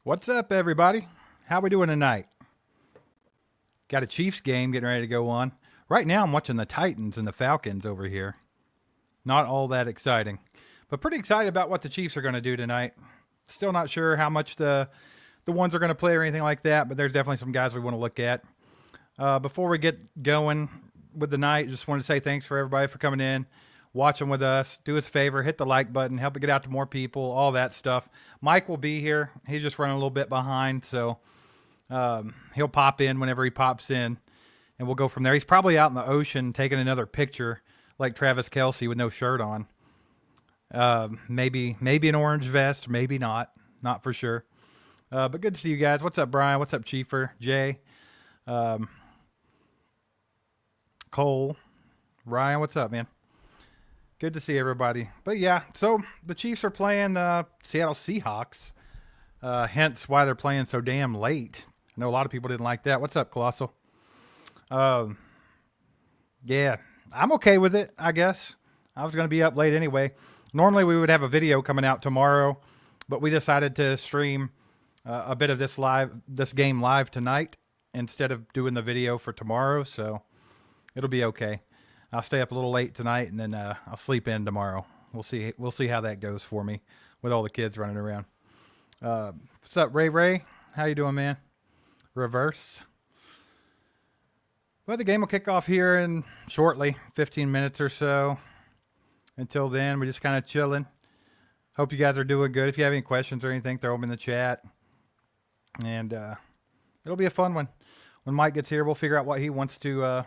What's up, everybody? How we doing tonight? Got a Chiefs game getting ready to go on. Right now, I'm watching the Titans and the Falcons over here. Not all that exciting, but pretty excited about what the Chiefs are going to do tonight. Still not sure how much the ones are going to play or anything like that, but there's definitely some guys we want to look at. Before we get going with the night, just want to say thanks for everybody for coming in, watching with us. Do us a favor, hit the like button, help it get out to more people, all that stuff. Mike will be here. He's just running a little bit behind, so he'll pop in whenever he pops in, and we'll go from there. He's probably out in the ocean taking another picture like Travis Kelce with no shirt on. Maybe an orange vest, maybe not. Not for sure. But good to see you guys. What's up, Brian? What's up, Chiefer? Jay? Cole? Ryan, what's up, man? Good to see everybody. But yeah, so the Chiefs are playing the Seattle Seahawks. Hence why they're playing so damn late. I know a lot of people didn't like that. What's up, Colossal? Yeah, I'm okay with it, I guess. I was going to be up late anyway. Normally we would have a video coming out tomorrow, but we decided to stream a bit of this game live tonight instead of doing the video for tomorrow, so it'll be okay. I'll stay up a little late tonight, and then I'll sleep in tomorrow. We'll see how that goes for me with all the kids running around. What's up, Ray Ray? How you doing, man? Reverse. Well, the game will kick off here in shortly, 15 minutes or so. Until then, we're just kind of chilling. Hope you guys are doing good. If you have any questions or anything, throw them in the chat. And it'll be a fun one. When Mike gets here, we'll figure out what he wants to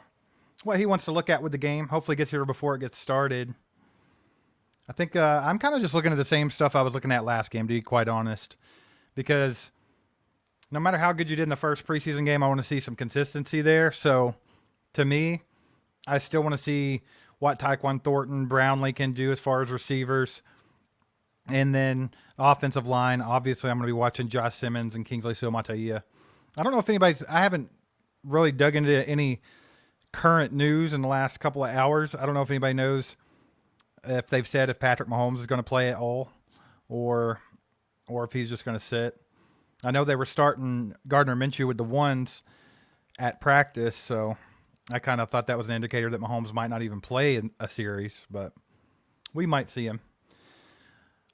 look at with the game. Hopefully, gets here before it gets started. I think I'm kind of just looking at the same stuff I was looking at last game, to be quite honest, because no matter how good you did in the first preseason game, I want to see some consistency there. So, to me, I still want to see what Tyquan Thornton, Brownlee can do as far as receivers. And then offensive line, obviously I'm going to be watching Josh Simmons and Kingsley Suamataia. I don't know if I haven't really dug into any current news in the last couple of hours. I don't know if anybody knows if they've said if Patrick Mahomes is going to play at all or if he's just going to sit. I know they were starting Gardner Minshew with the ones at practice, so I kind of thought that was an indicator that Mahomes might not even play in a series, but we might see him.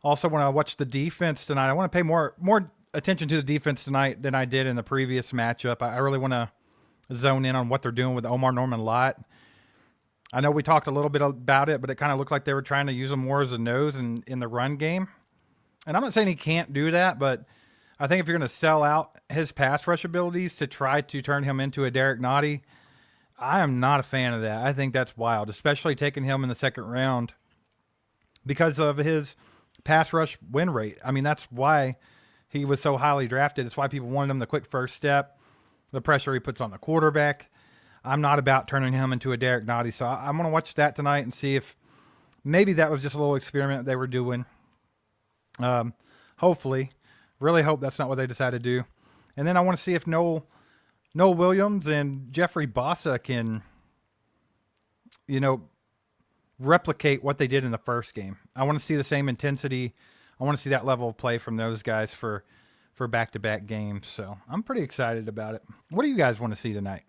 Also, when I watch the defense tonight, I want to pay more attention to the defense tonight than I did in the previous matchup. I really want to zone in on what they're doing with Omar Norman Lott. I know we talked a little bit about it, but it kind of looked like they were trying to use him more as a nose in the run game. And I'm not saying he can't do that, but I think if you're going to sell out his pass rush abilities to try to turn him into a Derek Nottie, I am not a fan of that. I think that's wild, especially taking him in the second round because of his pass rush win rate. I mean, that's why he was so highly drafted. It's why people wanted him, the quick first step, the pressure he puts on the quarterback. I'm not about turning him into a Derek Nottie, so I'm going to watch that tonight and see if maybe that was just a little experiment they were doing. Hopefully. Really hope that's not what they decided to do. And then I want to see if Noel Williams and Jeffrey Bossa can, replicate what they did in the first game. I want to see the same intensity. I want to see that level of play from those guys for back-to-back games. So I'm pretty excited about it. What do you guys want to see tonight?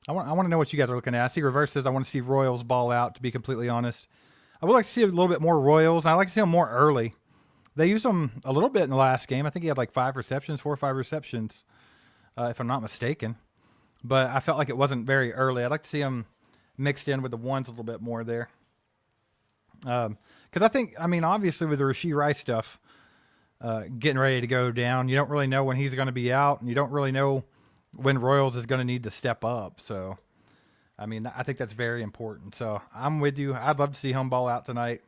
I want to know what you guys are looking at. I see Reverse says I want to see Royals ball out, to be completely honest. I would like to see a little bit more Royals. I like to see them more early. They used them a little bit in the last game. I think he had like 4 or 5 receptions, if I'm not mistaken. But I felt like it wasn't very early. I'd like to see them mixed in with the ones a little bit more there. Because obviously with the Rashi Rice stuff getting ready to go down, you don't really know when he's going to be out, and you don't really know when Royals is going to need to step up. So, I think that's very important. So I'm with you. I'd love to see him ball out tonight.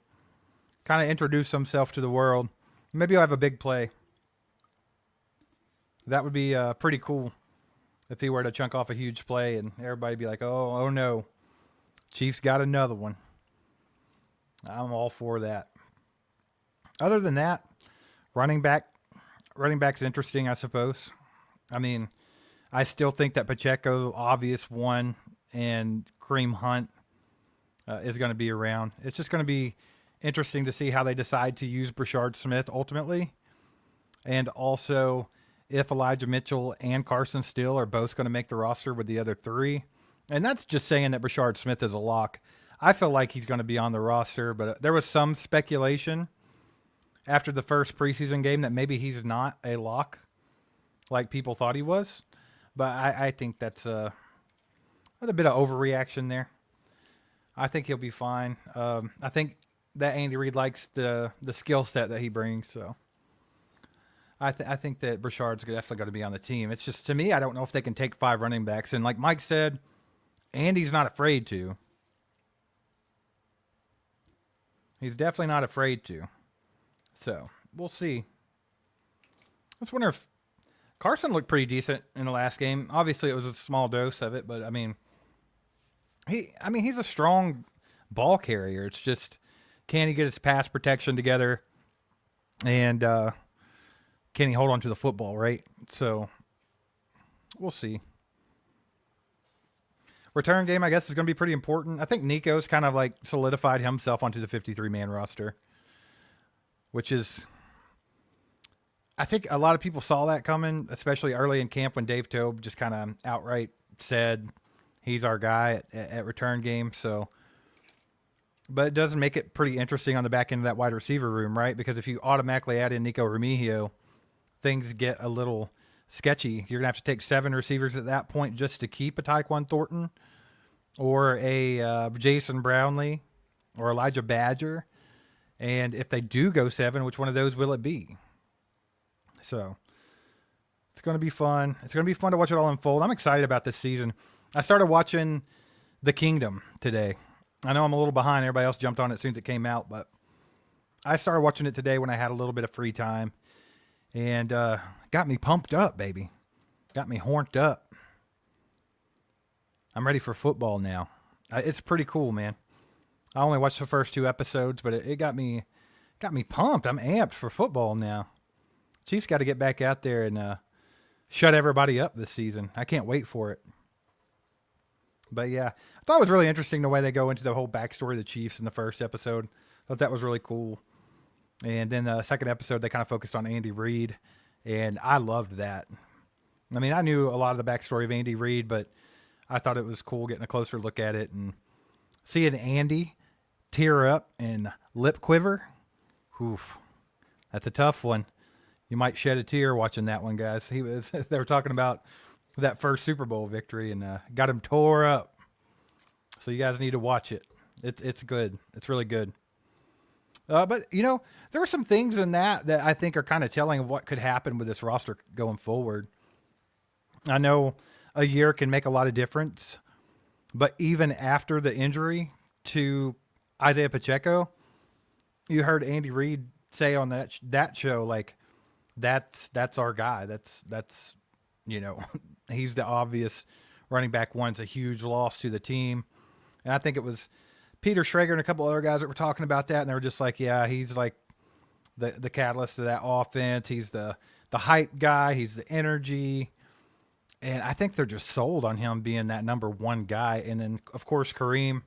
Kind of introduce himself to the world. Maybe he'll have a big play. That would be pretty cool if he were to chunk off a huge play and everybody be like, oh no, Chiefs got another one. I'm all for that. Other than that, running back's interesting, I suppose. I still think that Pacheco, obvious one, and Kareem Hunt is going to be around. It's just going to be interesting to see how they decide to use Brashard Smith ultimately. And also, if Elijah Mitchell and Carson Steele are both going to make the roster with the other three. And that's just saying that Brashard Smith is a lock. I feel like he's going to be on the roster, but there was some speculation after the first preseason game that maybe he's not a lock like people thought he was. But I think that's a bit of overreaction there. I think he'll be fine. I think that Andy Reid likes the skill set that he brings. So I think that Brashard's definitely going to be on the team. It's just, to me, I don't know if they can take 5 running backs. And like Mike said, Andy's not afraid to. He's definitely not afraid to. So we'll see. Let's wonder if Carson looked pretty decent in the last game. Obviously, it was a small dose of it, but I mean, he's a strong ball carrier. It's just, can he get his pass protection together, and can he hold on to the football, right? So we'll see. Return game, I guess, is going to be pretty important. I think Nico's kind of like solidified himself onto the 53-man roster, which is, I think a lot of people saw that coming, especially early in camp when Dave Tobe just kind of outright said he's our guy at return game. So, but it does make it pretty interesting on the back end of that wide receiver room, right? Because if you automatically add in Nico Remigio, things get a little sketchy. You're going to have to take 7 receivers at that point just to keep a Tyquan Thornton or a Jason Brownlee or Elijah Badger. And if they do go 7, which one of those will it be? So it's going to be fun. It's going to be fun to watch it all unfold. I'm excited about this season. I started watching The Kingdom today. I know I'm a little behind. Everybody else jumped on it as soon as it came out, but I started watching it today when I had a little bit of free time. And got me pumped up, baby. Got me horned up. I'm ready for football now. It's pretty cool, man. I only watched the first 2 episodes, but it got me pumped. I'm amped for football now. Chiefs got to get back out there and shut everybody up this season. I can't wait for it. But yeah, I thought it was really interesting the way they go into the whole backstory of the Chiefs in the first episode. I thought that was really cool. And then the second episode, they kind of focused on Andy Reid, and I loved that. I mean, I knew a lot of the backstory of Andy Reid, but I thought it was cool getting a closer look at it and seeing Andy tear up and lip quiver. Oof, that's a tough one. You might shed a tear watching that one, guys. They were talking about that first Super Bowl victory and got him tore up. So you guys need to watch it. It's good. It's really good. But, you know, there were some things in that I think are kind of telling of what could happen with this roster going forward. I know a year can make a lot of difference, but even after the injury to Isaiah Pacheco, you heard Andy Reid say on that show, like, that's our guy. That's you know, he's the obvious running back one. It's a huge loss to the team. And I think it was Peter Schrager and a couple other guys that were talking about that, and they were just like, yeah, he's like the catalyst of that offense. He's the hype guy. He's the energy. And I think they're just sold on him being that number 1 guy. And then, of course, Kareem.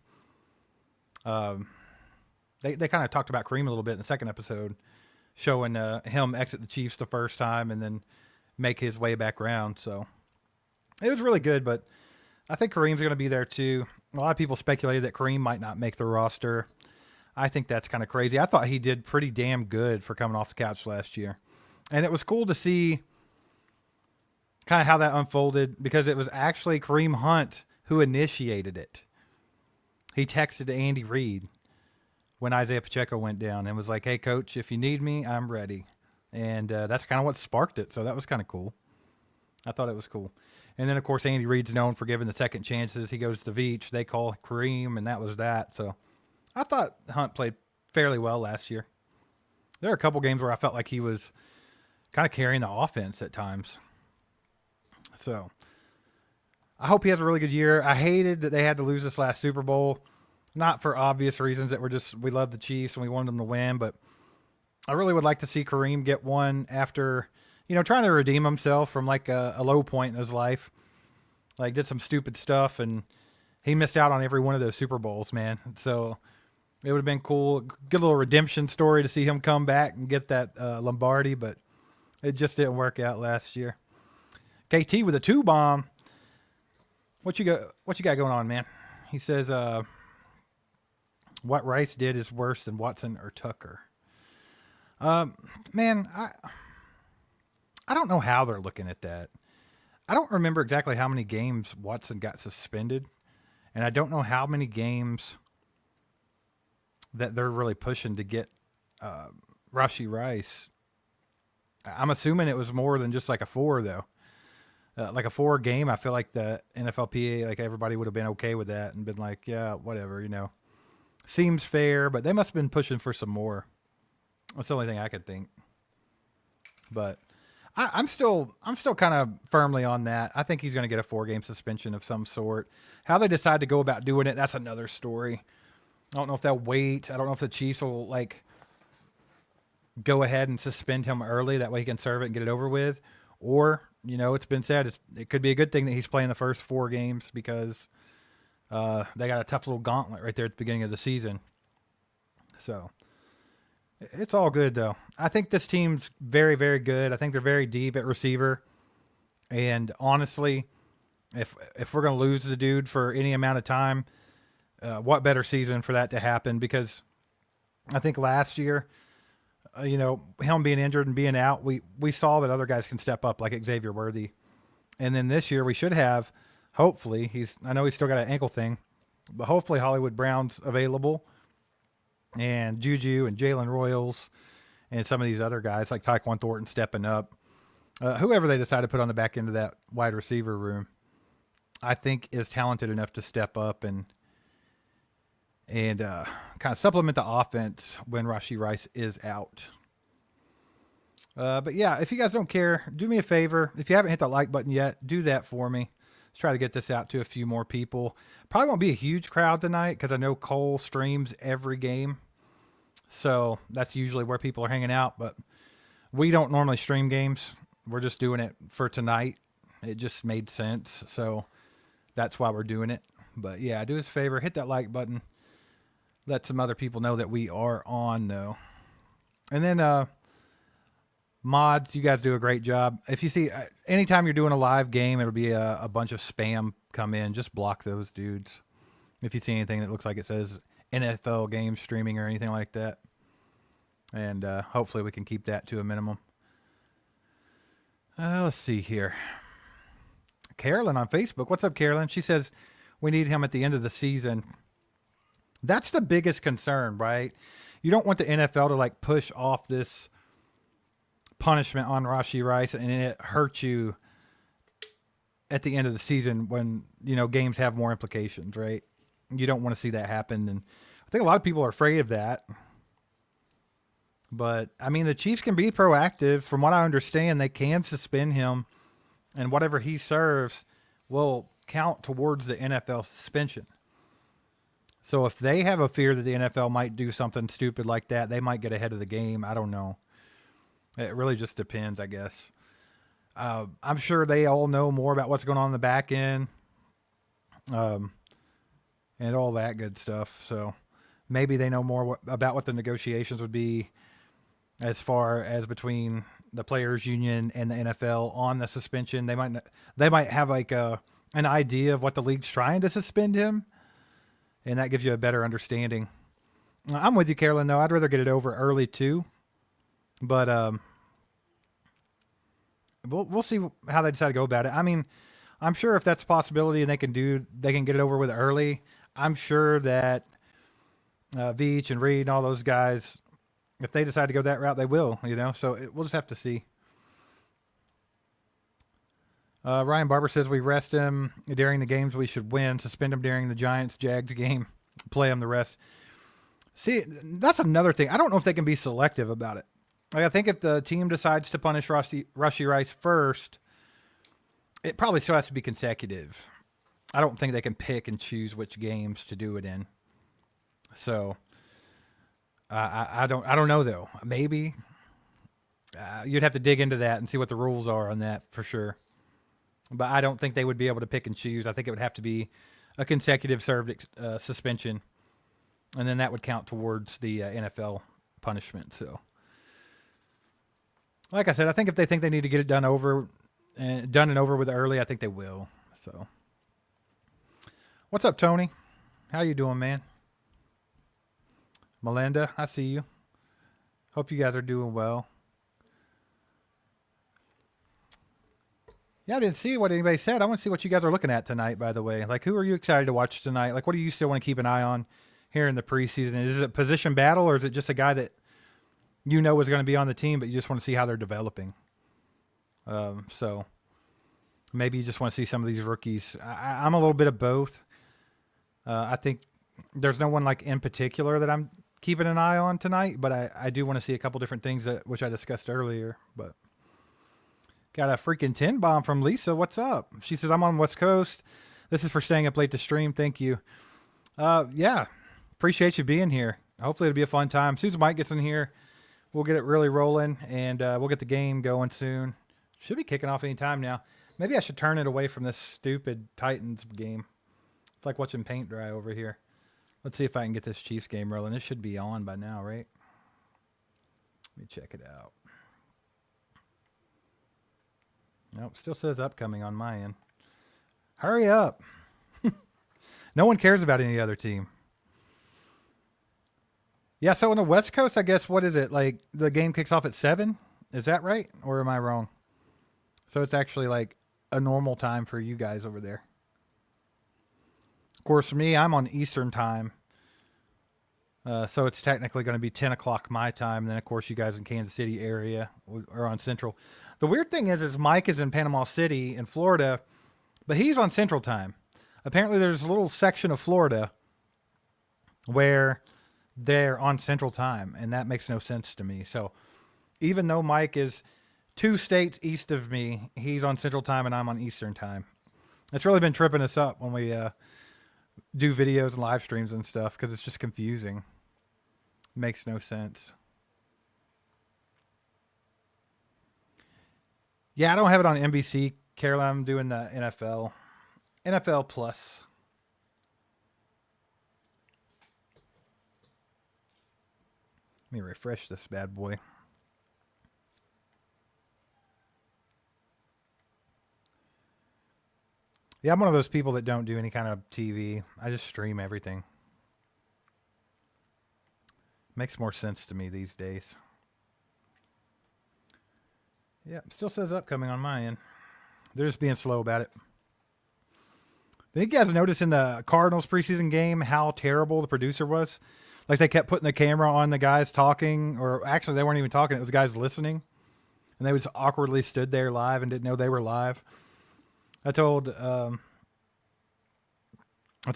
They kind of talked about Kareem a little bit in the second episode, showing him exit the Chiefs the first time and then make his way back around. So it was really good, but I think Kareem's going to be there too. A lot of people speculated that Kareem might not make the roster. I think that's kind of crazy. I thought he did pretty damn good for coming off the couch last year. And it was cool to see kind of how that unfolded because it was actually Kareem Hunt who initiated it. He texted to Andy Reid when Isaiah Pacheco went down and was like, hey, coach, if you need me, I'm ready. And that's kind of what sparked it. So that was kind of cool. I thought it was cool. And then, of course, Andy Reid's known for giving the second chances. He goes to Veach. They call Kareem, and that was that. So I thought Hunt played fairly well last year. There are a couple games where I felt like he was kind of carrying the offense at times. So I hope he has a really good year. I hated that they had to lose this last Super Bowl. Not for obvious reasons that we love the Chiefs and we wanted them to win, but I really would like to see Kareem get one after, you know, trying to redeem himself from like a low point in his life. Like did some stupid stuff and he missed out on every one of those Super Bowls, man. So it would have been cool. Good little redemption story to see him come back and get that Lombardi, but It just didn't work out last year. KT with a 2-bomb. What you got going on, man? He says, what Rice did is worse than Watson or Tucker. Man, I don't know how they're looking at that. I don't remember exactly how many games Watson got suspended, and I don't know how many games that they're really pushing to get Rashi Rice. I'm assuming it was more than just like a 4, though. Like a 4 game, I feel like the NFLPA, like everybody would have been okay with that and been like, yeah, whatever, Seems fair, but they must have been pushing for some more. That's the only thing I could think. But I'm still kind of firmly on that. I think he's going to get a 4-game suspension of some sort. How they decide to go about doing it, that's another story. I don't know if they'll wait. I don't know if the Chiefs will go ahead and suspend him early. That way he can serve it and get it over with. Or, it's been said it could be a good thing that he's playing the first 4 games because they got a tough little gauntlet right there at the beginning of the season. So it's all good, though. I think this team's very, very good. I think they're very deep at receiver. And honestly, if we're going to lose the dude for any amount of time, what better season for that to happen? Because I think last year, him being injured and being out, we saw that other guys can step up like Xavier Worthy. And then this year we should have, hopefully, I know he's still got an ankle thing, but hopefully Hollywood Brown's available. And Juju and Jalen Royals and some of these other guys like Tyquan Thornton stepping up. Whoever they decide to put on the back end of that wide receiver room, I think is talented enough to step up and kind of supplement the offense when Rashi Rice is out. But yeah, if you guys don't care, do me a favor. If you haven't hit the like button yet, do that for me. Let's try to get this out to a few more people. Probably won't be a huge crowd tonight because I know Cole streams every game. So that's usually where people are hanging out. But we don't normally stream games. We're just doing it for tonight. It just made sense. So that's why we're doing it. But yeah, do us a favor. Hit that like button. Let some other people know that we are on, though. And then mods, you guys do a great job. If you see, anytime you're doing a live game, it'll be a bunch of spam come in. Just block those dudes. If you see anything that looks like it says NFL game streaming or anything like that. And hopefully we can keep that to a minimum. Let's see here. Carolyn on Facebook. What's up, Carolyn? She says we need him at the end of the season. That's the biggest concern, right? You don't want the NFL to push off this punishment on Rashi Rice and it hurts you at the end of the season when, games have more implications, right? You don't want to see that happen. And I think a lot of people are afraid of that. But, the Chiefs can be proactive. From what I understand, they can suspend him, and whatever he serves will count towards the NFL suspension. So if they have a fear that the NFL might do something stupid like that, they might get ahead of the game. I don't know. It really just depends, I guess. I'm sure they all know more about what's going on in the back end and all that good stuff. So maybe they know more about what the negotiations would be as far as between the players union and the NFL on the suspension. They might have an idea of what the league's trying to suspend him, and that gives you a better understanding. I'm with you, Carolyn, though. I'd rather get it over early too. But we'll see how they decide to go about it. I'm sure if that's a possibility and they can get it over with early, I'm sure that Veach and Reed and all those guys, if they decide to go that route, they will, So we'll just have to see. Ryan Barber says we rest him during the games we should win, suspend him during the Giants-Jags game, play him the rest. See, that's another thing. I don't know if they can be selective about it. I think if the team decides to punish Rashi Rice first, it probably still has to be consecutive. I don't think they can pick and choose which games to do it in. So I don't know though. Maybe you'd have to dig into that and see what the rules are on that for sure. But I don't think they would be able to pick and choose. I think it would have to be a consecutive served suspension, and then that would count towards the NFL punishment. So. Like I said, I think if they think they need to get it done and over with early, I think they will. So, what's up, Tony? How you doing, man? Melinda, I see you. Hope you guys are doing well. Yeah, I didn't see what anybody said. I want to see what you guys are looking at tonight, by the way. Like, who are you excited to watch tonight? Like, what do you still want to keep an eye on here in the preseason? Is it position battle, or is it just a guy that you know is going to be on the team, but you just want to see how they're developing? So maybe you just want to see some of these rookies. I'm a little bit of both. I think there's no one like in particular that I'm keeping an eye on tonight, but I do want to see a couple different things which I discussed earlier. But got a freaking 10 bomb from Lisa. What's up? She says, I'm on West Coast. This is for staying up late to stream. Thank you. Yeah, appreciate you being here. Hopefully it'll be a fun time. As soon as Mike gets in here, we'll get it really rolling, and we'll get the game going soon. Should be kicking off any time now. Maybe I should turn it away from this stupid Titans game. It's like watching paint dry over here. Let's see if I can get this Chiefs game rolling. It should be on by now, right? Let me check it out. Nope, still says upcoming on my end. Hurry up. No one cares about any other team. Yeah, so on the West Coast, I guess, what is it? Like, the game kicks off at 7? Is that right? Or am I wrong? So it's actually like a normal time for you guys over there. Of course, for me, I'm on Eastern time. So it's technically going to be 10 o'clock my time. And then, of course, you guys in Kansas City area are on Central. The weird thing is Mike is in Panama City in Florida, but he's on Central time. Apparently, there's a little section of Florida where they're on Central time, and that makes no sense to me. So even though Mike is 2 states east of me, he's on Central time and I'm on Eastern time. It's really been tripping us up when we do videos and live streams and stuff because it's just confusing. Makes no sense. Yeah, I don't have it on NBC, Caroline. I'm doing the NFL Plus. Let me refresh this bad boy. Yeah, I'm one of those people that don't do any kind of TV. I just stream everything. Makes more sense to me these days. Yeah, still says upcoming on my end. They're just being slow about it. I think you guys noticed in the Cardinals preseason game how terrible the producer was. Like they kept putting the camera on the guys talking, or actually they weren't even talking. It was guys listening, and they just awkwardly stood there live and didn't know they were live. I told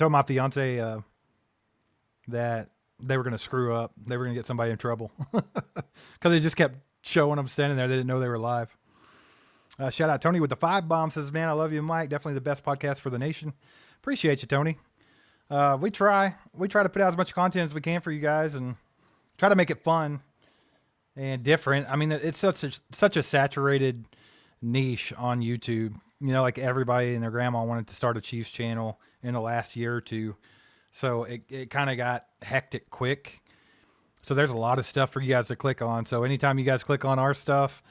my fiance that they were going to screw up. They were going to get somebody in trouble because they just kept showing them standing there. They didn't know they were live. Shout out Tony with the 5 bomb. Says, man, I love you, Mike. Definitely the best podcast for the nation. Appreciate you, Tony. We try to put out as much content as we can for you guys and try to make it fun and different. I mean, it's such a saturated niche on YouTube. You know, like everybody and their grandma wanted to start a Chiefs channel in the last year or two. So it kind of got hectic quick. So there's a lot of stuff for you guys to click on. So anytime you guys click on our stuff,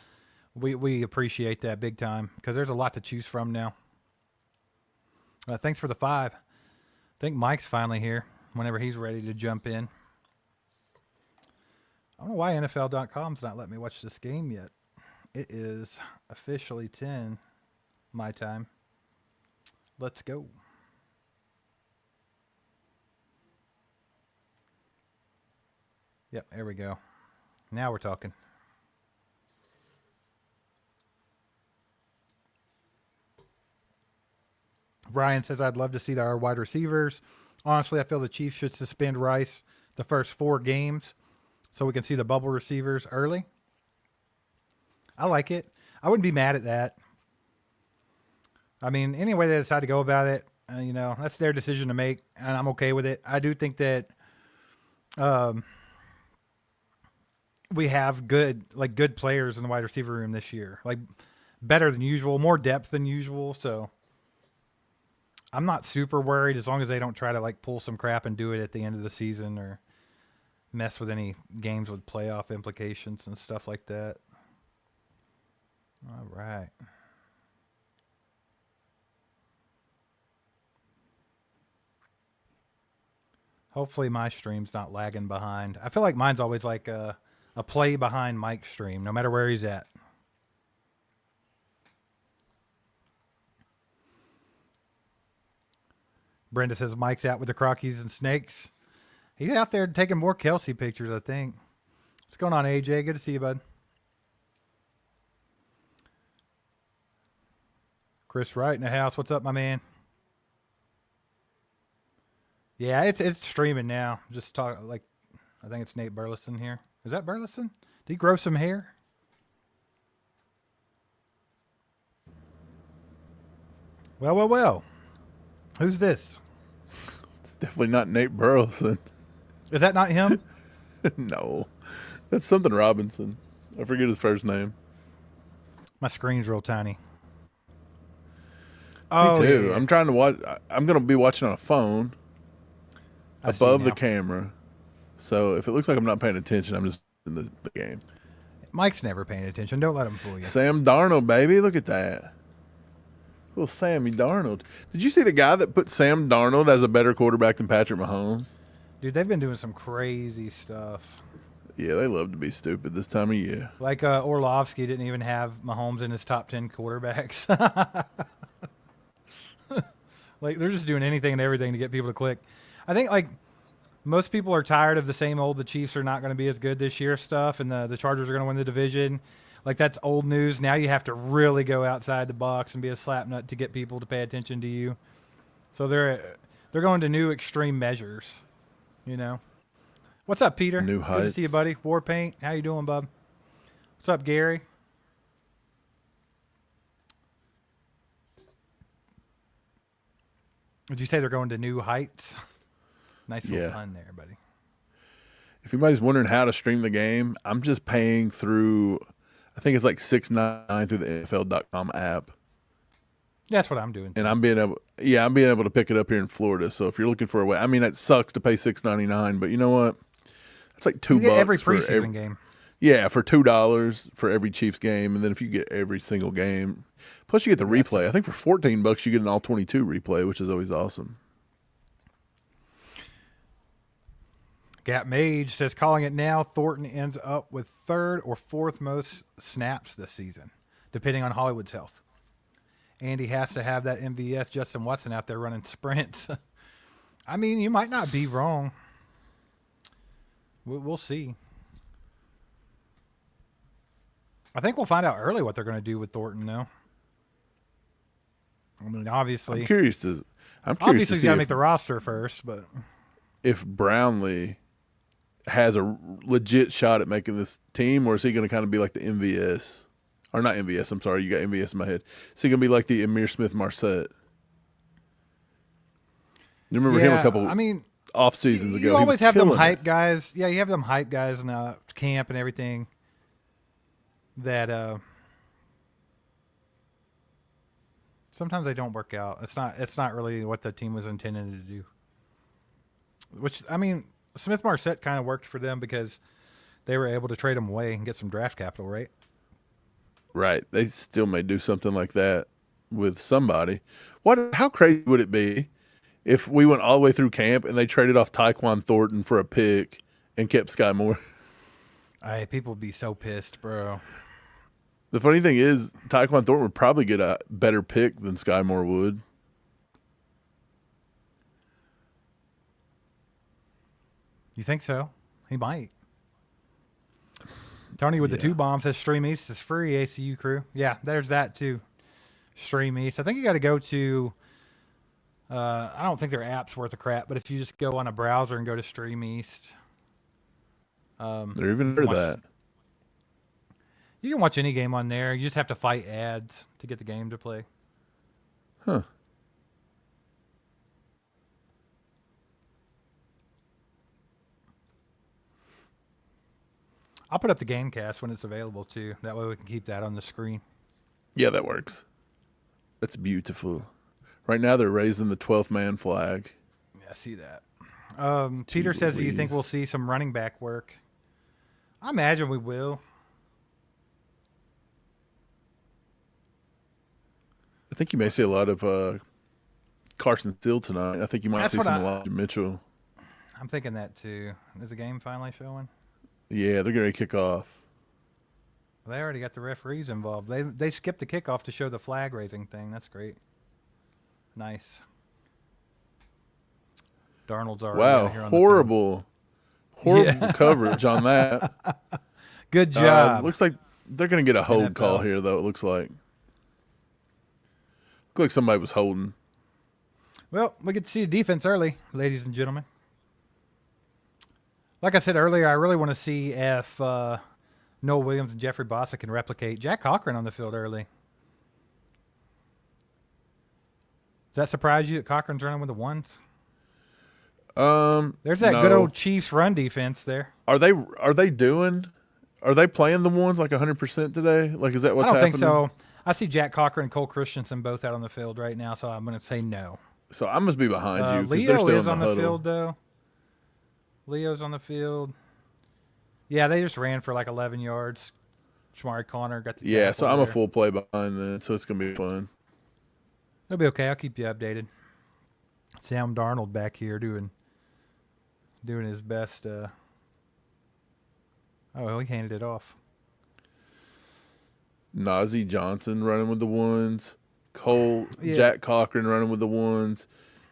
we appreciate that big time because there's a lot to choose from now. Thanks for the 5. I think Mike's finally here whenever he's ready to jump in. I don't know why NFL.com's not letting me watch this game yet. It is officially 10 my time. Let's go. Yep, there we go. Now we're talking. Ryan says, I'd love to see our wide receivers. Honestly, I feel the Chiefs should suspend Rice the first 4 games so we can see the bubble receivers early. I like it. I wouldn't be mad at that. I mean, any way they decide to go about it, that's their decision to make, and I'm okay with it. I do think that we have good players in the wide receiver room this year, like better than usual, more depth than usual. So I'm not super worried as long as they don't try to like pull some crap and do it at the end of the season or mess with any games with playoff implications and stuff like that. All right. Hopefully my stream's not lagging behind. I feel like mine's always like a play behind Mike's stream, no matter where he's at. Brenda says Mike's out with the Crockies and Snakes. He's out there taking more Kelsey pictures, I think. What's going on, AJ? Good to see you, bud. Chris Wright in the house. What's up, my man? Yeah, it's streaming now. Just talk like I think it's Nate Burleson here. Is that Burleson? Did he grow some hair? Well. Who's this? It's definitely not Nate Burleson. Is that not him? No. That's something Robinson. I forget his first name. My screen's real tiny. Me too. Yeah. I'm trying to watch. I'm going to be watching on a phone above the camera. So if it looks like I'm not paying attention, I'm just in the game. Mike's never paying attention. Don't let him fool you. Sam Darnold, baby. Look at that. Little Sammy Darnold. Did you see the guy that put Sam Darnold as a better quarterback than Patrick Mahomes? Dude, they've been doing some crazy stuff. Yeah, they love to be stupid this time of year. Like Orlovsky didn't even have Mahomes in his top 10 quarterbacks. Like, they're just doing anything and everything to get people to click. I think, like, most people are tired of the same old, the Chiefs are not going to be as good this year stuff, and the Chargers are going to win the division. Like, that's old news. Now you have to really go outside the box and be a slapnut to get people to pay attention to you. So they're going to new extreme measures, you know. What's up, Peter? New heights. Good to see you, buddy. Warpaint, how you doing, bub? What's up, Gary? Did you say they're going to new heights? Nice little pun there, buddy. If anybody's wondering how to stream the game, I'm just paying through, I think it's like $6.99 through the NFL.com app. That's what I'm doing. And I'm being able to pick it up here in Florida. So if you're looking for a way, I mean, it sucks to pay $6.99, but you know what? It's like $2 every preseason game. Yeah, for $2 for every Chiefs game, and then if you get every single game, plus you get the replay. I think for $14 you get an all 22 replay, which is always awesome. Gap Mage says, calling it now, Thornton ends up with third or fourth most snaps this season, depending on Hollywood's health. And he has to have that MVS Justin Watson out there running sprints. I mean, you might not be wrong. We'll see. I think we'll find out early what they're going to do with Thornton, though. I mean, obviously. I'm curious to obviously, he's got to make the roster first, but if Brownlee has a legit shot at making this team, or is he going to kind of be like the MVS? Or not MVS, I'm sorry. You got MVS in my head. Is he going to be like the Amir Smith-Marset? You remember him a couple off seasons ago? You always have them hype guys. Yeah, you have them hype guys in camp and everything that sometimes they don't work out. It's not really what the team was intended to do. Which, I mean, Smith-Marset kind of worked for them because they were able to trade him away and get some draft capital, right? Right. They still may do something like that with somebody. How crazy would it be if we went all the way through camp and they traded off Tyquan Thornton for a pick and kept Skymore? People would be so pissed, bro. The funny thing is, Tyquan Thornton would probably get a better pick than Skymore would. You think so? He might. Tony with the 2 bombs says Stream East is free, ACU crew. Yeah, there's that too. Stream East. I think you got to go to, I don't think their app's worth a crap, but if you just go on a browser and go to Stream East. They're even heard that. You can watch any game on there. You just have to fight ads to get the game to play. Huh. I'll put up the game cast when it's available too. That way we can keep that on the screen. Yeah, that works. That's beautiful. Right now they're raising the 12th man flag. Yeah, I see that. Peter says, do you think we'll see some running back work? I imagine we will. think you may see a lot of Carson Steele tonight. I think you might That's see what some Elijah Mitchell. I'm thinking that too. Is the game finally showing? Yeah, they're going to kick off. They already got the referees involved. They skipped the kickoff to show the flag raising thing. That's great. Nice. Darnold's already out Wow, here on horrible Yeah. coverage on that. Good job. Looks like they're going to get a hold NFL. call here, though. It looks like somebody was holding. Well, we get to see the defense early, ladies and gentlemen. Like I said earlier, I really want to see if Noah Williams and Jeffrey Bossa can replicate Jack Cochran on the field early. Does that surprise you that Cochran's running with the ones? There's that good no. old Chiefs run defense there. Are they playing the ones like 100% today? Like, is that what's I don't happening? think so. I see Jack Cochran and Cole Christensen both out on the field right now, so I'm going to say no. So I must be behind you because they're Leo still is in on the the huddle. field, though. Leo's on the field. Yeah, they just ran for like 11 yards. Shamari Connor got the Yeah, tackle so I'm a there. full play behind then, so it's going to be fun. It'll be okay. I'll keep you updated. Sam Darnold back here doing his best. Oh, well, he handed it off. Najee Johnson running with the ones. Yeah. Jack Cochran running with the ones.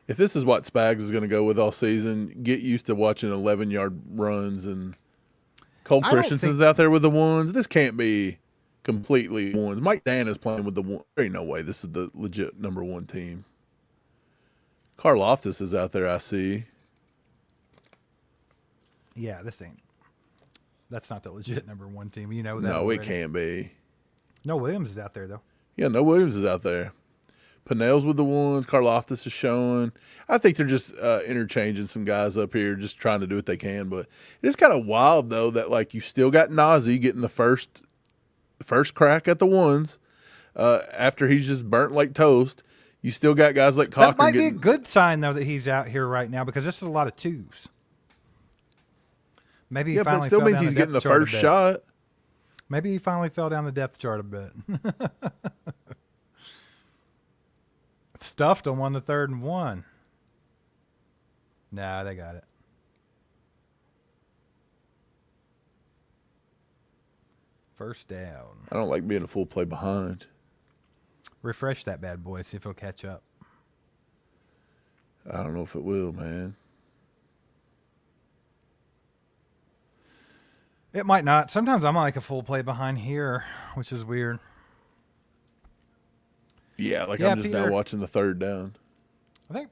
If this is what Spags is going to go with all season, get used to watching 11-yard runs and Cole I don't Christensen's think- out there with the ones. This can't be completely ones. Mike Dan is playing with the one. There ain't no way this is the legit number one team. Karlaftis is out there, I see. Yeah, that's not the legit number one team. You know that. No, already. it can't be. No, Williams is out there, though. Yeah, no Williams is out there. Pinnell's with the ones. Karlaftis is showing. I think they're just interchanging some guys up here, just trying to do what they can. But it is kind of wild, though, that like you still got Najee getting the first crack at the ones after he's just burnt like toast. You still got guys like Cochran That might be a getting. good sign, though, that he's out here right now because this is a lot of twos. Maybe he Yeah, but it finally still fell means down he's getting the depth chart a first bit. shot. Maybe he finally fell down the depth chart a bit. Stuffed him on the 3rd and 1. Nah, they got it. First down. I don't like being a full play behind. Refresh that bad boy, see if he'll catch up. I don't know if it will, man. It might not. Sometimes I'm like a full play behind here, which is weird. Yeah, like Yeah, I'm just Peter. now watching the 3rd down. I think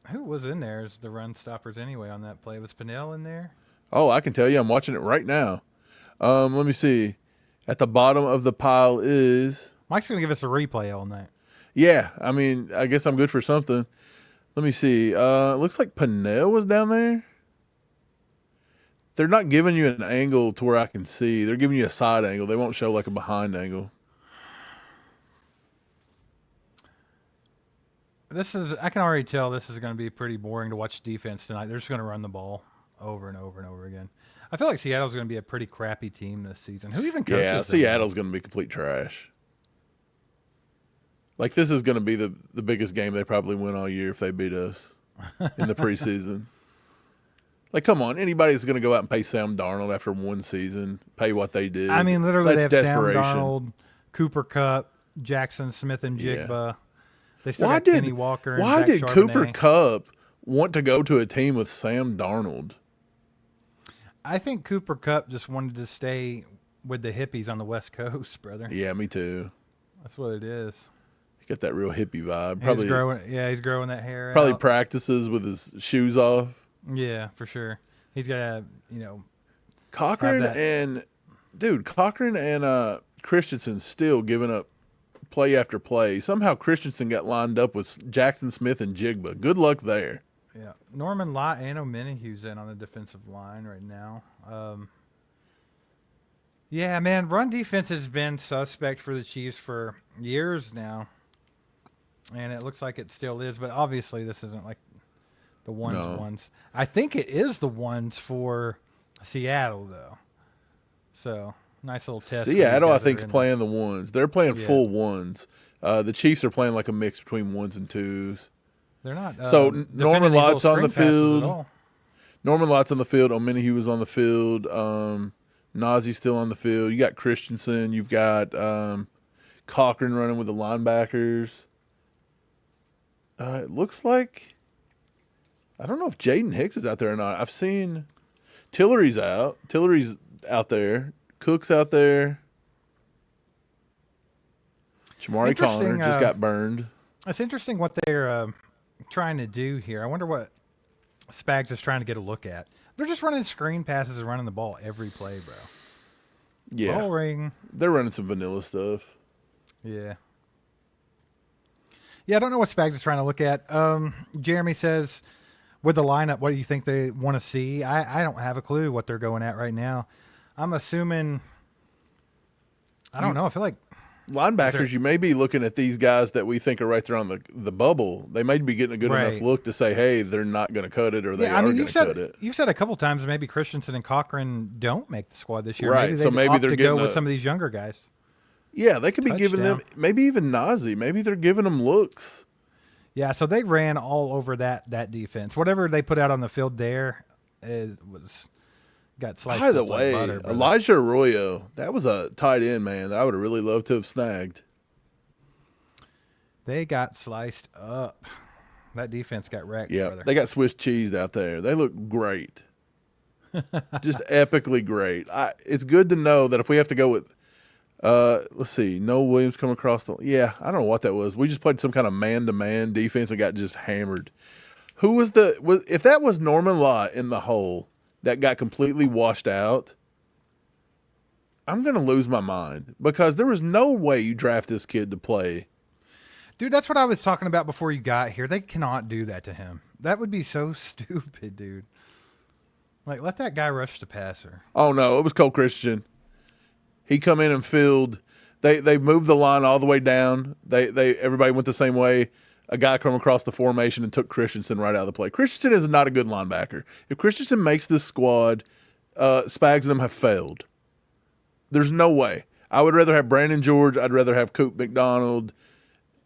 who was in there as the run stoppers anyway on that play? Was Pinnell in there? Oh, I can tell you, I'm watching it right now. Let me see. At the bottom of the pile is. Mike's going to give us a replay all night. Yeah, I mean, I guess I'm good for something. Let me see. It looks like Pinnell was down there. They're not giving you an angle to where I can see. They're giving you a side angle. They won't show like a behind angle. I can already tell this is going to be pretty boring to watch defense tonight. They're just going to run the ball over and over and over again. I feel like Seattle's going to be a pretty crappy team this season. Who even coaches Yeah, them? Seattle's going to be complete trash. Like, this is going to be the biggest game they probably win all year if they beat us in the preseason. Like, come on. Anybody that's going to go out and pay Sam Darnold after one season, pay what they did. I mean, literally, that's they have desperation. Sam Darnold, Cooper Kupp, Jackson Smith, and Yeah. Jigba. They still got Kenny Walker and Why Zach did Charbonnet. Cooper Kupp want to go to a team with Sam Darnold? I think Cooper Kupp just wanted to stay with the hippies on the West Coast, brother. Yeah, me too. That's what it is. He got that real hippie vibe. He's growing that hair Probably out. practices with his shoes off. Yeah, for sure. He's got Cochran that- and Christensen still giving up play after play. Somehow Christensen got lined up with Jackson Smith and Jigba. Good luck there. Yeah, Norman Lott and O'Menahue's in on the defensive line right now. Yeah, man, run defense has been suspect for the Chiefs for years now, and it looks like it still is. But obviously, this isn't like the ones. I think it is the ones for Seattle though. So nice little test. for these Seattle, I guys that think, are is in playing the ones. They're playing Yeah. full ones. The Chiefs are playing like a mix between ones and twos. They're not. So defending Norman these little Lott's on the screen passes at field. all. Norman Lott's on the field. Omenihu was on the field. Nazi's still on the field. You got Christensen. You've got Cochran running with the linebackers. It looks like, I don't know if Jaden Hicks is out there or not. I've seen Tillery's out. Tillery's out there. Cook's out there. Jamari Connor just got burned. It's interesting what they're trying to do here. I wonder what Spags is trying to get a look at. They're just running screen passes and running the ball every play, bro. Yeah. Boring. They're running some vanilla stuff. Yeah. Yeah, I don't know what Spags is trying to look at. Jeremy says, with the lineup, what do you think they want to see? I don't have a clue what they're going at right now. I'm assuming, I don't know. I feel like linebackers, you may be looking at these guys that we think are right there on the bubble. They may be getting a good enough look to say, hey, they're not going to cut it, or they are going to cut it. You've said a couple times maybe Christensen and Cochran don't make the squad this year. Right, so maybe they're going to go with some of these younger guys. Yeah, they could be giving them, maybe even Nazi. Maybe they're giving them looks. Yeah, so they ran all over that defense. Whatever they put out on the field there got sliced. By the way, like butter, Elijah Arroyo, that was a tight end, man, that I would have really loved to have snagged. They got sliced up. That defense got wrecked. Yeah, brother. They got Swiss cheesed out there. They look great. Just epically great. It's good to know that if we have to go with let's see. Noah Williams come across the. Yeah, I don't know what that was. We just played some kind of man-to-man defense and got just hammered. Who was if that was Norman Lott in the hole that got completely washed out? I'm gonna lose my mind because there was no way you draft this kid to play. Dude, that's what I was talking about before you got here. They cannot do that to him. That would be so stupid, dude. Like, let that guy rush the passer. Oh no, it was Cole Christian. He come in and filled. They moved the line all the way down. Everybody went the same way. A guy come across the formation and took Christensen right out of the play. Christensen is not a good linebacker. If Christensen makes this squad, Spags and them have failed. There's no way. I would rather have Brandon George. I'd rather have Coop McDonald.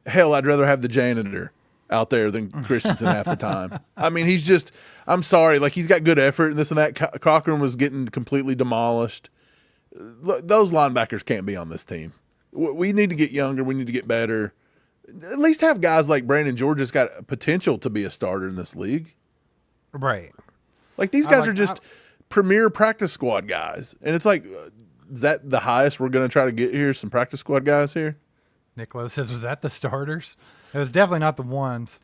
Hell, I'd rather have the janitor out there than Christensen half the time. I mean, he's just, I'm sorry. Like, he's got good effort and this and that. Cochran was getting completely demolished. Those linebackers can't be on this team. We need to get younger. We need to get better. At least have guys like Brandon George that's got potential to be a starter in this league. Right. Like, these guys are just premier practice squad guys. And it's like, is that the highest we're going to try to get here? Some practice squad guys here? Nicholas says, was that the starters? It was definitely not the ones.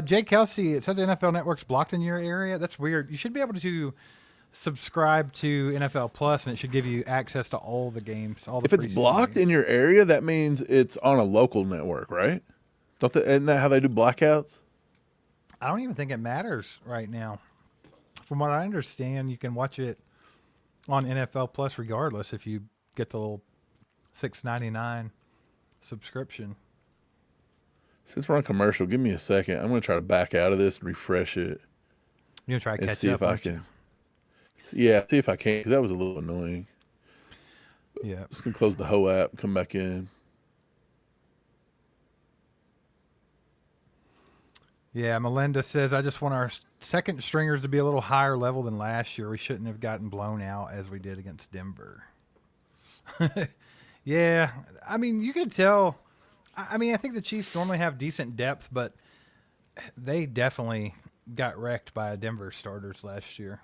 Jay Kelsey, it says NFL Network's blocked in your area. That's weird. You should be able to subscribe to NFL Plus, and it should give you access to all the games. If it's blocked in your area, that means it's on a local network, right? Isn't that how they do blackouts? I don't even think it matters right now. From what I understand, you can watch it on NFL Plus regardless if you get the little $6.99 subscription. Since we're on commercial, give me a second. I'm going to try to back out of this and refresh it. You're going to try to catch see up, if I can. Yeah, see if I can, because that was a little annoying. Yeah. Just going to close the whole app and come back in. Yeah, Melinda says, I just want our second stringers to be a little higher level than last year. We shouldn't have gotten blown out as we did against Denver. Yeah, I mean, you could tell. I mean, I think the Chiefs normally have decent depth, but they definitely got wrecked by Denver starters last year.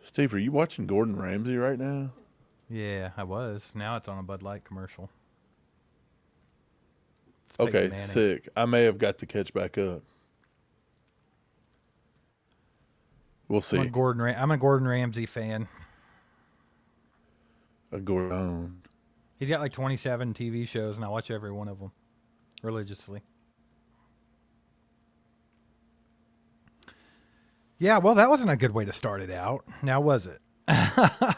Steve, are you watching Gordon Ramsay right now? Yeah, I was. Now it's on a Bud Light commercial. Okay, sick. I may have got to catch back up. We'll see. I'm a Gordon Ramsay fan. A Gordon. He's got like 27 TV shows, and I watch every one of them religiously. Yeah, well, that wasn't a good way to start it out. Now, was it? I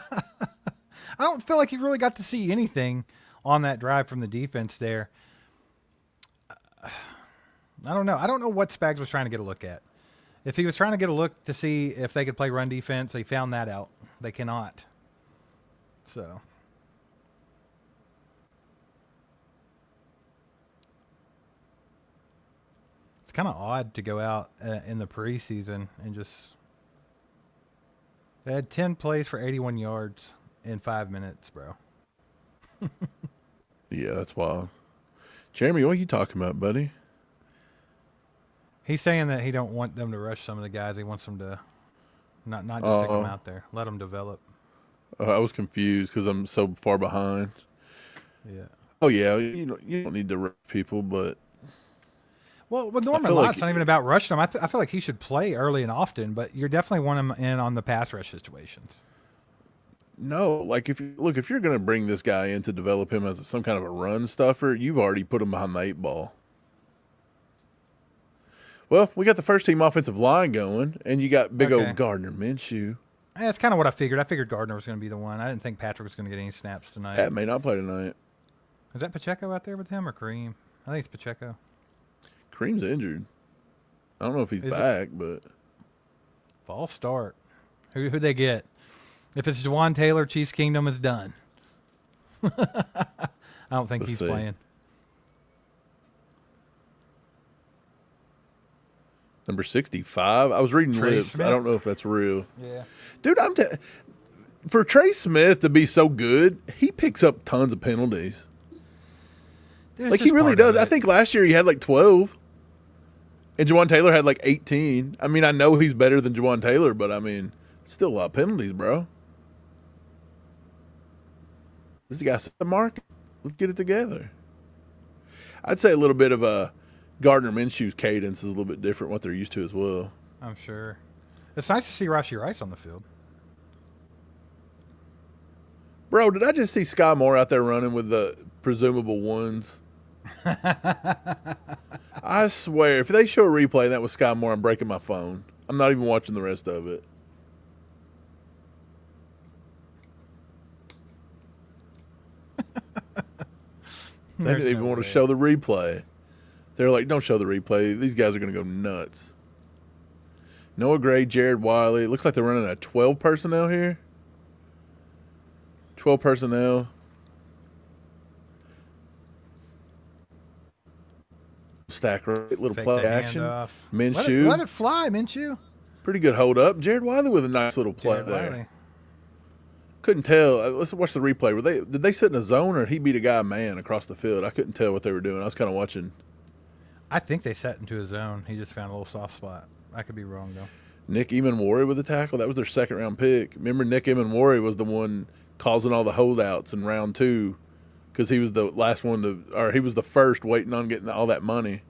don't feel like you really got to see anything on that drive from the defense there. I don't know. I don't know what Spags was trying to get a look at. If he was trying to get a look to see if they could play run defense, they found that out. They cannot. So, It's kind of odd to go out in the preseason and just. They had 10 plays for 81 yards in 5 minutes, bro. Yeah, that's wild. Jeremy, what are you talking about, buddy? He's saying that he don't want them to rush some of the guys. He wants them to not just stick them out there. Let them develop. I was confused because I'm so far behind. Yeah. Oh yeah, you don't need to rush people, but Well, Norman Lott's not even about rushing him. I feel like he should play early and often, but you definitely want him in on the pass rush situations. no, like if you're going to bring this guy in to develop him as some kind of a run stuffer, you've already put him behind the 8 ball. Well, we got the first team offensive line going, and you got big old Gardner Minshew. That's kind of what I figured. I figured Gardner was going to be the one. I didn't think Patrick was going to get any snaps tonight. Pat may not play tonight. Is that Pacheco out there with him or Kareem? I think it's Pacheco. Kareem's injured. I don't know if he's back, but false start. Who they get? If it's Juwan Taylor, Chiefs Kingdom is done. I don't think he's playing. Number 65. I was reading Trey lists. Smith. I don't know if that's real. Yeah. Dude, for Trey Smith to be so good, he picks up tons of penalties. Dude, like he really does. I think last year he had like 12. And Juwan Taylor had like 18. I mean, I know he's better than Juwan Taylor, but I mean, still a lot of penalties, bro. This guy's set the market. Let's get it together. I'd say a little bit of a Gardner Minshew's cadence is a little bit different what they're used to as well. I'm sure. It's nice to see Rashi Rice on the field. Bro, did I just see Skymore out there running with the presumable ones? I swear, if they show a replay and that was Skymore, I'm breaking my phone. I'm not even watching the rest of it. They didn't even want to show the replay. They're like, don't show the replay. These guys are going to go nuts. Noah Gray, Jared Wiley. It looks like they're running a 12 personnel here. 12 personnel. Stack right, little Fake play that action. handoff. Minshew. Let it fly, Minshew. Pretty good hold up. Jared Wiley with a nice little play Jared there. Wiley. Couldn't tell. Let's watch the replay. Did they sit in a zone or did he beat a guy man across the field? I couldn't tell what they were doing. I was kind of watching. I think they set into a zone. He just found a little soft spot. I could be wrong, though. Nick Emanwari with the tackle. That was their second-round pick. Remember, Nick Emanwari was the one causing all the holdouts in round 2 because he was the last one or he was the first waiting on getting all that money.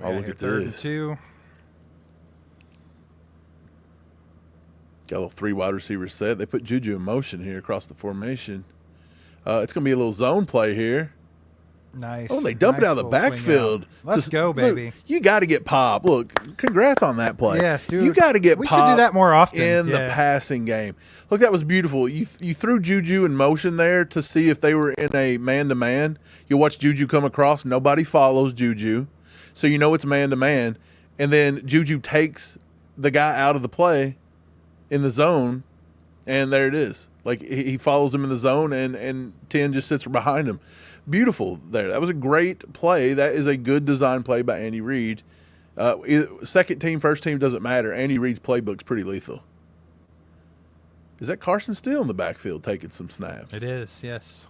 Oh, look at this. 2. Got a little 3 wide receiver set. They put Juju in motion here across the formation. It's going to be a little zone play here. Nice. Oh, they dump it out of the backfield. Let's go, baby. Look, you got to get Pop. Look, congrats on that play. Yes, dude. You got to get we Pop. We should do that more often. In the passing game. Look, that was beautiful. You threw Juju in motion there to see if they were in a man-to-man. You watch Juju come across. Nobody follows Juju. So you know it's man-to-man. And then Juju takes the guy out of the play in the zone, and there it is. Like, he follows him in the zone, and 10 just sits behind him. Beautiful there. That was a great play. That is a good design play by Andy Reid. Second team, first team, doesn't matter. Andy Reid's playbook's pretty lethal. Is that Carson Steele in the backfield taking some snaps? It is, yes.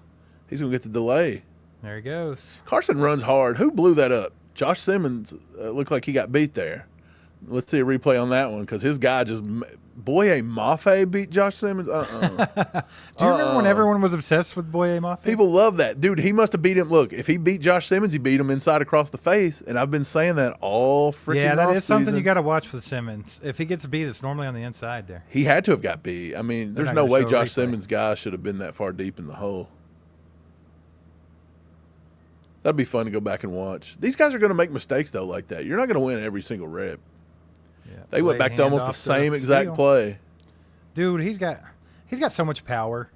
He's going to get the delay. There he goes. Carson runs hard. Who blew that up? Josh Simmons looked like he got beat there. Let's see a replay on that one because his guy just Boye Mafe beat Josh Simmons. Do you remember when everyone was obsessed with Boye Mafe? People love that. Dude, he must have beat him. Look, if he beat Josh Simmons, he beat him inside across the face. And I've been saying that all freaking Yeah, that is something season. you got to watch with Simmons. If he gets beat, it's normally on the inside there. He had to have got beat. I mean, there's no way Josh Simmons' guy should have been that far deep in the hole. That'd be fun to go back and watch. These guys are going to make mistakes, though, like that. You're not going to win every single rep. Yeah, they went back to almost the same exact play. Dude, he's got so much power.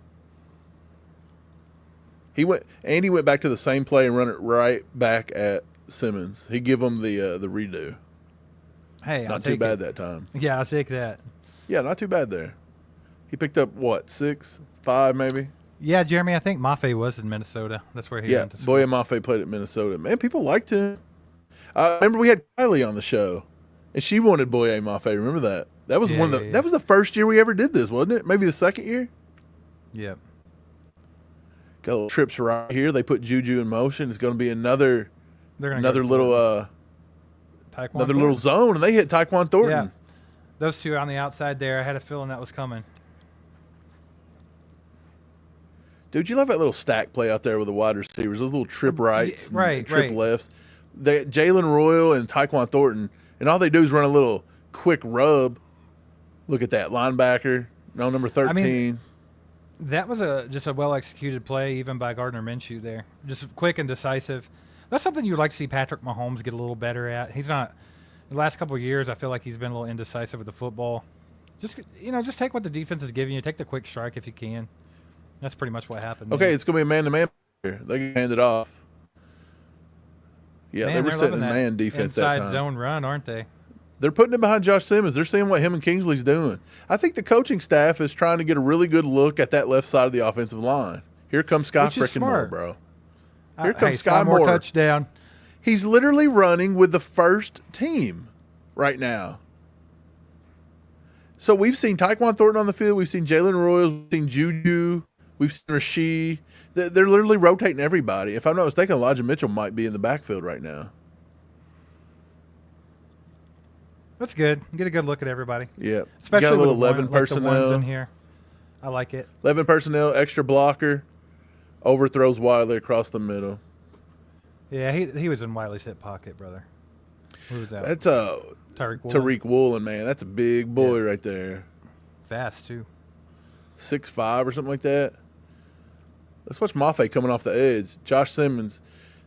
Andy went back to the same play and run it right back at Simmons. He give him the redo. Hey, not too bad that time. Yeah, I'll take that. Yeah, not too bad there. He picked up what, 6, 5 maybe? Yeah, Jeremy, I think Mafe was in Minnesota. That's where he Yeah, went to school. Boye Mafe played at Minnesota. Man, people liked him. I remember we had Kylie on the show, and she wanted Boye Mafe. Remember that? That was Yeah. That was the first year we ever did this, wasn't it? Maybe the second year. Yep. Got little trips right here. They put Juju in motion. It's going to be another They're gonna another go little Taekwon another Thornton. little zone, and they hit Taekwon Thornton. Yeah. Those two on the outside there. I had a feeling that was coming. Dude, you love that little stack play out there with the wide receivers. Those little trip rights, and right, trip right. lefts. Jalen Royal and Taekwon Thornton, and all they do is run a little quick rub. Look at that linebacker, no number 13. I mean, that was just a well executed play, even by Gardner Minshew there. Just quick and decisive. That's something you'd like to see Patrick Mahomes get a little better at. He's not. The last couple of years, I feel like he's been a little indecisive with the football. Just take what the defense is giving you. Take the quick strike if you can. That's pretty much what happened. Okay, man. it's going to be a man-to-man here. They can hand it off. Yeah, Man, they were they're setting loving that man defense that inside time. zone run, aren't they? They're putting it behind Josh Simmons. They're seeing what him and Kingsley's doing. I think the coaching staff is trying to get a really good look at that left side of the offensive line. Here comes Sky Which is freaking Moore, smart. bro. Here comes Sky Skymore. Moore touchdown. He's literally running with the first team right now. So we've seen Taekwon Thornton on the field. We've seen Jalen Royals. We've seen Juju. We've seen Rashi. They're literally rotating everybody. If I'm not mistaken, Elijah Mitchell might be in the backfield right now. That's good. Get a good look at everybody. Yeah. Especially got a little with the 11 like the ones personnel. in here. I like it. 11 personnel, extra blocker, overthrows Wiley across the middle. Yeah, he was in Wiley's hip pocket, brother. Who was that? That's Tyreek Woolen. Tariq Woolen, man. That's a big boy right there. Fast, too. 6'5" or something like that. Let's watch Mafe coming off the edge. Josh Simmons.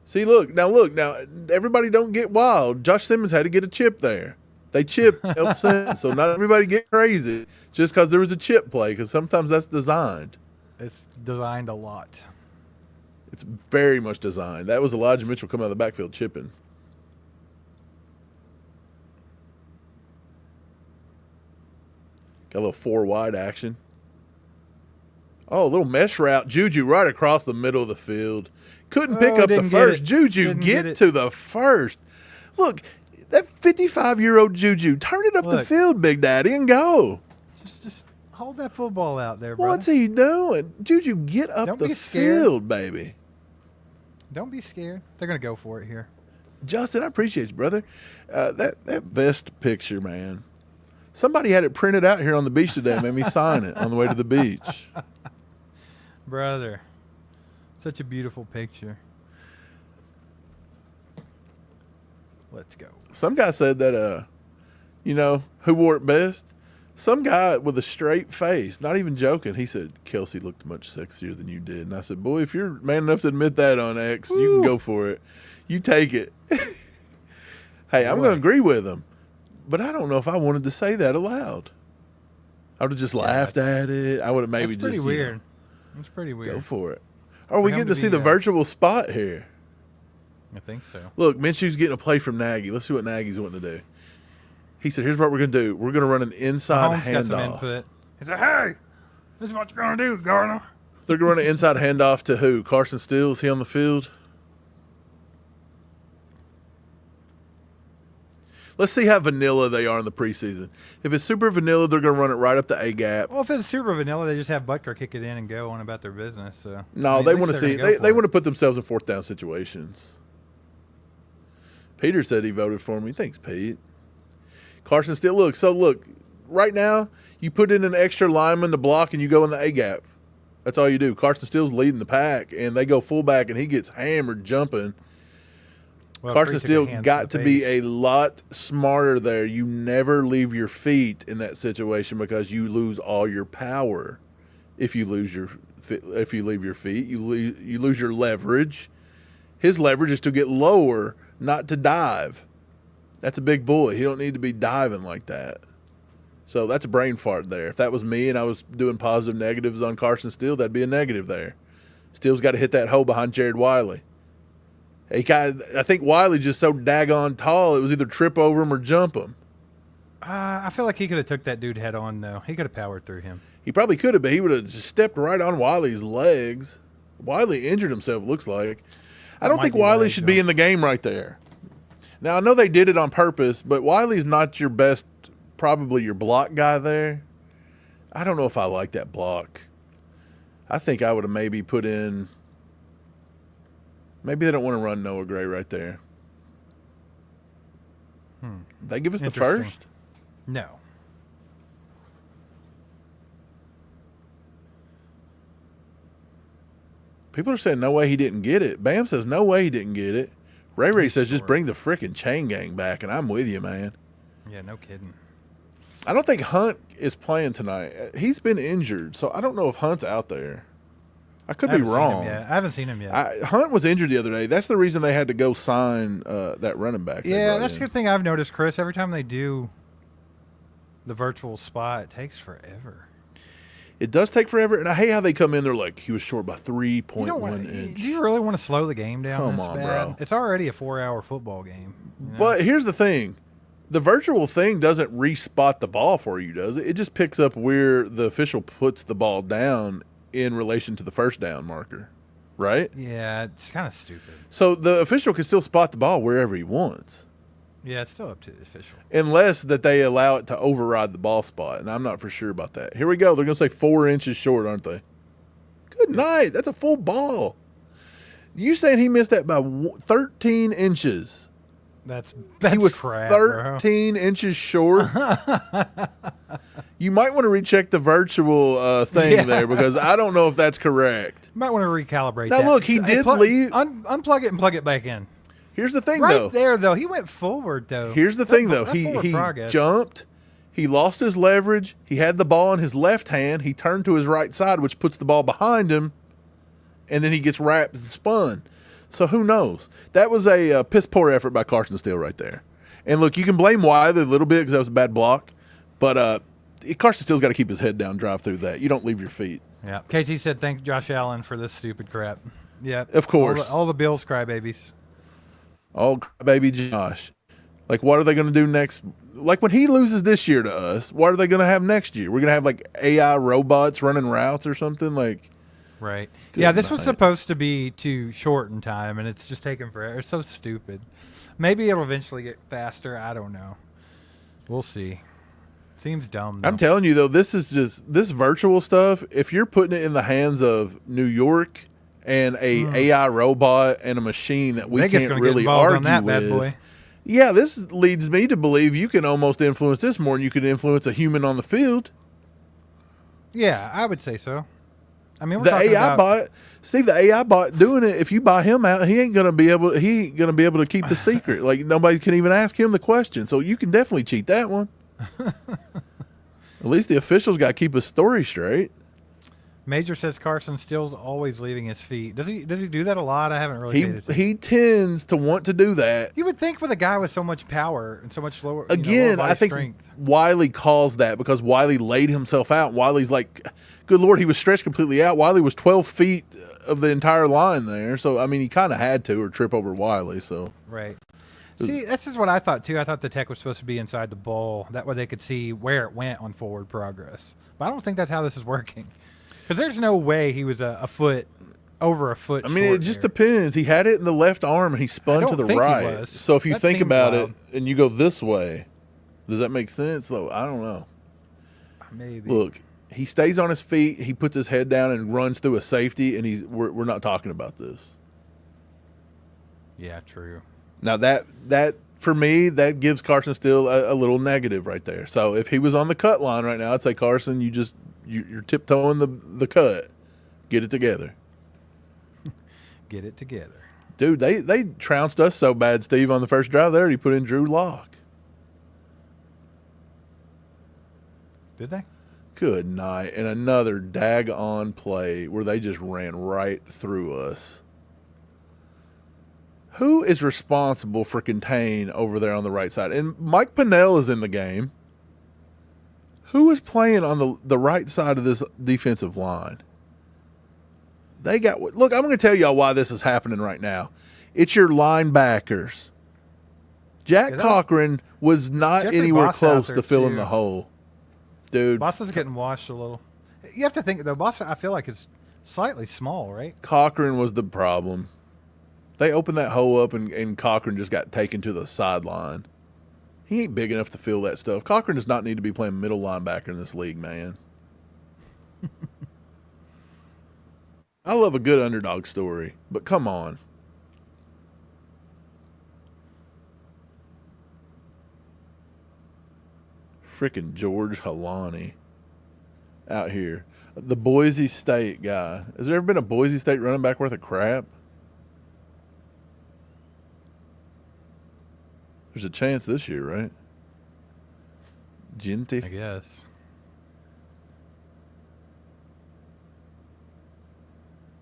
See, look. Now, everybody don't get wild. Josh Simmons had to get a chip there. They chip help send, so not everybody get crazy just because there was a chip play, because sometimes that's designed. It's designed a lot. It's very much designed. That was Elijah Mitchell coming out of the backfield chipping. Got a little 4-wide action. Oh, a little mesh route. Juju right across the middle of the field. Couldn't pick up the first. Juju, get to the first. Look, that 55-year-old Juju, turn it up the field, Big Daddy, and go. Just hold that football out there, bro. What's he doing? Juju, get up the field, baby. Don't be scared. They're going to go for it here. Justin, I appreciate you, brother. That vest picture, man. Somebody had it printed out here on the beach today and made me sign it on the way to the beach. Brother, such a beautiful picture. Let's go. Some guy said that, who wore it best? Some guy with a straight face, not even joking. He said, Kelsey looked much sexier than you did. And I said, boy, if you're man enough to admit that on X, you can go for it. You take it. Hey, I'm going to agree with him. But I don't know if I wanted to say that aloud. I would have just laughed at it. I would have maybe That's pretty just weird. That's pretty weird. Go for it. Are we getting to see the virtual spot here? I think so. Look, Minshew's getting a play from Nagy. Let's see what Nagy's wanting to do. He said, here's what we're going to do. We're going to run an inside handoff. Got some input. He said, hey, this is what you're going to do, Gardner. They're going to run an inside handoff to who? Carson Steele? Is he on the field? Let's see how vanilla they are in the preseason. If it's super vanilla, they're going to run it right up the A-gap. Well, if it's super vanilla, they just have Butker kick it in and go on about their business. So no, they want to see. They want to put themselves in fourth down situations. Peter said he voted for me. Thanks, Pete. Carson Steele. Look, right now, you put in an extra lineman to block and you go in the A-gap. That's all you do. Carson Steele's leading the pack, and they go fullback, and he gets hammered jumping. Well, Carson Steele got to be a lot smarter there. You never leave your feet in that situation because you lose all your power. If you leave your feet, you lose your leverage. His leverage is to get lower, not to dive. That's a big boy. He don't need to be diving like that. So that's a brain fart there. If that was me and I was doing positive negatives on Carson Steele, that'd be a negative there. Steele's got to hit that hole behind Jared Wiley. I think Wiley just so daggone tall, it was either trip over him or jump him. I feel like he could have took that dude head on, though. He could have powered through him. He probably could have, but he would have just stepped right on Wiley's legs. Wiley injured himself, looks like. I don't think Wiley should be in the game right there. Now, I know they did it on purpose, but Wiley's not your best, probably your block guy there. I don't know if I like that block. I think I would have maybe put in, maybe they don't want to run Noah Gray right there. They give us the first? No. People are saying no way he didn't get it. Bam says no way he didn't get it. Ray says just bring the frickin' chain gang back, and I'm with you, man. Yeah, no kidding. I don't think Hunt is playing tonight. He's been injured, so I don't know if Hunt's out there. I could be wrong. I haven't seen him yet. Hunt was injured the other day. That's the reason they had to go sign that running back. Yeah, that's the good thing I've noticed, Chris. Every time they do the virtual spot, it takes forever. It does take forever, and I hate how they come in. They're like, he was short by 3.1 inches. Do you really want to slow the game down? Come on, bro. It's already a 4-hour football game. You know? But here's the thing. The virtual thing doesn't respot the ball for you, does it? It just picks up where the official puts the ball down in relation to the first down marker, right? Yeah, it's kind of stupid. So the official can still spot the ball wherever he wants. Yeah, it's still up to the official. Unless that they allow it to override the ball spot, and I'm not for sure about that. Here we go. They're going to say 4 inches short, aren't they? Good night. That's a full ball. You saying he missed that by 13 inches? That's he was crap, 13 inches short. You might want to recheck the virtual thing there because I don't know if that's correct. You might want to recalibrate now, that. Look, he did leave. Unplug it and plug it back in. Here's the thing, right though. Right there, though. He went forward, though. Here's the thing, though. He jumped. He lost his leverage. He had the ball in his left hand. He turned to his right side, which puts the ball behind him. And then he gets wrapped and spun. So who knows? That was a piss-poor effort by Carson Steele right there. And, look, you can blame Wiley a little bit because that was a bad block. But Carson Steele's got to keep his head down, drive through that. You don't leave your feet. Yeah. KT said, thank Josh Allen for this stupid crap. Yeah. Of course. All the Bills crybabies. Oh, baby Josh. Like, what are they going to do next? Like, when he loses this year to us, what are they going to have next year? We're going to have, like, AI robots running routes or something? Like, right. Yeah, this was supposed to be to shorten time, and it's just taking forever. It's so stupid. Maybe it'll eventually get faster. I don't know. We'll see. Seems dumb, though. I'm telling you, though, this virtual stuff, if you're putting it in the hands of New York and a AI robot and a machine that we can't really argue on that with. Bad boy. Yeah, this leads me to believe you can almost influence this more than you can influence a human on the field. Yeah, I would say so. I mean, the AI bot, Steve, the AI bot doing it. If you buy him out, he ain't gonna be able to keep the secret. Like nobody can even ask him the question. So you can definitely cheat that one. At least the officials got to keep his story straight. Major says Carson Steele's always leaving his feet. Does he do that a lot? I haven't really paid attention. He tends to want to do that. You would think with a guy with so much power and so much lower Again, lower I think strength. Wiley calls that because Wiley laid himself out. Wiley's like, good Lord, he was stretched completely out. Wiley was 12 feet of the entire line there. So, I mean, he kind of had to or trip over Wiley. So right. See, this is what I thought, too. I thought the tech was supposed to be inside the ball. That way they could see where it went on forward progress. But I don't think that's how this is working. Because there's no way he was over a foot. I mean, it just depends. He had it in the left arm and he spun to the right. So if you think about it and you go this way, does that make sense? So I don't know. Maybe. Look, he stays on his feet. He puts his head down and runs through a safety, and we're not talking about this. Yeah, true. Now that for me, that gives Carson Steele a little negative right there. So if he was on the cut line right now, I'd say, Carson, you're tiptoeing the cut. Get it together. Get it together. Dude, they trounced us so bad, Steve, on the first drive. They already put in Drew Lock. Did they? Good night. And another dag-on play where they just ran right through us. Who is responsible for contain over there on the right side? And Mike Pennell is in the game. Who is playing on the right side of this defensive line? Look, I'm going to tell y'all why this is happening right now. It's your linebackers. Jack Yeah, Cochran was not Jeffrey anywhere Boss out close there, to filling too. the hole. Dude, Boss is getting washed a little. You have to think though. Boss, I feel like is slightly small, right? Cochran was the problem. They opened that hole up and Cochran just got taken to the sideline. He ain't big enough to fill that stuff. Cochran does not need to be playing middle linebacker in this league, man. I love a good underdog story, but come on. Frickin' George Halani out here. The Boise State guy. Has there ever been a Boise State running back worth of crap? There's a chance this year, right? Genty. I guess.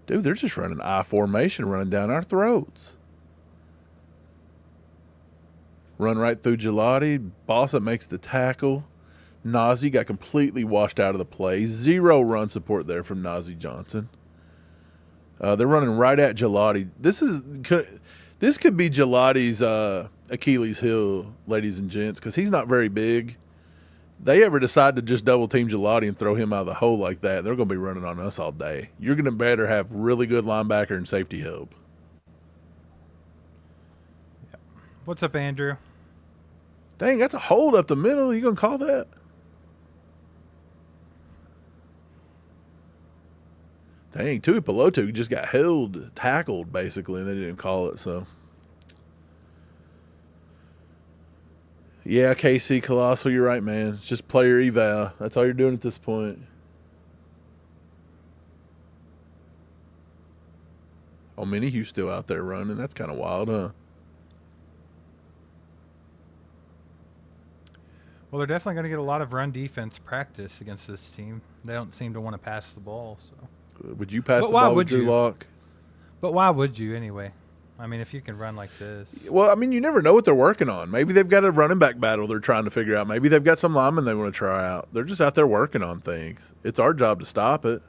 Dude, they're just running I formation running down our throats. Run right through Gelati. Bossa makes the tackle. Nazi got completely washed out of the play. 0 run support there from Nazi Johnson. They're running right at Gelati. This could be Gelati's Achilles heel, ladies and gents, because he's not very big. They ever decide to just double team Gelati and throw him out of the hole like that, they're going to be running on us all day. You're going to better have really good linebacker and safety help. What's up, Andrew? Dang, that's a hold up the middle. You going to call that? Dang, Tui Pelotu just got tackled, basically, and they didn't call it, so. Yeah, KC Colossal, you're right, man. It's just player eval. That's all you're doing at this point. Oh, Minihue's still out there running. That's kind of wild, huh? Well, they're definitely going to get a lot of run defense practice against this team. They don't seem to want to pass the ball, so. Would you pass But the why ball with would Drew you? Lock? But why would you anyway? I mean, if you can run like this. Well, I mean, you never know what they're working on. Maybe they've got a running back battle they're trying to figure out. Maybe they've got some linemen they want to try out. They're just out there working on things. It's our job to stop it.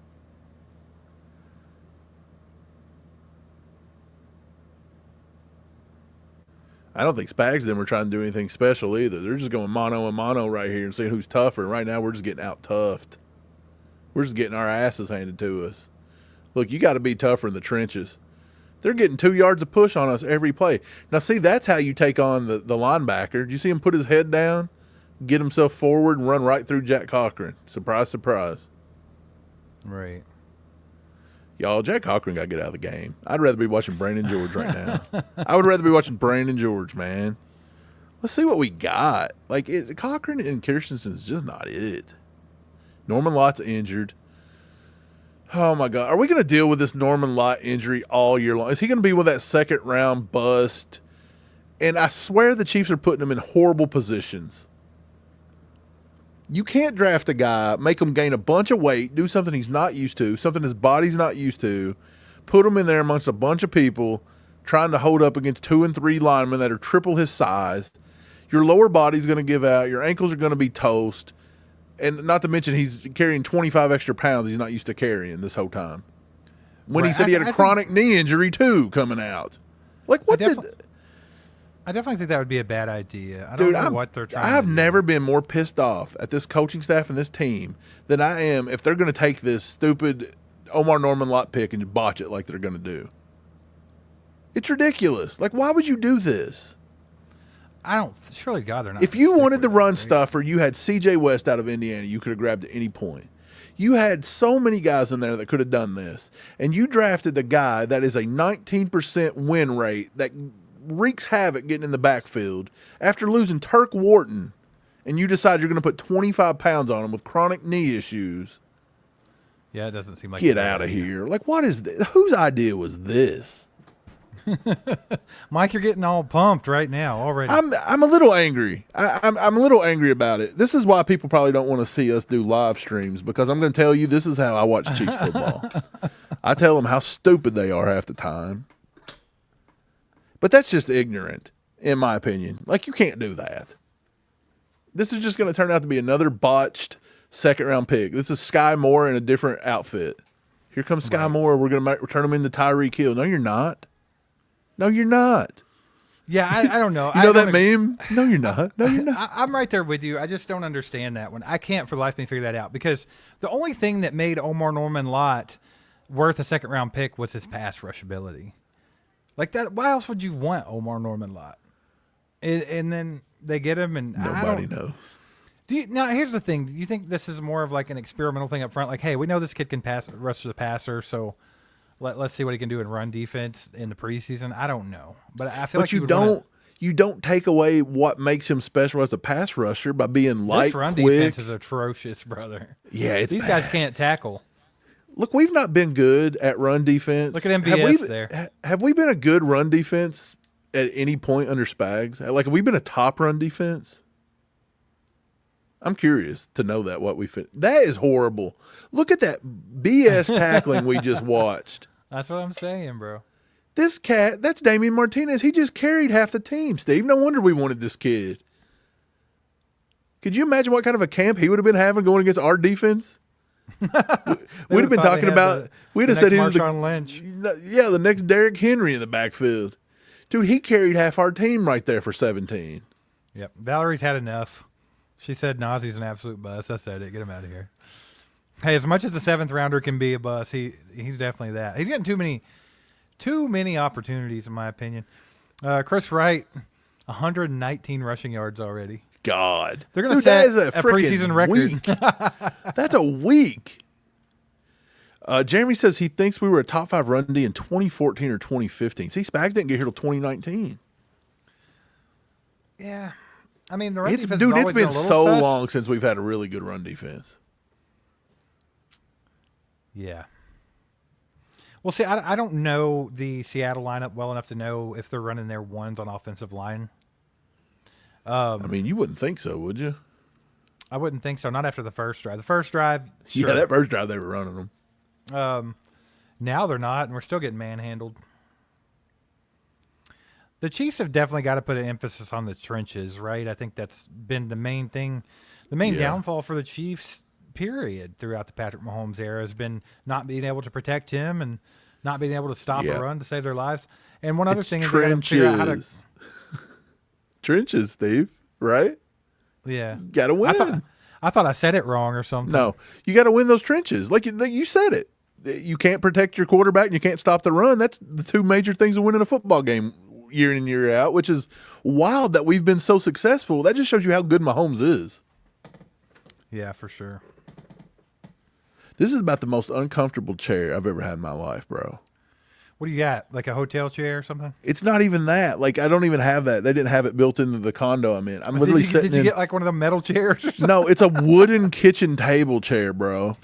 I don't think Spags and them were trying to do anything special either. They're just going mano and mano right here and seeing who's tougher. And right now, we're just getting out-toughed. We're just getting our asses handed to us. Look, you got to be tougher in the trenches. They're getting 2 yards of push on us every play. Now, see, that's how you take on the linebacker. Did you see him put his head down, get himself forward, and run right through Jack Cochran? Surprise, surprise. Right. Y'all, Jack Cochran got to get out of the game. I'd rather be watching Brandon George right now. I would rather be watching Brandon George, man. Let's see what we got. Like, Cochran and Kirstensen's just not it. Norman Lott's injured. Oh, my God. Are we going to deal with this Norman Lott injury all year long? Is he going to be with that second-round bust? And I swear the Chiefs are putting him in horrible positions. You can't draft a guy, make him gain a bunch of weight, do something he's not used to, something his body's not used to, put him in there amongst a bunch of people trying to hold up against 2 and 3 linemen that are triple his size. Your lower body's going to give out. Your ankles are going to be toast. And not to mention he's carrying 25 extra pounds he's not used to carrying this whole time. When he said he had a chronic knee injury, too, coming out. Like, what did... I definitely think that would be a bad idea. I don't know what they're trying to do. I've never been more pissed off at this coaching staff and this team than I am if they're going to take this stupid Omar Norman Lott pick and botch it like they're going to do. It's ridiculous. Like, why would you do this? Surely God, they're not. If you wanted to run stuff or you had C.J. West out of Indiana, you could have grabbed at any point. You had so many guys in there that could have done this. And you drafted a guy that is a 19% win rate that wreaks havoc getting in the backfield after losing Turk Wharton, and you decide you're going to put 25 pounds on him with chronic knee issues. Yeah, it doesn't seem like Get out of here. Like, what is this? Whose idea was this? Mike, you're getting all pumped right now already. I'm a little angry. I'm a little angry about it. This is why people probably don't want to see us do live streams, because I'm going to tell you this is how I watch Chiefs football. I tell them how stupid they are half the time. But that's just ignorant, in my opinion. Like, you can't do that. This is just going to turn out to be another botched second-round pick. This is Skymore in a different outfit. Here comes Skymore. We're going to turn him into Tyreek Hill. No, you're not. No, you're not. Yeah, I don't know. You know that meme? No, you're not. No, you're not. I'm right there with you. I just don't understand that one. I can't for the life of me figure that out because the only thing that made Omar Norman Lott worth a second-round pick was his pass rush ability. Like that. Why else would you want Omar Norman Lott? And then they get him, and Nobody knows. Now, here's the thing. Do you think this is more of like an experimental thing up front? Like, hey, we know this kid can rush the passer, so let's see what he can do in run defense in the preseason. I don't know, but I feel like you don't take away what makes him special as a pass rusher by being light, this run quick. defense is atrocious, brother. Yeah, these guys can't tackle. Look, we've not been good at run defense. Look at MVS there. Have we been a good run defense at any point under Spags? Like, have we been a top run defense? I'm curious to know that is horrible. Look at that BS tackling we just watched. That's what I'm saying, bro. This cat, that's Damian Martinez. He just carried half the team, Steve. No wonder we wanted this kid. Could you imagine what kind of a camp he would have been having going against our defense? We'd have been talking about. We'd have said he was Lynch. Yeah, the next Derrick Henry in the backfield. Dude, he carried half our team right there for 17. Yep, Valerie's had enough. She said Nazi's an absolute bust. I said it. Get him out of here. Hey, as much as a seventh rounder can be a bust, he's definitely that. He's getting too many opportunities, in my opinion. Chris Wright, 119 rushing yards already. God, they're going to set a preseason record. That's a week. Jeremy says he thinks we were a top 5 run D in 2014 or 2015. See, Spags didn't get here till 2019. Yeah. I mean, the run defense it's been so sus. long since we've had a really good run defense. Yeah. Well, see, I don't know the Seattle lineup well enough to know if they're running their ones on offensive line. I mean, you wouldn't think so, would you? I wouldn't think so. Not after the first drive. The first drive, sure. Yeah, that first drive they were running them. Now they're not, and we're still getting manhandled. The Chiefs have definitely got to put an emphasis on the trenches, right? I think that's been the main thing. The main downfall for the Chiefs, period, throughout the Patrick Mahomes era has been not being able to protect him and not being able to stop a run to save their lives. And one other thing is they got to figure out how to trenches, Steve, right? Yeah. Got to win. I thought I said it wrong or something. No, you got to win those trenches. Like you said it. You can't protect your quarterback and you can't stop the run. That's the two major things of winning a football game year in and year out, which is wild that we've been so successful. That just shows you how good Mahomes is. Yeah, for sure. This is about the most uncomfortable chair I've ever had in my life, bro. What do you got? Like a hotel chair or something? It's not even that. Like, I don't even have that. They didn't have it built into the condo I'm in. I'm literally sitting in. Did you get like one of the metal chairs or something? No, it's a wooden kitchen table chair, bro.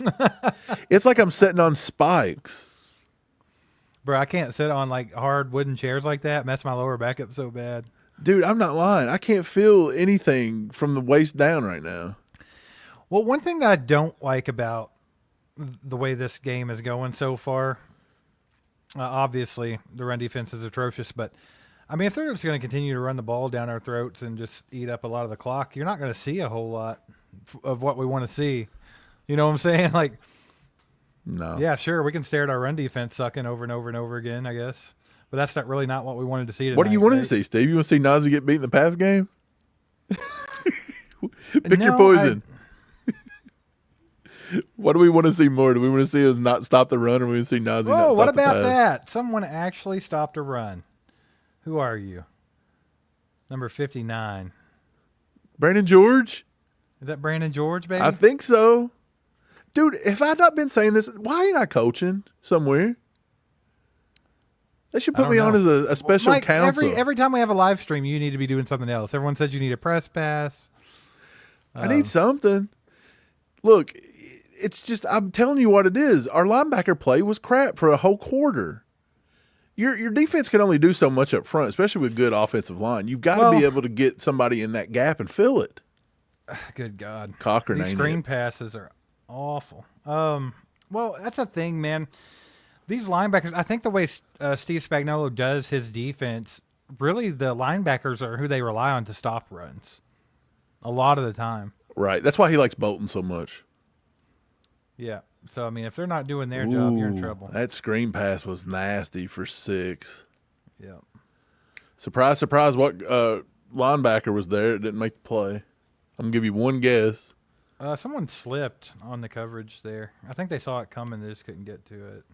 It's like I'm sitting on spikes. Bro, I can't sit on like hard wooden chairs like that. Mess my lower back up so bad. Dude, I'm not lying. I can't feel anything from the waist down right now. Well, one thing that I don't like about the way this game is going so far, obviously the run defense is atrocious, but I mean, if they're just going to continue to run the ball down our throats and just eat up a lot of the clock, you're not going to see a whole lot of what we want to see. You know what I'm saying? Like, no. Yeah, sure, we can stare at our run defense sucking over and over and over again, I guess. But that's not really not what we wanted to see tonight. What do you want to see, Steve? You want to see Nazi get beat in the pass game? Pick your poison. What do we want to see more? Do we want to see us not stop the run, or we want to see Nazi not stop the pass? What about that? Someone actually stopped a run. Who are you? Number 59. Brandon George? Is that Brandon George, baby? I think so. Dude, if I'd not been saying this, why ain't I coaching somewhere? They should put me on as a special counsel. Every time we have a live stream, you need to be doing something else. Everyone says you need a press pass. I need something. Look, it's just, I'm telling you what it is. Our linebacker play was crap for a whole quarter. Your defense can only do so much up front, especially with good offensive line. You've got to be able to get somebody in that gap and fill it. Good God. Cochran These ain't screen it. passes are awful. Well, that's the thing, man. These linebackers, I think the way Steve Spagnuolo does his defense, really the linebackers are who they rely on to stop runs a lot of the time. Right. That's why he likes Bolton so much. Yeah. So, I mean, if they're not doing their job, you're in trouble. That screen pass was nasty for 6. Yeah. Surprise, surprise! What linebacker was there? It didn't make the play. I'm gonna give you one guess. Someone slipped on the coverage there. I think they saw it coming. They just couldn't get to it.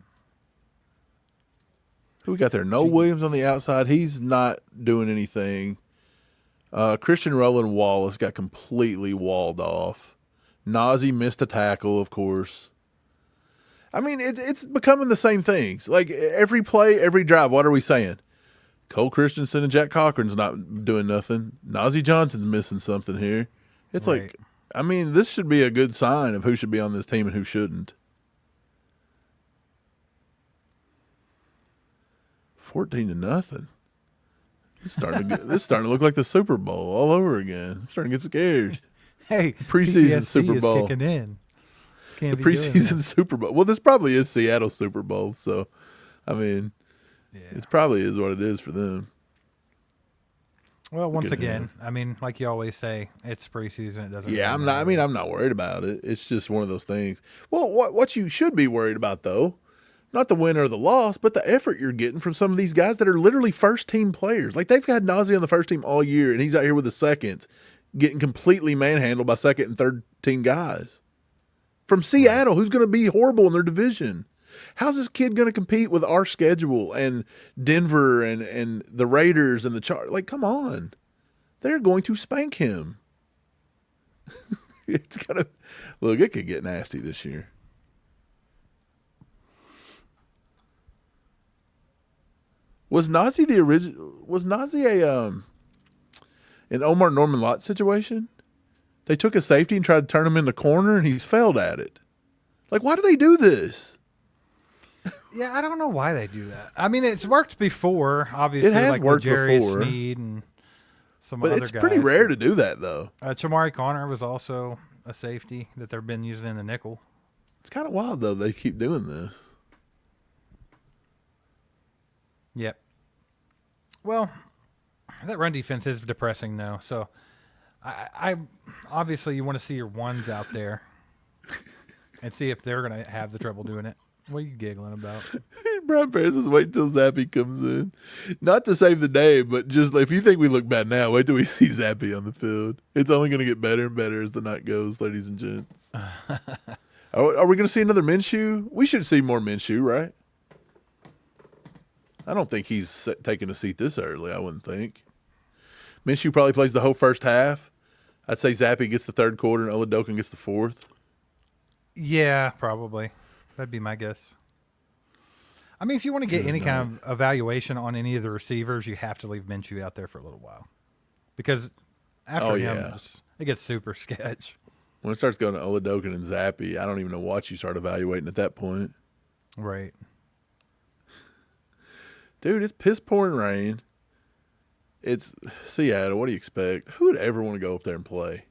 Who we got there? No Williams on the outside. He's not doing anything. Christian Roland Wallace got completely walled off. Nazi missed a tackle, of course. I mean, it's becoming the same things. Like every play, every drive, what are we saying? Cole Christensen and Jack Cochran's not doing nothing. Nazi Johnson's missing something here. It's Right. like, I mean, this should be a good sign of who should be on this team and who shouldn't. 14-0. This is starting to look like the Super Bowl all over again. I'm starting to get scared. Hey, Preseason PTSD Super is Bowl. kicking in. The Can't be doing preseason Super Bowl. Well, this probably is Seattle Super Bowl, so I mean, that. it probably is what it is for them. Well, once Good again, I mean, like you always say, it's preseason. It doesn't. Yeah, really I'm not. I matter. mean, I'm not worried about it. It's just one of those things. Well, what you should be worried about though, not the win or the loss, but the effort you're getting from some of these guys that are literally first team players. Like they've had Nazi on the first team all year, and he's out here with the seconds, getting completely manhandled by second and third team guys from Seattle, who's going to be horrible in their division. How's this kid going to compete with our schedule and Denver and the Raiders and the Chargers? Like, come on. They're going to spank him. It's gonna look. It could get nasty this year. Was Nazi the original? Was Nazi an Omar Norman Lott situation? They took a safety and tried to turn him in the corner, and he's failed at it. Like, why do they do this? Yeah, I don't know why they do that. I mean, it's worked before, obviously. It has like worked with Jarius before. Sneed and some But other it's guys. pretty rare to do that, though. Chamari Connor was also a safety that they've been using in the nickel. It's kind of wild, though. They keep doing this. Yep. Well, that run defense is depressing, though. So, I obviously you want to see your ones out there and see if they're going to have the trouble doing it. What are you giggling about? Brian Paris is waiting until Zappy comes in. Not to save the day, but just if you think we look bad now, wait till we see Zappy on the field. It's only going to get better and better as the night goes, ladies and gents. Are we going to see another Minshew? We should see more Minshew, right? I don't think he's taking a seat this early, I wouldn't think. Minshew probably plays the whole first half. I'd say Zappy gets the third quarter and Oladokin gets the fourth. Yeah, probably. That'd be my guess. I mean, if you want to get any kind of evaluation on any of the receivers, you have to leave Minshew out there for a little while. Because after him, it gets super sketch. When it starts going to Oladokin and Zappy, I don't even know what you start evaluating at that point. Right. Dude, it's piss pouring rain. It's Seattle. What do you expect? Who would ever want to go up there and play?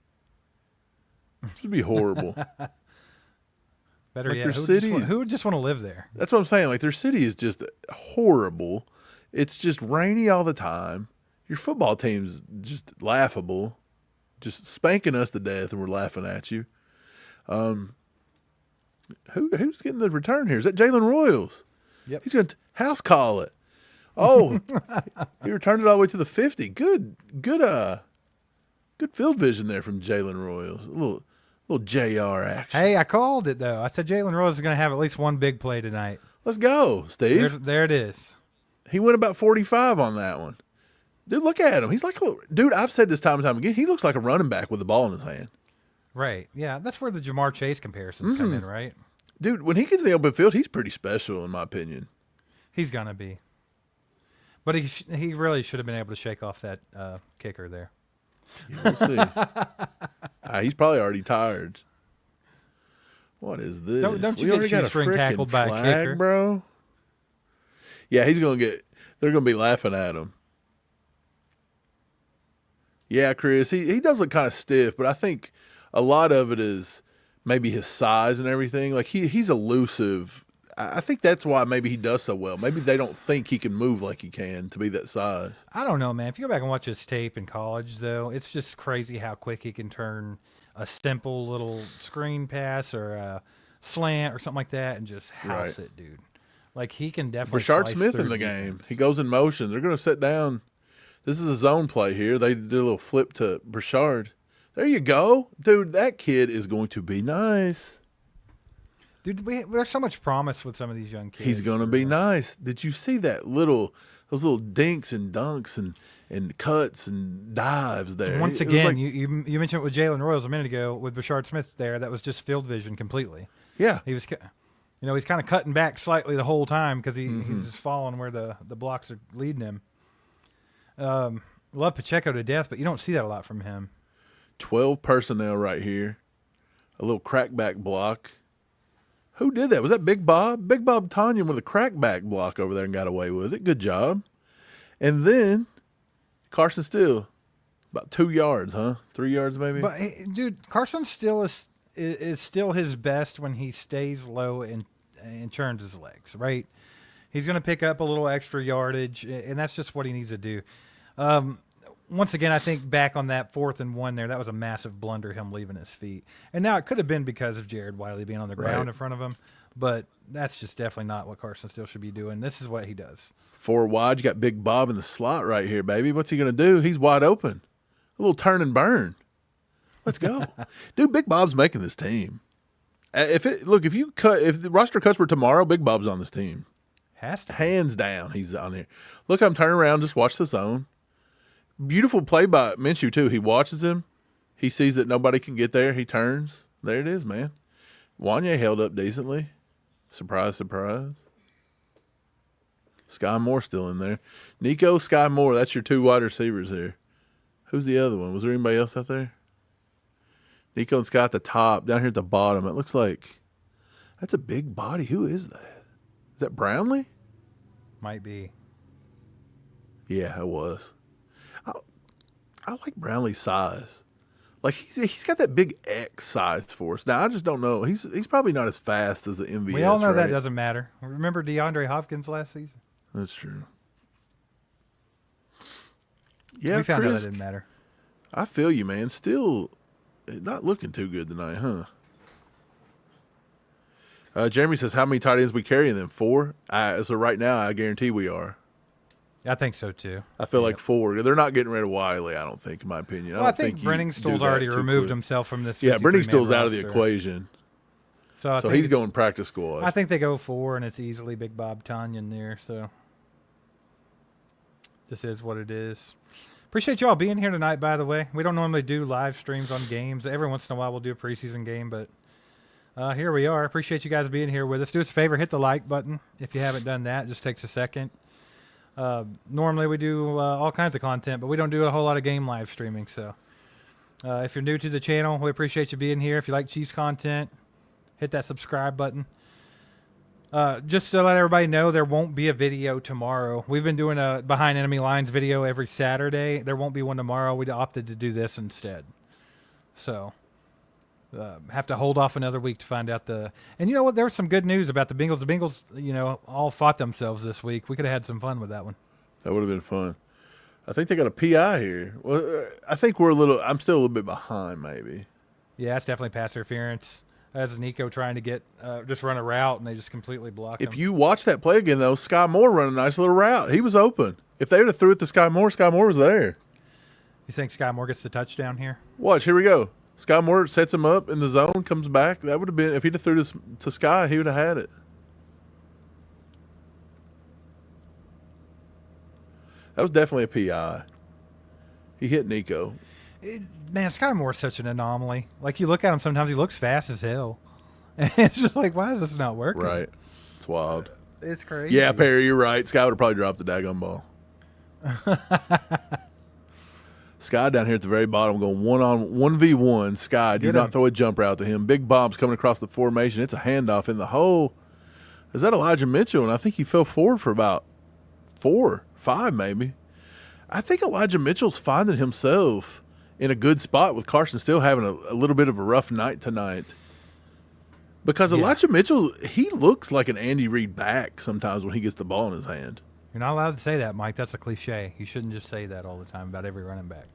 It would be horrible. Better Like yet, their city- who would just want to live there? That's what I'm saying. Like, their city is just horrible. It's just rainy all the time. Your football team's just laughable. Just spanking us to death, and we're laughing at you. Who's getting the return here? Is that Jalen Royals? Yep. He's going to house call it. Oh, he returned it all the way to the 50. Good field vision there from Jalen Royals. A little JR action. Hey, I called it, though. I said Jalen Rose is going to have at least one big play tonight. Let's go, Steve. There it is. He went about 45 on that one. Dude, look at him. He's like, dude, I've said this time and time again. He looks like a running back with the ball in his hand. Right. Yeah, that's where the Jamar Chase comparisons come in, right? Dude, when he gets in the open field, he's pretty special, in my opinion. He's going to be. But he really should have been able to shake off that kicker there. Yeah, we'll see. He's probably already tired. What is this? Don't you We already get got a shoestring frickin' tackled by a flag, kicker? bro? Yeah, they're going to be laughing at him. Yeah, Chris, he does look kind of stiff, but I think a lot of it is maybe his size and everything. Like he's elusive. I think that's why maybe he does so well. Maybe they don't think he can move like he can to be that size. I don't know, man. If you go back and watch his tape in college, though, it's just crazy how quick he can turn a simple little screen pass or a slant or something like that and just house it, dude. Like, he can definitely Rashard slice Smith through in the defense. game. He goes in motion. They're going to sit down. This is a zone play here. They did a little flip to Brashard. There you go. Dude, that kid is going to be nice. Dude, there's so much promise with some of these young kids. He's going to be nice. Did you see those little dinks and dunks and cuts and dives there? Once again, you mentioned it with Jalen Royals a minute ago with Brashard Smith there. That was just field vision completely. Yeah. He was, he's kind of cutting back slightly the whole time because he's just following where the blocks are leading him. Love Pacheco to death, but you don't see that a lot from him. 12 personnel right here. A little crackback block. Who did that? Was that Big Bob? Big Bob Tanyan with a crackback block over there and got away with it. Good job. And then Carson Steele, about 2 yards, huh? 3 yards maybe? But, dude, Carson Steele is still his best when he stays low and turns his legs, right? He's going to pick up a little extra yardage, and that's just what he needs to do. Once again, I think back on that 4th and 1 there, that was a massive blunder, him leaving his feet. And now it could have been because of Jared Wiley being on the ground in front of him, but that's just definitely not what Carson Steele should be doing. This is what he does. 4 wide, you got Big Bob in the slot right here, baby. What's he going to do? He's wide open. A little turn and burn. Let's go. Dude, Big Bob's making this team. If the roster cuts were tomorrow, Big Bob's on this team. Has to. Hands down, he's on here. Look, I'm turning around, just watch the zone. Beautiful play by Minshew, too. He watches him. He sees that nobody can get there. He turns. There it is, man. Wanye held up decently. Surprise, surprise. Skymore still in there. Nico, Skymore, that's your 2 wide receivers here. Who's the other one? Was there anybody else out there? Nico and Sky at the top. Down here at the bottom, it looks like that's a big body. Who is that? Is that Brownlee? Might be. Yeah, it was. I like Brownlee's size. Like he's got that big X size for us. Now I just don't know. He's probably not as fast as the MVS. We all know right? that doesn't matter. Remember DeAndre Hopkins last season? That's true. Yeah, we found Chris, out that didn't matter. I feel you, man. Still not looking too good tonight, huh? Jeremy says, how many tight ends we carrying them? 4? So right now, I guarantee we are. I think so, too. I feel like 4. They're not getting rid of Wiley, I don't think, in my opinion. I think Brenningstool's already removed himself from this. Yeah, Brenningstool's out of the equation. So he's going practice squad. I think they go 4, and it's easily Big Bob Tanyan there. So this is what it is. Appreciate you all being here tonight, by the way. We don't normally do live streams on games. Every once in a while we'll do a preseason game, but here we are. Appreciate you guys being here with us. Do us a favor, hit the like button if you haven't done that. It just takes a second. Normally we do all kinds of content, but we don't do a whole lot of game live streaming. So if you're new to the channel, we appreciate you being here. If you like Chiefs content, hit that subscribe button. Just to let everybody know, there won't be a video tomorrow. We've been doing a Behind Enemy Lines video every Saturday. There won't be one tomorrow. We opted to do this instead. So have to hold off another week to find out the. And you know what? There was some good news about the Bengals. The Bengals, all fought themselves this week. We could have had some fun with that one. That would have been fun. I think they got a PI here. Well, I think I'm still a little bit behind, maybe. Yeah, it's definitely pass interference. As Nico trying to get just run a route, and they just completely blocked him. If you watch that play again, though, Sky Moore run a nice little route. He was open. If they would have threw it to Sky Moore was there. You think Sky Moore gets the touchdown here? Watch, here we go. Sky Moore sets him up in the zone, comes back. That would have been, if he'd have threw this to Sky, he would have had it. That was definitely a PI. He hit Nico. Man, Sky Moore's such an anomaly. Like, you look at him sometimes, he looks fast as hell. And it's just like, why is this not working? Right. It's wild. It's crazy. Yeah, Perry, you're right. Sky would have probably dropped the daggone ball. Sky down here at the very bottom going 1v1. Sky, do not throw a jump route to him. Big Bob's coming across the formation. It's a handoff in the hole. Is that Elijah Mitchell? And I think he fell forward for about 4, 5 maybe. I think Elijah Mitchell's finding himself in a good spot with Carson still having a little bit of a rough night tonight. Because Elijah Mitchell, he looks like an Andy Reid back sometimes when he gets the ball in his hand. You're not allowed to say that, Mike. That's a cliche. You shouldn't just say that all the time about every running back.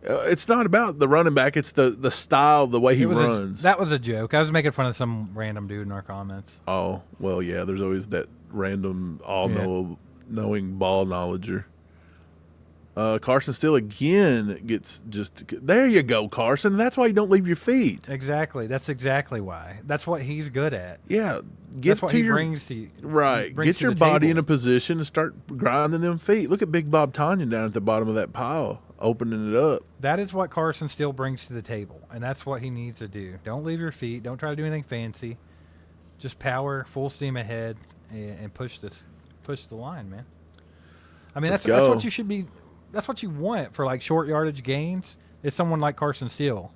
It's not about the running back. It's the style, the way he runs. That was a joke. I was making fun of some random dude in our comments. Oh, well, yeah. There's always that random all-knowing ball knowledger. Carson Steele again gets just there. You go, Carson. That's why you don't leave your feet. Exactly. That's exactly why. That's what he's good at. Yeah, That's what he brings to you. Right. Brings Get to your the body table. in a position and start grinding them feet. Look at Big Bob Tanyan down at the bottom of that pile, opening it up. That is what Carson Steele brings to the table, and that's what he needs to do. Don't leave your feet. Don't try to do anything fancy. Just power, full steam ahead, and push the line, man. I mean, that's what you should be. That's what you want for like short yardage gains. Is someone like Carson Steele.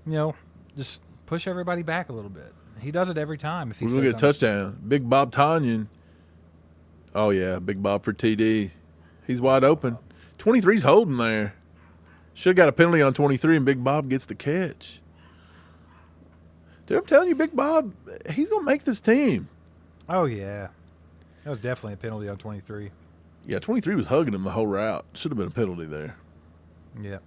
You know, just push everybody back a little bit. He does it every time. If he's going to get a touchdown. Big Bob Tanyan. Oh, yeah. Big Bob for TD. He's wide open. 23's holding there. Should have got a penalty on 23, and Big Bob gets the catch. Dude, I'm telling you, Big Bob, he's going to make this team. Oh, yeah. That was definitely a penalty on 23. Yeah, 23 was hugging him the whole route. Should have been a penalty there. Yeah.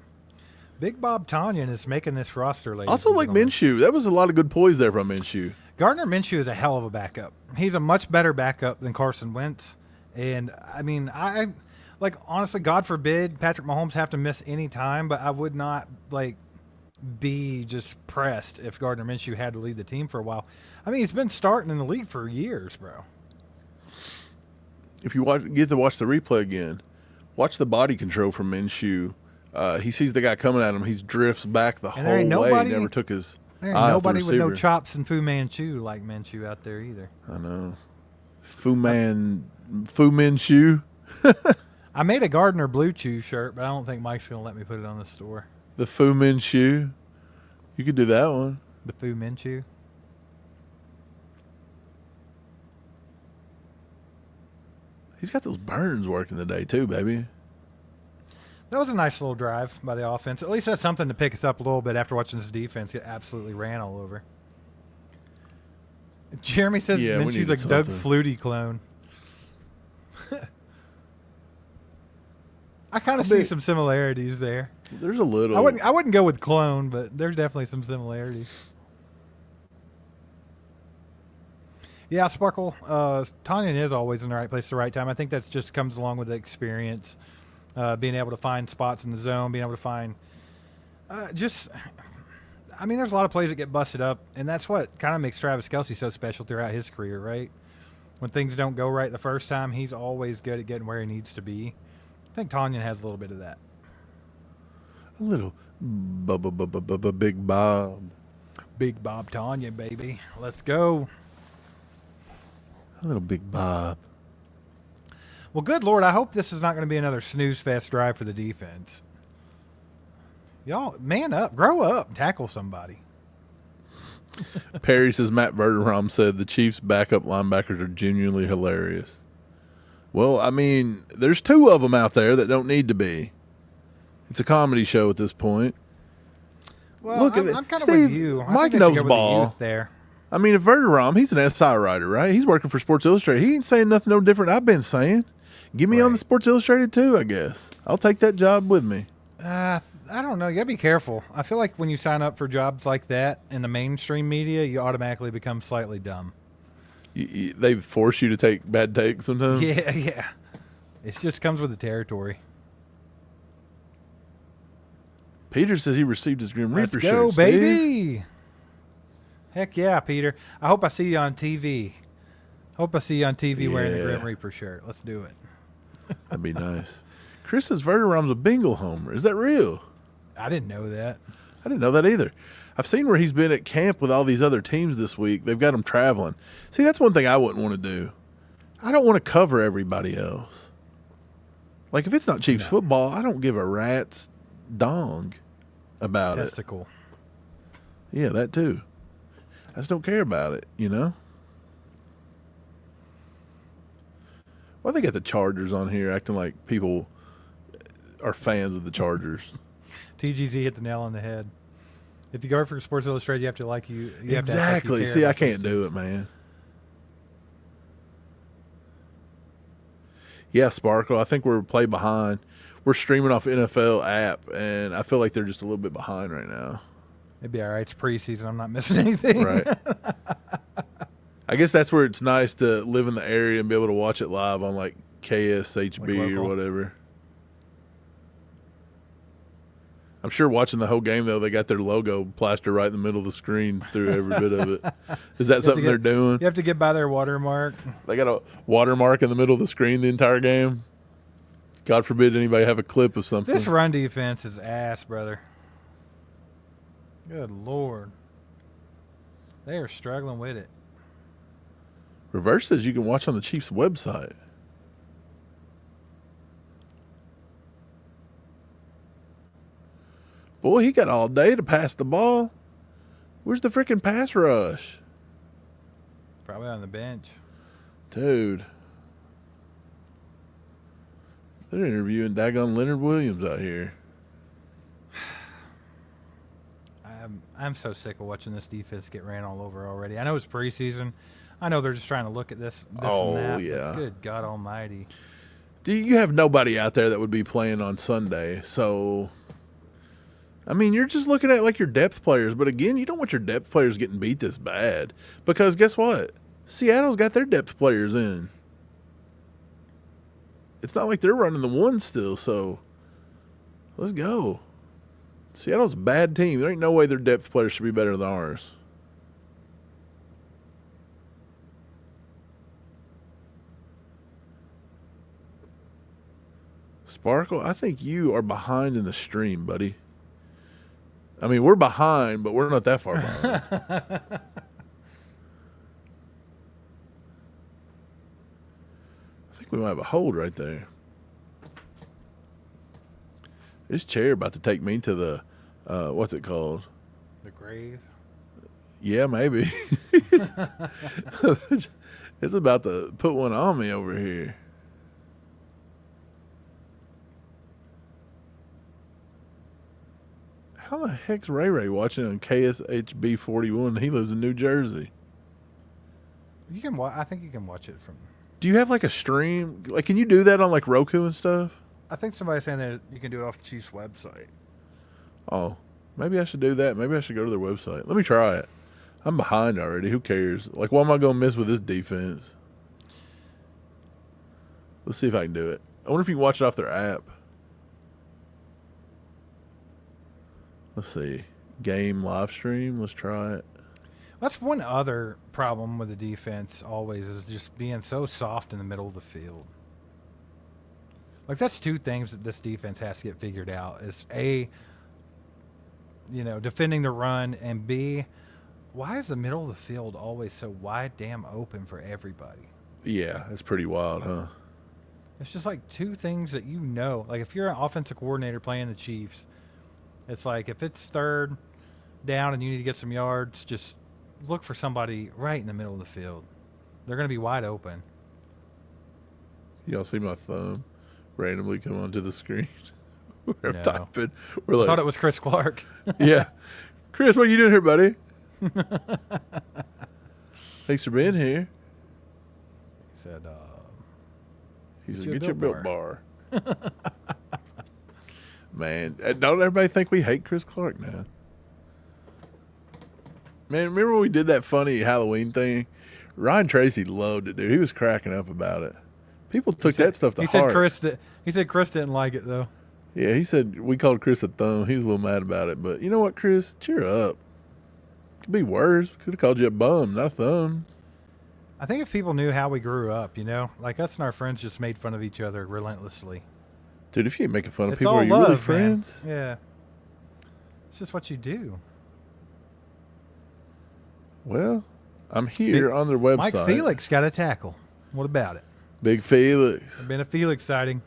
Big Bob Tanyan is making this roster, ladies. Also, like Minshew. That was a lot of good poise there from Minshew. Gardner Minshew is a hell of a backup. He's a much better backup than Carson Wentz. And, I mean, I like, honestly, God forbid Patrick Mahomes have to miss any time, but I would not, like, be just pressed if Gardner Minshew had to lead the team for a while. I mean, he's been starting in the league for years, bro. If you get to watch the replay again, watch the body control from Minshew. He sees the guy coming at him. He drifts back the whole way. He never took his eye off the receiver. There ain't nobody with no chops and Fu Manchu like Minshew out there either. I know. Fu Manchu. I made a Gardner Blue Chew shirt, but I don't think Mike's going to let me put it on the store. The Fu Manchu. You could do that one. The Fu Manchu. He's got those burns working today too, baby. That was a nice little drive by the offense. At least that's something to pick us up a little bit after watching this defense get absolutely ran all over. Jeremy says Minshew's like Doug Flutie clone. I kind of see some similarities there. There's a little. I wouldn't go with clone, but there's definitely some similarities. Yeah, Sparkle. Tanyan is always in the right place at the right time. I think that just comes along with the experience, being able to find spots in the zone, being able to find I mean, there's a lot of plays that get busted up, and that's what kind of makes Travis Kelce so special throughout his career, right? When things don't go right the first time, he's always good at getting where he needs to be. I think Tanyan has a little bit of that. A little Big Bob. Big Bob Tanyan, baby. Let's go. A little Big Bob. Well, good Lord, I hope this is not going to be another snooze fest drive for the defense. Y'all, man up, grow up, tackle somebody. Perry says Matt Verderame said the Chiefs' backup linebackers are genuinely hilarious. Well, I mean, there's two of them out there that don't need to be. It's a comedy show at this point. Well, I'm kind of with you. Mike knows ball. There. I mean, if Verderame, he's an SI writer, right? He's working for Sports Illustrated. He ain't saying nothing no different I've been saying. Give me on the Sports Illustrated too, I guess. I'll take that job with me. I don't know. You got to be careful. I feel like when you sign up for jobs like that in the mainstream media, you automatically become slightly dumb. They force you to take bad takes sometimes? Yeah. It just comes with the territory. Peter says he received his Grim Reaper shirt. Let's go, baby. Heck yeah, Peter. I hope I see you on TV. Wearing the Grim Reaper shirt. Let's do it. That'd be nice. Chris says Verderame's a bingo homer. Is that real? I didn't know that. I didn't know that either. I've seen where he's been at camp with all these other teams this week. They've got him traveling. See, that's one thing I wouldn't want to do. I don't want to cover everybody else. Like, if it's not Chiefs football, I don't give a rat's dong about Testicle. it. Yeah, that too. I just don't care about it, you know? Why they got the Chargers on here acting like people are fans of the Chargers? TGZ hit the nail on the head. If you go for Sports Illustrated, you have to like you. Exactly. See, I can't do it, man. Yeah, Sparkle. I think we're play behind. We're streaming off NFL app, and I feel like they're just a little bit behind right now. It'd be all right. It's preseason. I'm not missing anything. Right. I guess that's where it's nice to live in the area and be able to watch it live on like KSHB or whatever. I'm sure watching the whole game, though, they got their logo plastered right in the middle of the screen through every bit of it. Is that something they're doing? You have to get by their watermark. They got a watermark in the middle of the screen the entire game. God forbid anybody have a clip of something. This run defense is ass, brother. Good Lord. They are struggling with it. Reverse says you can watch on the Chiefs' website. Boy, he got all day to pass the ball. Where's the freaking pass rush? Probably on the bench. Dude. They're interviewing daggone Leonard Williams out here. I'm so sick of watching this defense get ran all over already. I know it's preseason. I know they're just trying to look at this and that. Yeah. Good God almighty. Do you have nobody out there that would be playing on Sunday? So, I mean, you're just looking at like your depth players. But again, you don't want your depth players getting beat this bad. Because guess what? Seattle's got their depth players in. It's not like they're running the one still, so let's go. Seattle's a bad team. There ain't no way their depth players should be better than ours. Sparkle, I think you are behind in the stream, buddy. I mean, we're behind, but we're not that far behind. I think we might have a hold right there. This chair about to take me to the, what's it called? The grave? Yeah, maybe. It's about to put one on me over here. How the heck's Ray Ray watching on KSHB 41? He lives in New Jersey. You can. I think you can watch it from. Do you have like a stream? Like, can you do that on like Roku and stuff? I think somebody's saying that you can do it off the Chiefs website. Oh, maybe I should do that. Maybe I should go to their website. Let me try it. I'm behind already. Who cares? Like, what am I going to miss with this defense? Let's see if I can do it. I wonder if you can watch it off their app. Let's see. Game live stream. Let's try it. That's one other problem with the defense always is just being so soft in the middle of the field. Like, that's two things that this defense has to get figured out is A, defending the run, and B, why is the middle of the field always so wide damn open for everybody? Yeah, that's pretty wild, huh? It's just like two things that like if you're an offensive coordinator playing the Chiefs, it's like if it's third down and you need to get some yards, just look for somebody right in the middle of the field. They're going to be wide open. Y'all see my thumb randomly come onto the screen? We're No. typing. I thought it was Chris Clark. Yeah. Chris, what are you doing here, buddy? Thanks for being here. He said, Get your Built Bar. Man, don't everybody think we hate Chris Clark now? Man, remember when we did that funny Halloween thing? Ryan Tracy loved it, dude. He was cracking up about it. People took that stuff to heart. He said Chris didn't like it, though. Yeah, he said we called Chris a thumb. He was a little mad about it. But you know what, Chris? Cheer up. Could be worse. Could have called you a bum, not a thumb. I think if people knew how we grew up, like us and our friends just made fun of each other relentlessly. Dude, if you ain't making fun of It's people, all are you love, really man. friends? Yeah. It's just what you do. Well, I'm here on their website. Mike Felix got a tackle. What about it? Big Felix. Been a Felix sighting.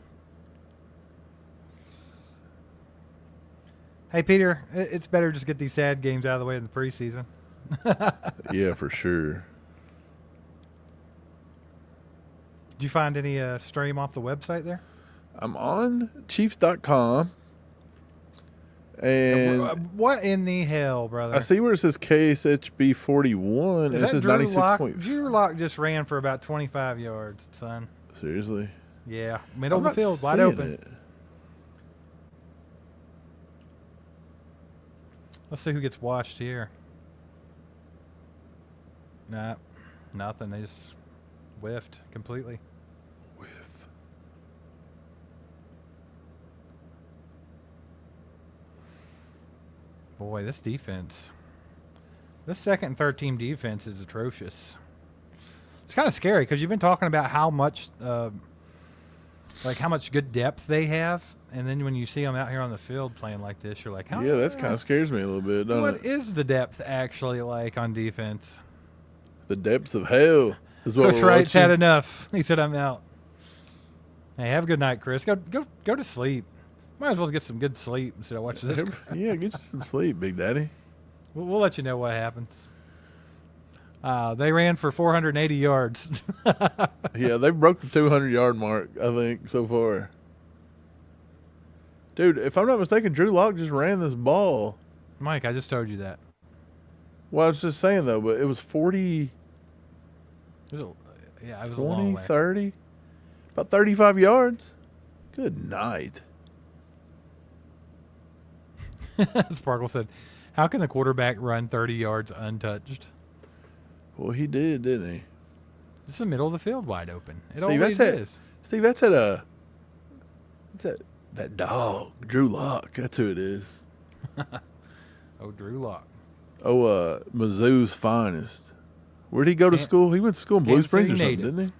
Hey, Peter, it's better just get these sad games out of the way in the preseason. Yeah, for sure. Did you find any stream off the website there? I'm on Chiefs.com. And what in the hell, brother? I see where it says KSHB 41. And it says 96 points. Drew Lock just ran for about 25 yards, son. Seriously? Yeah. Middle I'm of the not field, wide seeing open. it. Let's see who gets watched here. Nah, nothing. They just whiffed completely. Boy, this defense. This second and third team defense is atrocious. It's kind of scary because you've been talking about how much, how much good depth they have, and then when you see them out here on the field playing like this, you're like, "How?" Yeah, that's kind of scares me a little bit, doesn't What it? is the depth actually like on defense? The depths of hell is what Chris we're Wright's watching. had enough. He said, "I'm out." Hey, have a good night, Chris. Go to sleep. Might as well get some good sleep instead of watching this. Yeah, get you some sleep, Big Daddy. We'll let you know what happens. They ran for 480 yards. Yeah, they broke the 200-yard mark, I think, so far. Dude, if I'm not mistaken, Drew Lock just ran this ball. Mike, I just told you that. Well, I was just saying, though, but it was 40, It was a 20, long way. 30, about 35 yards. Good night. Sparkle said, "How can the quarterback run 30 yards untouched?" Well, he did, didn't he? It's the middle of the field wide open. It Steve, always that's is. Steve, that's that dog, Drew Lock. That's who it is. Oh, Drew Lock. Oh, Mizzou's finest. Where'd he go to school? He went to school in Blue Kansas Springs or City something, native. didn't he?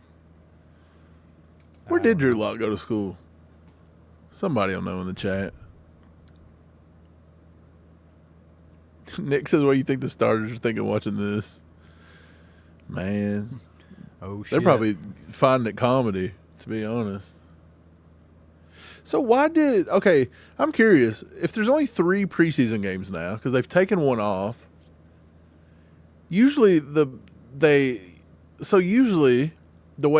Where did Drew Lock go to school? Somebody will know in the chat. Nick says, "What do you think the starters are thinking watching this?" Man, Oh, shit. they're probably finding it comedy, to be honest. So okay, I'm curious, if there's only 3 preseason games now, because they've taken one off, usually the way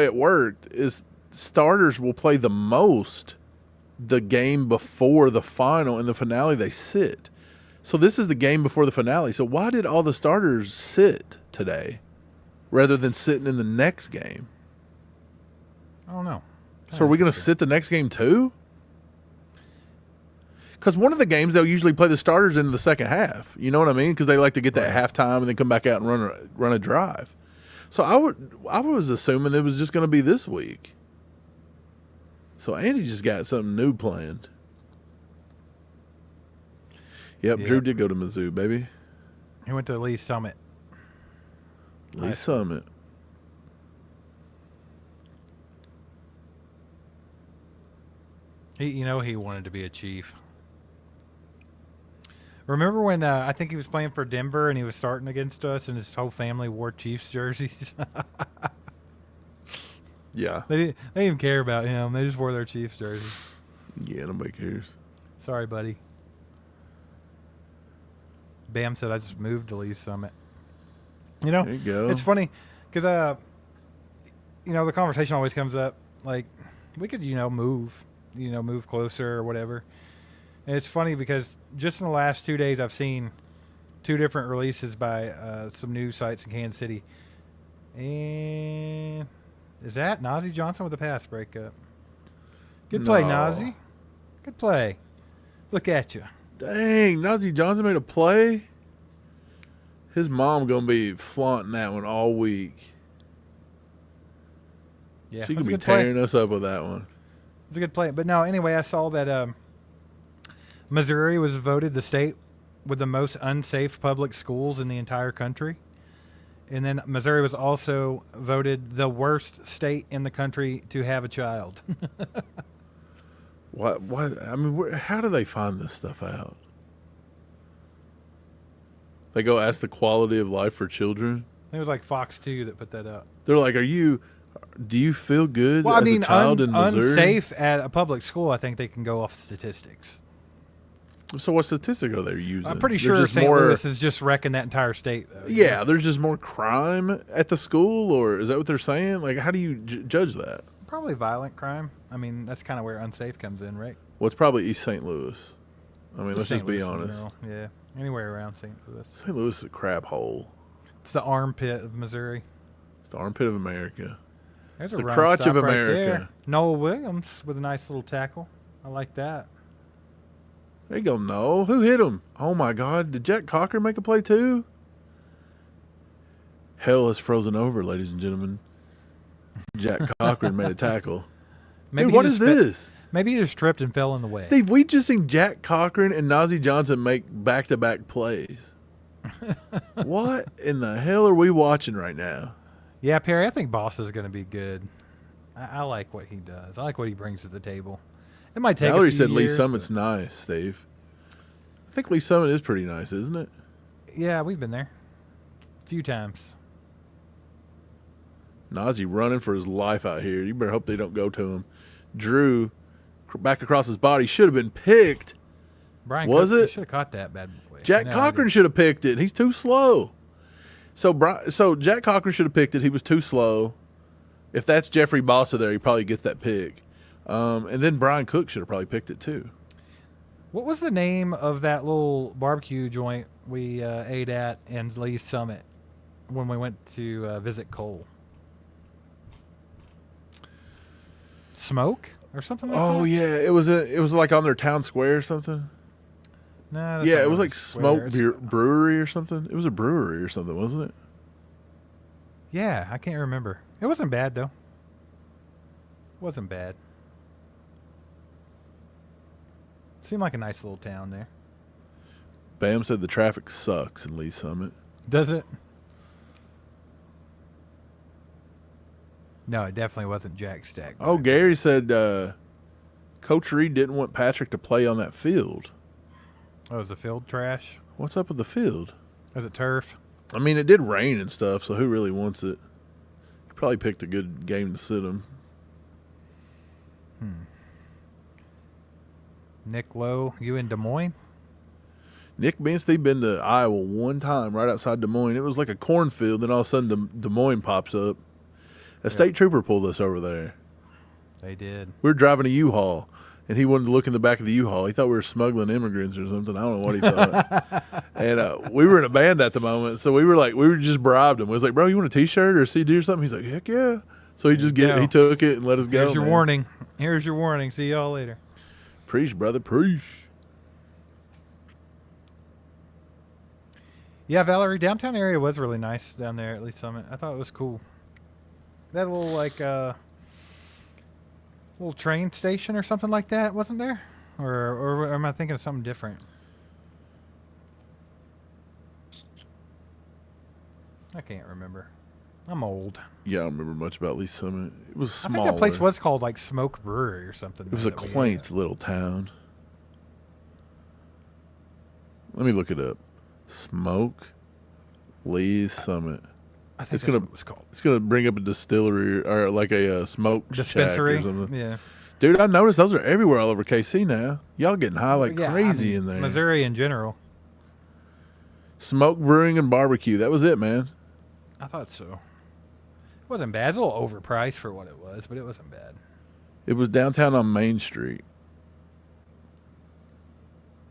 it worked is starters will play the most the game before the final, and the finale they sit. So this is the game before the finale. So why did all the starters sit today rather than sitting in the next game? I don't know. So are we going to sit the next game too? Because one of the games they'll usually play the starters in the second half. You know what I mean? Because they like to get that halftime and then come back out and run a drive. So I was assuming it was just going to be this week. So Andy just got something new planned. Yep, Drew did go to Mizzou, baby. He went to Lee Summit. Lee Summit. He wanted to be a Chief. Remember when I think he was playing for Denver and he was starting against us and his whole family wore Chiefs jerseys? Yeah. They didn't even care about him. They just wore their Chiefs jerseys. Yeah, nobody cares. Sorry, buddy. Bam said I just moved to Lee Summit. There you go. It's funny because, the conversation always comes up like we could, move closer or whatever. And it's funny because just in the last 2 days, I've seen 2 different releases by some news sites in Kansas City. And is that Nazi Johnson with a pass breakup? Good play, No. Nazi. Good play. Look at you. Dang, Nazi Johnson made a play. His mom gonna be flaunting that one all week. Yeah, She that's could a be good play. tearing us up with that one. It's a good play. But no, anyway, I saw that Missouri was voted the state with the most unsafe public schools in the entire country. And then Missouri was also voted the worst state in the country to have a child. What? I mean, how do they find this stuff out? They go ask the quality of life for children. It was like Fox 2 that put that up. They're like, do you feel good Well, as a child in Missouri? Unsafe at a public school, I think they can go off statistics. So what statistic are they using? I'm pretty They're sure just St. more- Louis is just wrecking that entire state, though. Yeah, there's just more crime at the school, or is that what they're saying? Like, how do you judge that? Probably violent crime. I mean, that's kind of where unsafe comes in, right? Well, it's probably East St. Louis. I mean, let's St. just be Louis in honest. general. Yeah, anywhere around St. Louis. St. Louis is a crap hole. It's the armpit of Missouri. It's the armpit of America. There's It's a the run crotch stop of right America. there. Noah Williams with a nice little tackle. I like that. There you go, no. Who hit him? Oh, my God. Did Jack Cocker make a play, too? Hell has frozen over, ladies and gentlemen. Jack Cochran made a tackle. Dude, what is this? Maybe he just tripped and fell in the way. Steve, we just seen Jack Cochran and Najee Johnson make back-to-back plays. What in the hell are we watching right now? Yeah, Perry, I think Boss is going to be good. I like what he does. I like what he brings to the table. It might take Mallory a few said years, Lee Summit's nice, Steve. I think Lee Summit is pretty nice, isn't it? Yeah, we've been there a few times. Najee running for his life out here. You better hope they don't go to him. Drew, back across his body, should have been picked. Brian Was Cook, it? Should have caught that bad boy. Jack Cochran should have picked it. He's too slow. So Jack Cochran should have picked it. He was too slow. If that's Jeffrey Bossa there, he probably gets that pick. And then Brian Cook should have probably picked it too. What was the name of that little barbecue joint we ate at in Lee's Summit when we went to visit Cole? Smoke or something like that? Oh yeah, it was like on their town square or something. No, that's Yeah, not it was really like square. Smoke Brewery or something. It was a brewery or something, wasn't it? Yeah, I can't remember. It wasn't bad though. Wasn't bad. Seemed like a nice little town there. Bam said the traffic sucks in Lee Summit. Does it? No, it definitely wasn't Jack Stack. Oh, Gary said Coach Reed didn't want Patrick to play on that field. Oh, is the field trash? What's up with the field? Is it turf? I mean, it did rain and stuff, so who really wants it? He probably picked a good game to sit him. Nick Lowe, you in Des Moines? Nick Bensley been to Iowa one time right outside Des Moines. It was like a cornfield, then all of a sudden Des Moines pops up. A state trooper pulled us over there. They did. We were driving a U-Haul, and he wanted to look in the back of the U-Haul. He thought we were smuggling immigrants or something. I don't know what he thought. And we were in a band at the moment, so we just bribed him. We was like, bro, you want a T-shirt or a CD or something? He's like, heck yeah. So he just he took it and let us go. Here's your warning. Here's your warning. See y'all later. Preach, brother, preach. Yeah, Valerie, downtown area was really nice down there at Lee Summit. I thought it was cool. That little little train station or something like that, wasn't there? Or am I thinking of something different? I can't remember. I'm old. Yeah, I don't remember much about Lee Summit. It was small. I think that place was called like Smoke Brewery or something. It was a quaint little town. Let me look it up. Smoke Lee Summit. I think it's that's what it was called. It's gonna bring up a distillery or like a smoke Dispensary. shack or something. Yeah. Dude, I noticed those are everywhere all over KC now. Y'all getting high like Yeah, crazy in there. Missouri in general. Smoke Brewing and Barbecue. That was it, man. I thought so. It wasn't bad. It's a little overpriced for what it was, but it wasn't bad. It was downtown on Main Street.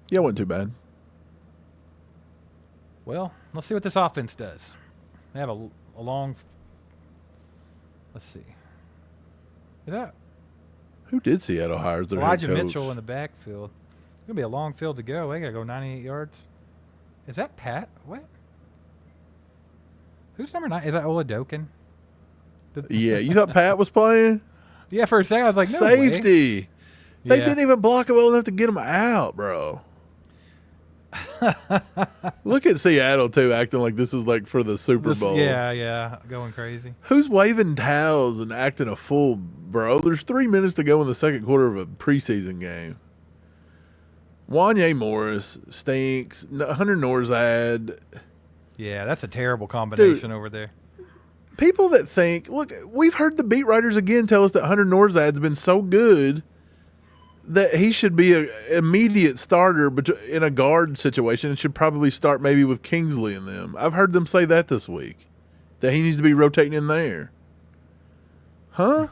Yeah, it wasn't too bad. Well, let's see what this offense does. They have a long. Let's see. Is that Who did Seattle hire as their Elijah head coach? Mitchell in the backfield? It's gonna be a long field to go. They gotta go 98 yards. Is that Pat? What? Who's number 9? Is that Oladokin? Yeah, you thought Pat was playing? Yeah, for a second I was like, no way. Safety. They Yeah. didn't even block it well enough to get him out, bro. Look at Seattle too, acting like this is like for the Super Bowl. Yeah, going crazy. Who's waving towels and acting a fool, bro? There's 3 minutes to go in the second quarter of a preseason game. Wanye Morris stinks. Hunter Norzad. Yeah, that's a terrible combination Dude. over there. People that think, look, we've heard the beat writers again tell us that Hunter Norzad's been so good that he should be an immediate starter in a guard situation and should probably start maybe with Kingsley and them. I've heard them say that this week, that he needs to be rotating in there. Huh?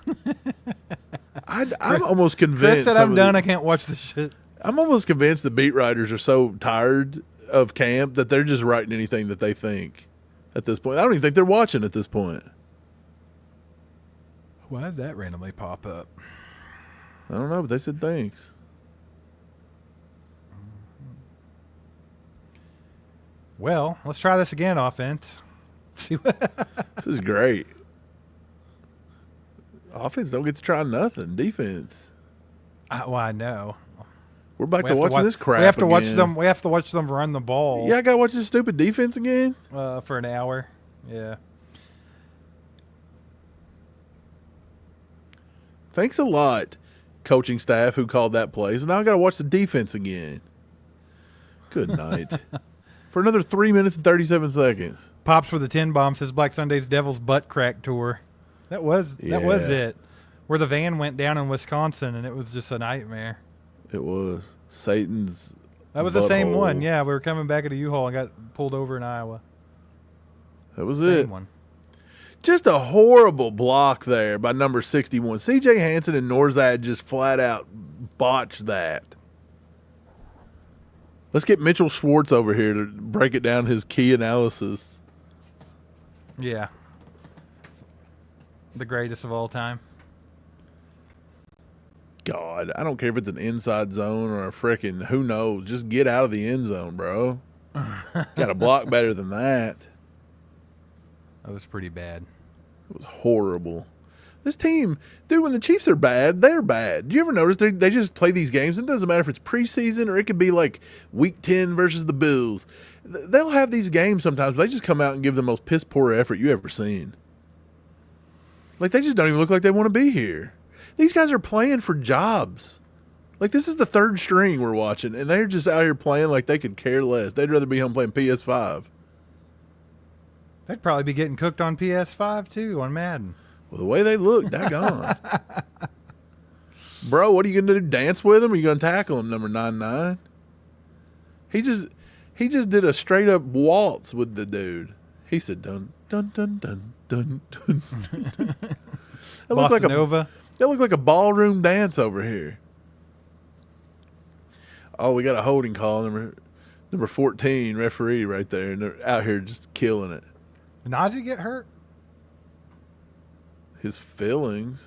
I'm almost convinced. Chris said I'm done. I can't watch this shit. I'm almost convinced the beat writers are so tired of camp that they're just writing anything that they think at this point. I don't even think they're watching at this point. Why did that randomly pop up? I don't know, but they said thanks. Well, let's try this again, offense. See what? This is great. Offense don't get to try nothing. Defense. Well, I know. We're back to watching this crap. We have to watch again. them. We have to watch them run the ball. Yeah, I gotta watch this stupid defense again. For an hour. Yeah. Thanks a lot, coaching staff who called that play. So now I gotta watch the defense again. Good night. For another 3 minutes and 37 seconds. Pops for the 10 bomb says Black Sunday's Devil's Butt Crack Tour. That was it. Where the van went down in Wisconsin and it was just a nightmare. It was Satan's. That was the same one. Yeah, we were coming back at a U-Haul and got pulled over in Iowa. That was Same it. one. Just a horrible block there by number 61. CJ Hansen and Norzad just flat out botched that. Let's get Mitchell Schwartz over here to break it down his key analysis. Yeah. The greatest of all time. God, I don't care if it's an inside zone or a frickin' who knows. Just get out of the end zone, bro. Got a block better than that. That was pretty bad. It was horrible. This team, dude, when the Chiefs are bad, they're bad. Do you ever notice they just play these games? It doesn't matter if it's preseason or it could be like week 10 versus the Bills. They'll have these games sometimes, but they just come out and give the most piss poor effort you ever seen. Like, they just don't even look like they want to be here. These guys are playing for jobs. Like, this is the third string we're watching, and they're just out here playing like they could care less. They'd rather be home playing PS5. They'd probably be getting cooked on PS5 too, on Madden. Well, the way they look, daggone. Bro, what are you going to do? Dance with him? Or are you going to tackle him, number 99? He just did a straight up waltz with the dude. He said, dun, dun, dun, dun, dun, dun. That looked like Nova. That looked like a ballroom dance over here. Oh, we got a holding call, number 14, referee right there. And they're out here just killing it. Did Najee get hurt? His feelings.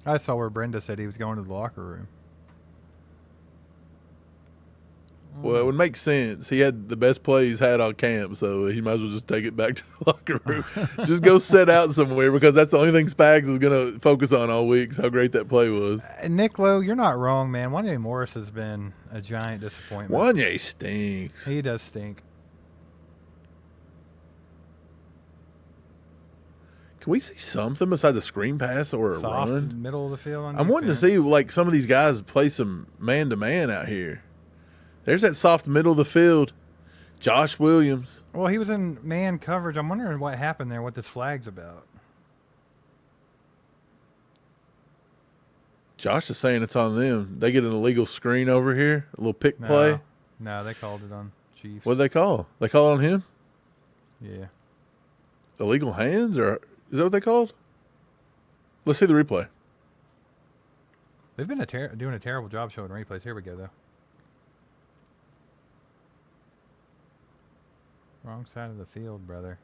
I saw where Brenda said he was going to the locker room. Well, it would make sense. He had the best play he's had all camp, so he might as well just take it back to the locker room. Just go sit out somewhere because that's the only thing Spags is going to focus on all week is how great that play was. Nick Lowe, you're not wrong, man. Wanye Morris has been a giant disappointment. Wanye stinks. He does stink. Can we see something besides a screen pass or a Soft run? middle of the field. I'm wanting to see like some of these guys play some man-to-man out here. There's that soft middle of the field. Josh Williams. Well, he was in man coverage. I'm wondering what happened there, what this flag's about. Josh is saying it's on them. They get an illegal screen over here, a little pick play. No, they called it on Chiefs. What'd they call? They call it on him? Yeah. Illegal hands, or is that what they called? Let's see the replay. They've been doing a terrible job showing replays. Here we go, though. Wrong side of the field, brother.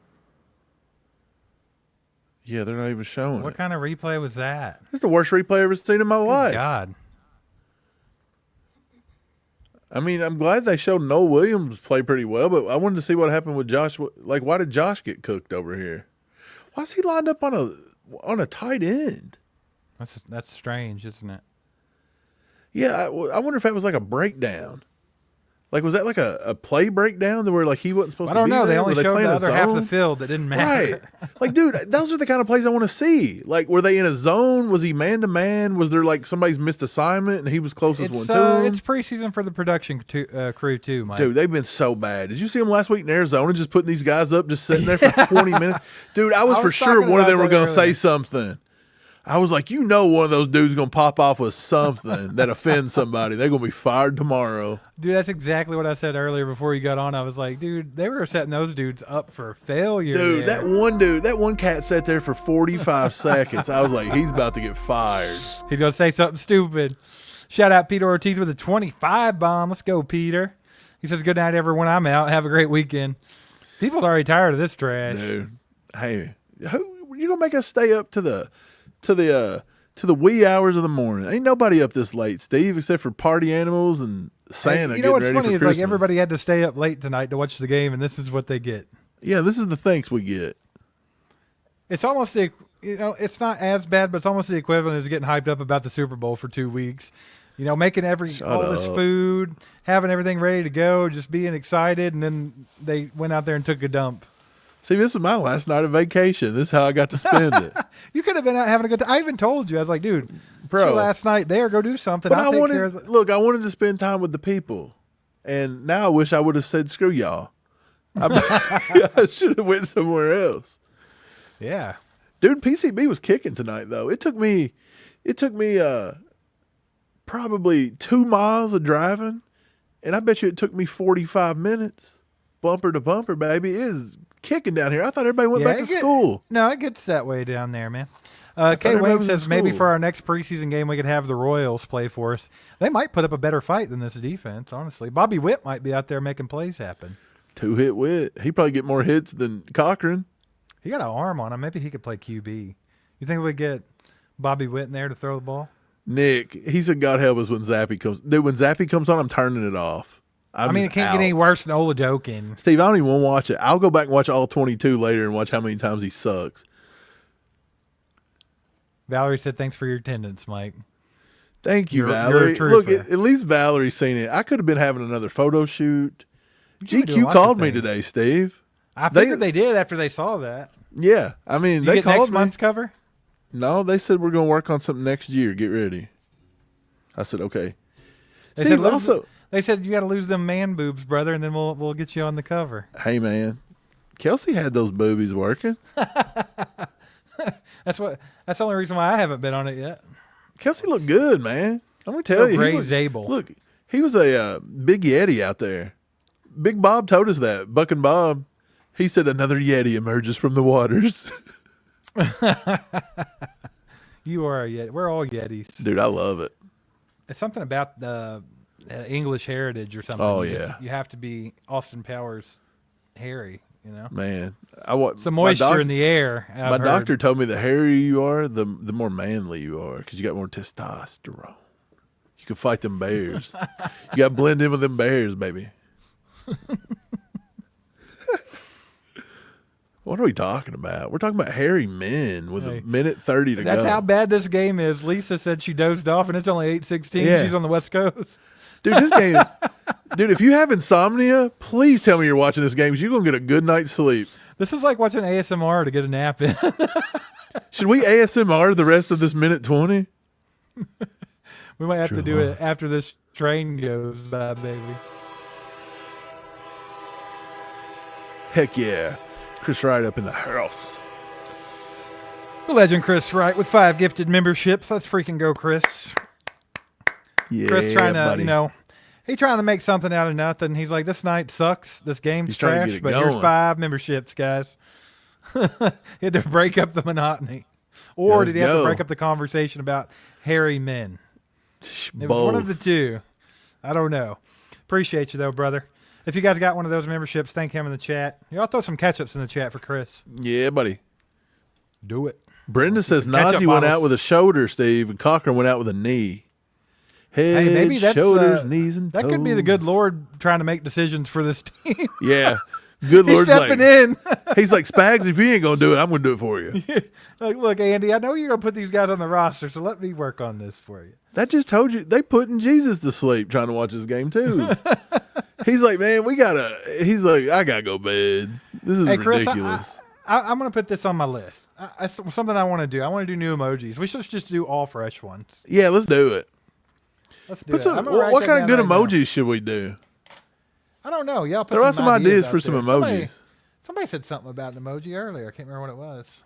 Yeah, they're not even showing What it. kind of replay was that? It's the worst replay I've ever seen in my life. God. I mean, I'm glad they showed Noah Williams play pretty well, but I wanted to see what happened with Josh. Like, why did Josh get cooked over here? Why is he lined up on a tight end? That's strange, isn't it? Yeah, I wonder if that was like a breakdown. Like, was that like a play breakdown where like he wasn't supposed to be there? I don't know. They only showed playing the a other half of the zone? field that didn't matter. Right. Like, dude, those are the kind of plays I want to see. Like, were they in a zone? Was he man-to-man? Was there like somebody's missed assignment and he was closest one to him? It's preseason for the production crew, too, Mike. Dude, they've been so bad. Did you see them last week in Arizona just putting these guys up, just sitting there for 20 minutes? Dude, I was for sure talking one of about them were that going to say earlier. something. I was like, you know, one of those dudes going to pop off with something that offends somebody. They're going to be fired tomorrow. Dude, that's exactly what I said earlier before you got on. I was like, dude, they were setting those dudes up for failure. Dude, there. that one cat sat there for 45 seconds. I was like, he's about to get fired. He's going to say something stupid. Shout out Peter Ortiz with a 25 bomb. Let's go, Peter. He says, good night, everyone. I'm out. Have a great weekend. People's already tired of this trash. Dude, hey, you going to make us stay up to the wee hours of the morning? Ain't nobody up this late, Steve, except for party animals and Santa. Hey, you know what's getting ready funny? for It's like Christmas. everybody had to stay up late tonight to watch the game, and this is what they get. Yeah, this is the thanks we get. It's almost the it's not as bad, but it's almost the equivalent as getting hyped up about the Super Bowl for 2 weeks. Making all this food, having everything ready to go, just being excited, and then they went out there and took a dump. See, this was my last night of vacation. This is how I got to spend it. You could have been out having a good time. I even told you, I was like, dude, bro, your last night there, go do something. But I wanted to spend time with the people, and now I wish I would have said, screw y'all. I should have went somewhere else. Yeah. Dude, PCB was kicking tonight, though. It took me probably 2 miles of driving, and I bet you it took me 45 minutes, bumper to bumper, baby. It is kicking down here. I thought everybody went back to school. No, it gets that way down there, man. K. Wayne says maybe for our next preseason game we could have the Royals play for us. They might put up a better fight than this defense, honestly. Bobby Witt might be out there making plays happen. 2-hit Witt. He probably get more hits than Cochran. He got an arm on him. Maybe he could play QB. You think we get Bobby Witt in there to throw the ball? Nick, he said, God help us when Zappy comes. Dude, when Zappy comes on, I'm turning it off. It can't get any worse than Olajokin. Steve, I don't even want to watch it. I'll go back and watch all 22 later and watch how many times he sucks. Valerie said, thanks for your attendance, Mike. Thank you, Valerie. Look, at least Valerie's seen it. I could have been having another photo shoot. GQ called me today, Steve. I figured they did after they saw that. Yeah. I mean, they called next me. Month's cover? No, they said we're going to work on something next year. Get ready. I said, okay. They said you got to lose them man boobs, brother, and then we'll get you on the cover. Hey, man. Kelsey had those boobies working. That's the only reason why I haven't been on it yet. Kelsey looked good, man. I'm going to tell you. Ray Zabel. Look, he was a big Yeti out there. Big Bob told us that. Buck and Bob. He said another Yeti emerges from the waters. You are a Yeti. We're all Yetis. Dude, I love it. It's something about the English heritage or something. Oh, yeah. You have to be Austin Powers hairy, Man. Some moisture in the air. My doctor told me the hairier you are, the more manly you are because you got more testosterone. You can fight them bears. You got to blend in with them bears, baby. What are we talking about? We're talking about hairy men with a minute 30 to go. That's how bad this game is. Lisa said she dozed off, and it's only 8:16. Yeah. She's on the West Coast. Dude, this game. Dude, if you have insomnia, please tell me you're watching this game because you're going to get a good night's sleep. This is like watching ASMR to get a nap in. Should we ASMR the rest of this minute 20? We might have to do it after this train goes by, baby. Heck yeah. Chris Wright up in the house. The legend Chris Wright with 5 gifted memberships. Let's freaking go, Chris. Yeah, Chris trying to, buddy. he's trying to make something out of nothing. He's like, this night sucks. This game's trash, but here's 5 memberships, guys. He had to break up the monotony. Or did he have to break up the conversation about hairy men? It was one of the two. I don't know. Appreciate you, though, brother. If you guys got one of those memberships, thank him in the chat. Y'all throw some catch-ups in the chat for Chris. Yeah, buddy. Do it. Brenda says Najee went out with a shoulder, Steve, and Cochran went out with a knee. Head, maybe that's, shoulders, knees, and toes. That could be the good Lord trying to make decisions for this team. Yeah. Good Lord's stepping in. He's like, Spags, if you ain't going to do it, I'm going to do it for you. Like, look, Andy, I know you're going to put these guys on the roster, so let me work on this for you. That just told you. They putting Jesus to sleep trying to watch this game, too. He's like, man, he's like, I got to go bed. This is Chris, ridiculous. I'm going to put this on my list. It's something I want to do. I want to do new emojis. We should just do all fresh ones. Yeah, let's do it. Let's do it. What kind of good emojis should we do? I don't know. Y'all put There are some ideas for some emojis. Somebody said something about an emoji earlier. I can't remember what it was.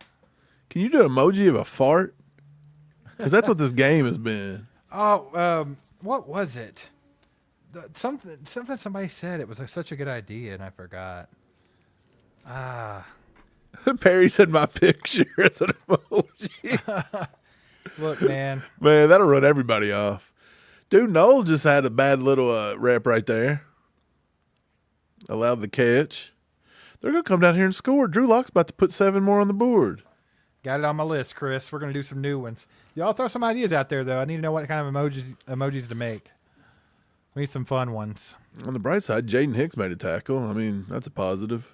Can you do an emoji of a fart? Because that's what this game has been. Oh, what was it? Something somebody said. It was such a good idea, and I forgot. Perry said my picture as an emoji. Look, man. Man, that'll run everybody off. Dude, Noel just had a bad little rep right there. Allowed the catch. They're going to come down here and score. Drew Lock's about to put 7 more on the board. Got it on my list, Chris. We're going to do some new ones. Y'all throw some ideas out there, though. I need to know what kind of emojis to make. We need some fun ones. On the bright side, Jaden Hicks made a tackle. I mean, that's a positive.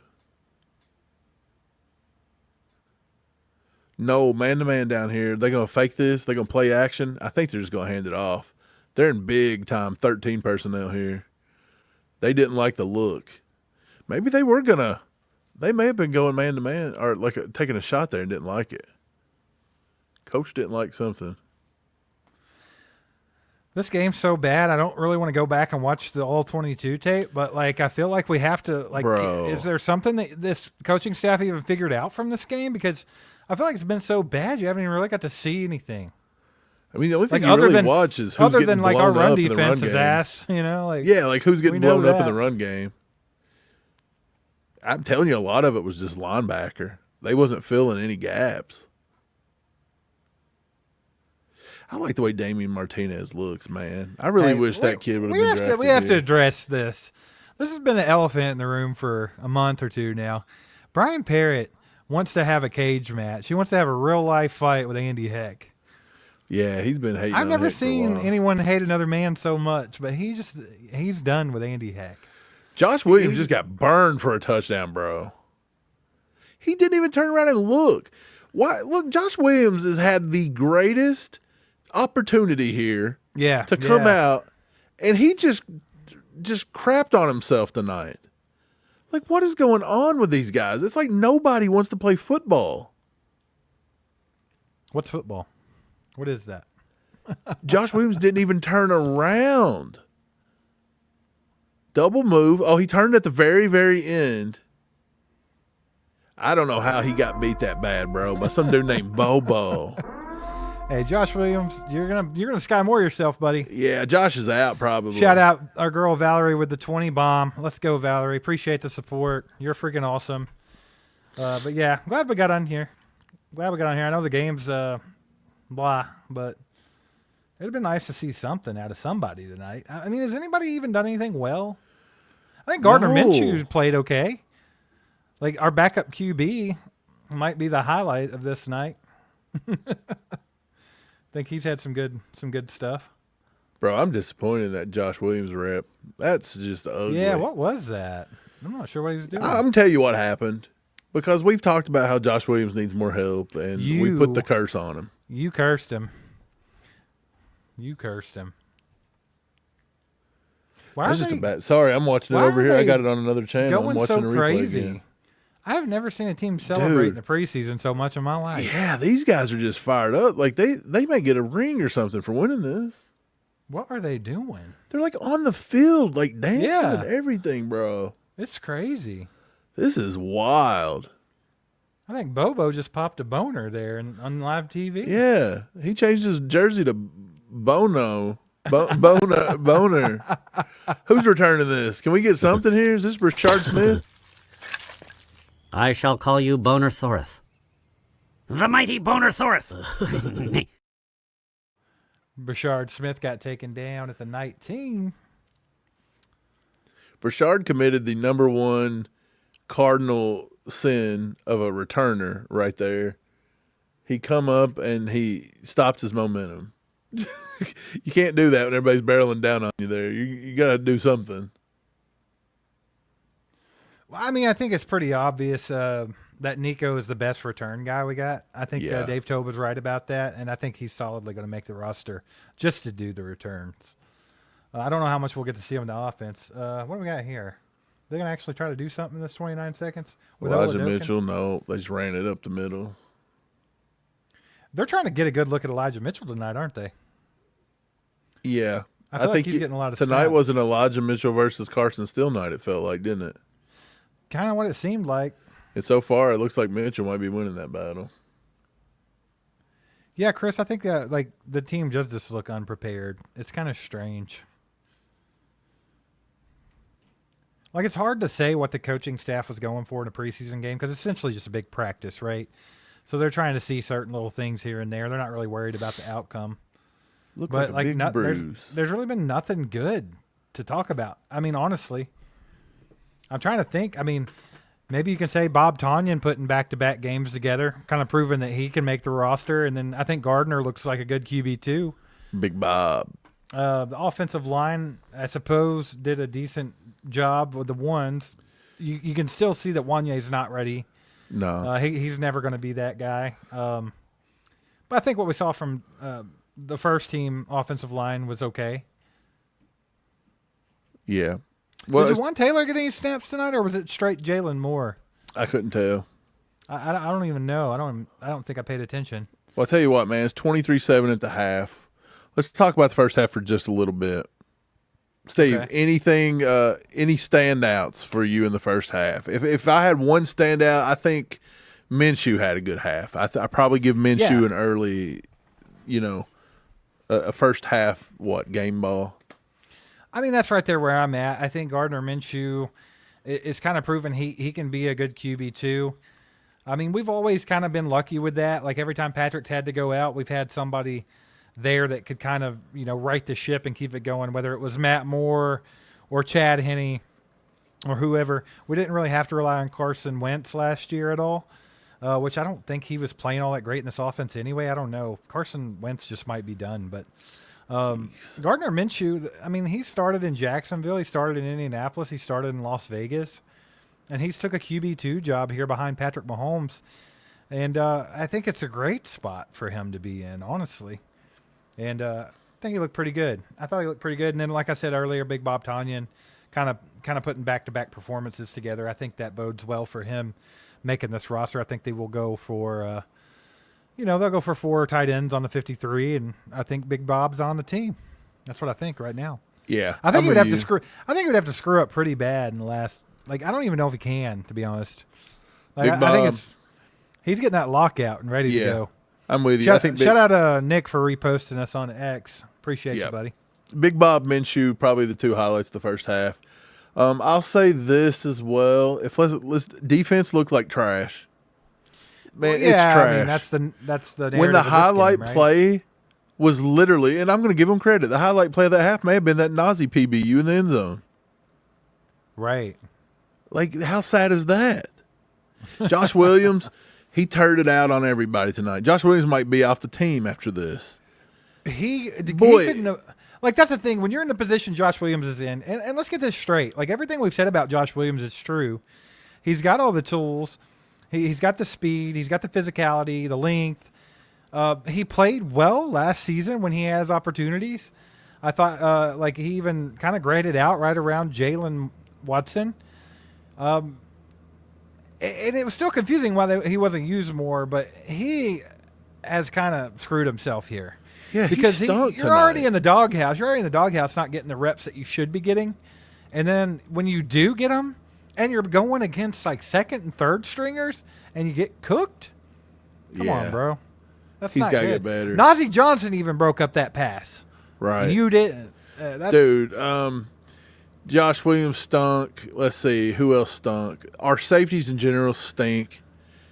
No, man-to-man down here. They're going to fake this. They're going to play action. I think they're just going to hand it off. They're in big-time 13 personnel here. They didn't like the look. Maybe they were going to – they may have been going man-to-man or taking a shot there and didn't like it. Coach didn't like something. This game's so bad, I don't really want to go back and watch the all-22 tape, but, I feel like we have to, Bro. Is there something that this coaching staff even figured out from this game? Because I feel like it's been so bad, you haven't even really got to see anything. I mean, the only thing you really watch is who's getting blown our run up in the run defense's game. ass, Yeah, who's getting blown up in the run game. I'm telling you, a lot of it was just linebacker. They wasn't filling any gaps. I like the way Damian Martinez looks, man. I really wish that kid would have been drafted. We have to address this. This has been an elephant in the room for a month or two now. Brian Parrott wants to have a cage match. He wants to have a real-life fight with Andy Heck. Yeah, he's been hating I've on never Heck for a seen while. anyone hate another man so much, but he's done with Andy Heck. Josh Williams just got burned for a touchdown, bro. He didn't even turn around and look. Why? Look, Josh Williams has had the greatest opportunity here to come out, and he just crapped on himself tonight. Like, what is going on with these guys? It's like nobody wants to play football. What's football? What is that? Josh Williams didn't even turn around. Double move. Oh, he turned at the very, very end. I don't know how he got beat that bad, bro, by some dude named Bobo. Hey, Josh Williams, you're gonna Skymore yourself, buddy. Yeah, Josh is out probably. Shout out our girl Valerie with the 20 bomb. Let's go, Valerie. Appreciate the support. You're freaking awesome. But yeah, glad we got on here. I know the game's blah, but it'd have been nice to see something out of somebody tonight. I mean, has anybody even done anything well? I think Gardner Minshew played okay. Like, our backup QB might be the highlight of this night. I think he's had some good stuff. Bro, I'm disappointed in that Josh Williams rep. That's just ugly. Yeah, what was that? I'm not sure what he was doing. I'm going to tell you what happened. Because we've talked about how Josh Williams needs more help, and we put the curse on him. You cursed him. Why That's just a bad. Sorry, I'm watching it over here. I got it on another channel. I'm watching the replay crazy. Again. I have never seen a team celebrate in the preseason so much in my life. Yeah, these guys are just fired up. Like they may get a ring or something for winning this. What are they doing? They're like on the field, like dancing and everything, bro. It's crazy. This is wild. I think Bobo just popped a boner there on live TV. Yeah, he changed his jersey to Bono. Boner. Who's returning this? Can we get something here? Is this Rashard Smith? I shall call you Boner Thorith. The mighty Boner Thorith. Rashard Smith got taken down at the 19. Rashard committed the number one cardinal sin of a returner right there. He come up and he stopped his momentum. You can't do that when everybody's barreling down on you there. You got to do something. Well, I mean, I think it's pretty obvious that Nico is the best return guy we got. I think Dave Tobe was right about that, and I think he's solidly going to make the roster just to do the returns. I don't know how much we'll get to see him in the offense. What do we got here? They're going to actually try to do something in this 29 seconds? With Elijah Mitchell, no. They just ran it up the middle. They're trying to get a good look at Elijah Mitchell tonight, aren't they? Yeah. I think like he's getting a lot of tonight snaps. was an Elijah Mitchell versus Carson Steele night, it felt like, didn't it? Kind of what it seemed like. And so far, it looks like Mitchell might be winning that battle. Yeah, Chris, I think that the team does just look unprepared. It's kind of strange. Like, it's hard to say what the coaching staff was going for in a preseason game because it's essentially just a big practice, right? So they're trying to see certain little things here and there. They're not really worried about the outcome. Look like a big bruise. There's really been nothing good to talk about. I mean, honestly, I'm trying to think. I mean, maybe you can say Bob Tonyan putting back-to-back games together, kind of proving that he can make the roster. And then I think Gardner looks like a good QB too. Big Bob. The offensive line, I suppose, did a decent job with the ones. You can still see that Wanye's not ready. No. He's never going to be that guy. But I think what we saw from the first team offensive line was okay. Yeah. Well, Did Juwan Taylor get any snaps tonight, or was it straight Jalen Moore? I couldn't tell. I don't even know. I don't think I paid attention. Well, I'll tell you what, man. It's 23-7 at the half. Let's talk about the first half for just a little bit. Steve, Okay. anything, any standouts for you in the first half? If I had one standout, I think Minshew had a good half. I probably give Minshew an early, a first half, game ball. I mean, that's right there where I'm at. I think Gardner Minshew is kind of proven he can be a good QB too. I mean, we've always kind of been lucky with that. Like every time Patrick's had to go out, we've had somebody there that could kind of, right the ship and keep it going, whether it was Matt Moore or Chad Henne or whoever. We didn't really have to rely on Carson Wentz last year at all, which I don't think he was playing all that great in this offense anyway. I don't know. Carson Wentz just might be done, but Gardner Minshew, I mean, he started in Jacksonville. He started in Indianapolis. He started in Las Vegas. And he's took a QB2 job here behind Patrick Mahomes. And I think it's a great spot for him to be in, honestly. And I think he looked pretty good. I thought he looked pretty good. And then, like I said earlier, Big Bob Tonyan kind of putting back-to-back performances together. I think that bodes well for him making this roster. I think they will go for they'll go for 4 tight ends on the 53, and I think Big Bob's on the team. That's what I think right now. Yeah, I think he would have to screw. I think he would have to screw up pretty bad in the last. Like, I don't even know if he can, to be honest. Like, Big Bob, I think he's getting that lockout and ready to go. I'm with you. Shout out Nick for reposting us on X. Appreciate you, buddy. Big Bob, Minshew, probably the two highlights of the first half. I'll say this as well. If let's defense looked like trash. Man, it's trash. I mean, that's the when the narrative of this highlight game, right? play was literally, and I'm going to give him credit. The highlight play of that half may have been that Nazi PBU in the end zone. Right. Like, how sad is that? Josh Williams, he turned it out on everybody tonight. Josh Williams might be off the team after this. He couldn't. Like, that's the thing. When you're in the position Josh Williams is in, and let's get this straight. Like, everything we've said about Josh Williams is true. He's got all the tools. He's got the speed. He's got the physicality, the length. He played well last season when he has opportunities. I thought, he even kind of graded out right around Jalen Watson. And it was still confusing why he wasn't used more, but he has kind of screwed himself here. Yeah, because you're already in the doghouse. You're already in the doghouse, not getting the reps that you should be getting. And then when you do get them, and you're going against like second and third stringers, and you get cooked. Come on, bro. That's He's not got to good. get better. Najee Johnson even broke up that pass. Right. And you didn't. Dude, Josh Williams stunk. Let's see. Who else stunk? Our safeties in general stink.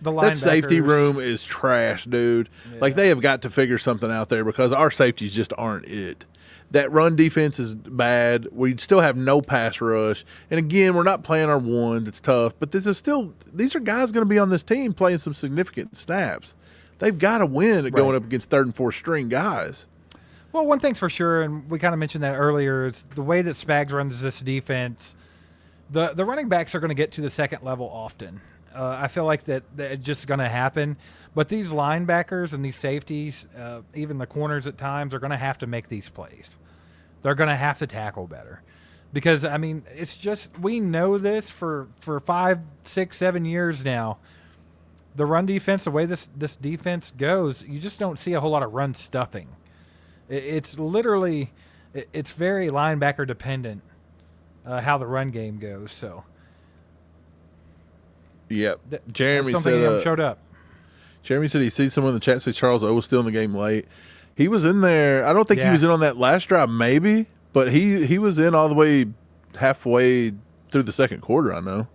That safety room is trash, dude. Yeah. Like, they have got to figure something out there because our safeties just aren't it. That run defense is bad. We still have no pass rush. And again, we're not playing our ones. It's tough. But these are guys going to be on this team playing some significant snaps. They've got to win going up against third and fourth string guys. Well, one thing's for sure, and we kind of mentioned that earlier, is the way that Spags runs this defense, the running backs are going to get to the second level often. I feel like that it's just going to happen. But these linebackers and these safeties, even the corners at times, are going to have to make these plays. They're going to have to tackle better. Because, I mean, it's just, we know this for 5, 6, 7 years now. The run defense, the way this defense goes, you just don't see a whole lot of run stuffing. It's literally, it's very linebacker dependent how the run game goes. So, yep. Jeremy said showed up. Jeremy said he sees someone in the chat say Charles O was still in the game late. He was in there. I don't think he was in on that last drive, maybe, but he was in all the way halfway through the second quarter. I know.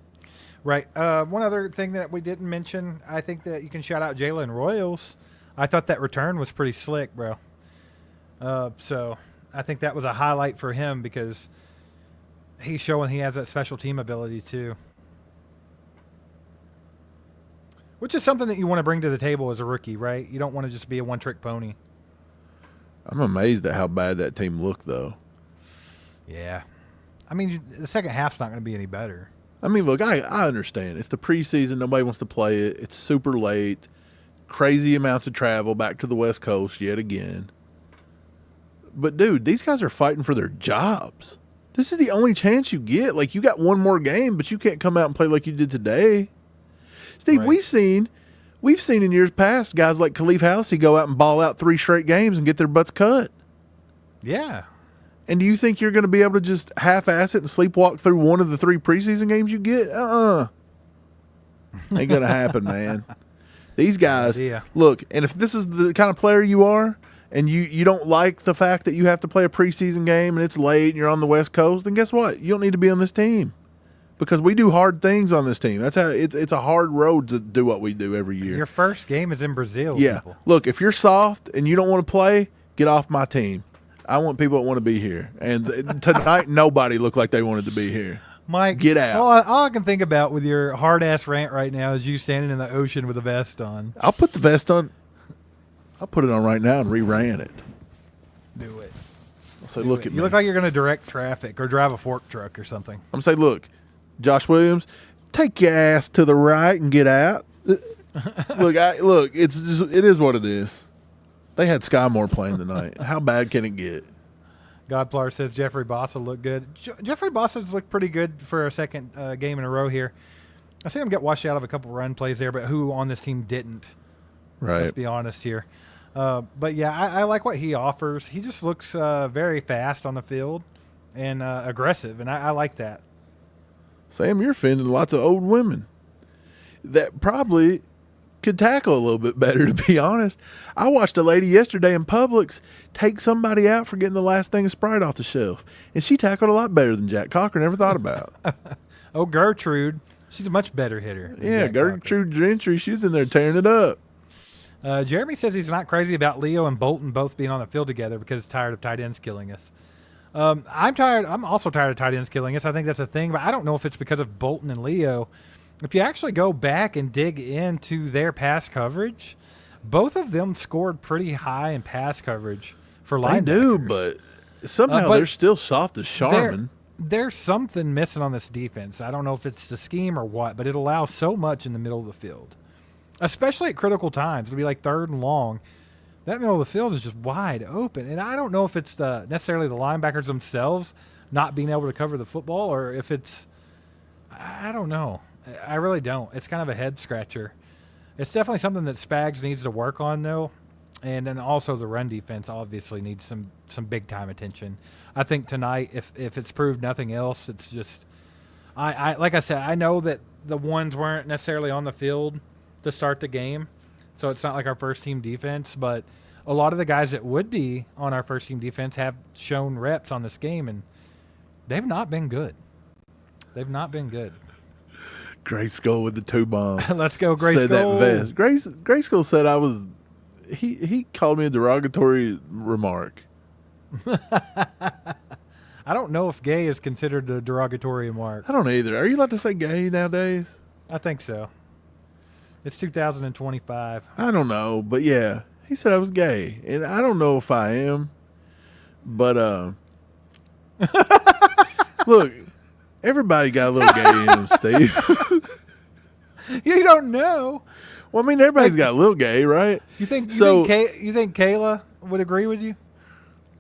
Right. One other thing that we didn't mention, I think that you can shout out Jalen Royals. I thought that return was pretty slick, bro. So I think that was a highlight for him because he's showing he has that special team ability too. Which is something that you want to bring to the table as a rookie, right? You don't want to just be a one-trick pony. I'm amazed at how bad that team looked, though. Yeah. I mean, the second half's not going to be any better. I mean, look, I understand. It's the preseason. Nobody wants to play it. It's super late. Crazy amounts of travel back to the West Coast yet again. But, dude, these guys are fighting for their jobs. This is the only chance you get. Like, you got one more game, but you can't come out and play like you did today. Steve, Right. we've seen in years past guys like Khalif Halsey go out and ball out 3 straight games and get their butts cut. Yeah. And do you think you're going to be able to just half-ass it and sleepwalk through one of the 3 preseason games you get? Ain't going to happen, man. These guys, look, and if this is the kind of player you are and you don't like the fact that you have to play a preseason game and it's late and you're on the West Coast, then guess what? You don't need to be on this team because we do hard things on this team. That's how it's a hard road to do what we do every year. Your first game is in Brazil. Yeah. People. Look, if you're soft and you don't want to play, get off my team. I want people that want to be here. And tonight, nobody looked like they wanted to be here. Mike, get out. All I can think about with your hard-ass rant right now is you standing in the ocean with a vest on. I'll put the vest on. I'll put it on right now and re-ran it. Do it. I'll say, look at me. You look like you're going to direct traffic or drive a fork truck or something. I'm going to say, look, Josh Williams, take your ass to the right and get out. Look, it is what it is. They had Skymore playing tonight. How bad can it get? Godplar says Jeffrey Bossa looked good. Jeffrey Bossa's looked pretty good for a second game in a row here. I see him get washed out of a couple run plays there, but who on this team didn't? Right. Let's be honest here. But, yeah, I like what he offers. He just looks very fast on the field and aggressive, and I like that. Sam, you're offending lots of old women that probably could tackle a little bit better, to be honest. I watched a lady yesterday in Publix take somebody out for getting the last thing of Sprite off the shelf, and she tackled a lot better than Jack Cochran ever thought about. Oh, Gertrude. She's a much better hitter. Yeah, Gertrude Gentry, she's in there tearing it up. Jeremy says he's not crazy about Leo and Bolton both being on the field together because he's tired of tight ends killing us. I'm tired. I'm also tired of tight ends killing us. I think that's a thing, but I don't know if it's because of Bolton and Leo. If you actually go back and dig into their pass coverage, both of them scored pretty high in pass coverage for linebackers. They do, but somehow they're still soft as Charmin. There's something missing on this defense. I don't know if it's the scheme or what, but it allows so much in the middle of the field, especially at critical times. It'll be like 3rd and long. That middle of the field is just wide open, and I don't know if it's necessarily the linebackers themselves not being able to cover the football or if it's – I don't know. I really don't. It's kind of a head scratcher. It's definitely something that Spags needs to work on, though. And then also the run defense obviously needs some big time attention. I think tonight, if it's proved nothing else, it's just I like I said, I know that the ones weren't necessarily on the field to start the game, so it's not like our first team defense. But a lot of the guys that would be on our first team defense have shown reps on this game, and they've not been good. They've not been good. Gray Skull with the 2 bomb. Let's go, Gray said Skull. That vest. Gray Skull said I was. He called me a derogatory remark. I don't know if gay is considered a derogatory remark. I don't either. Are you allowed to say gay nowadays? I think so. It's 2025. I don't know, but yeah, he said I was gay, and I don't know if I am. But look, everybody got a little gay in them, Steve. You don't know. Well, I mean, everybody's got a little gay, right? You think Kayla would agree with you?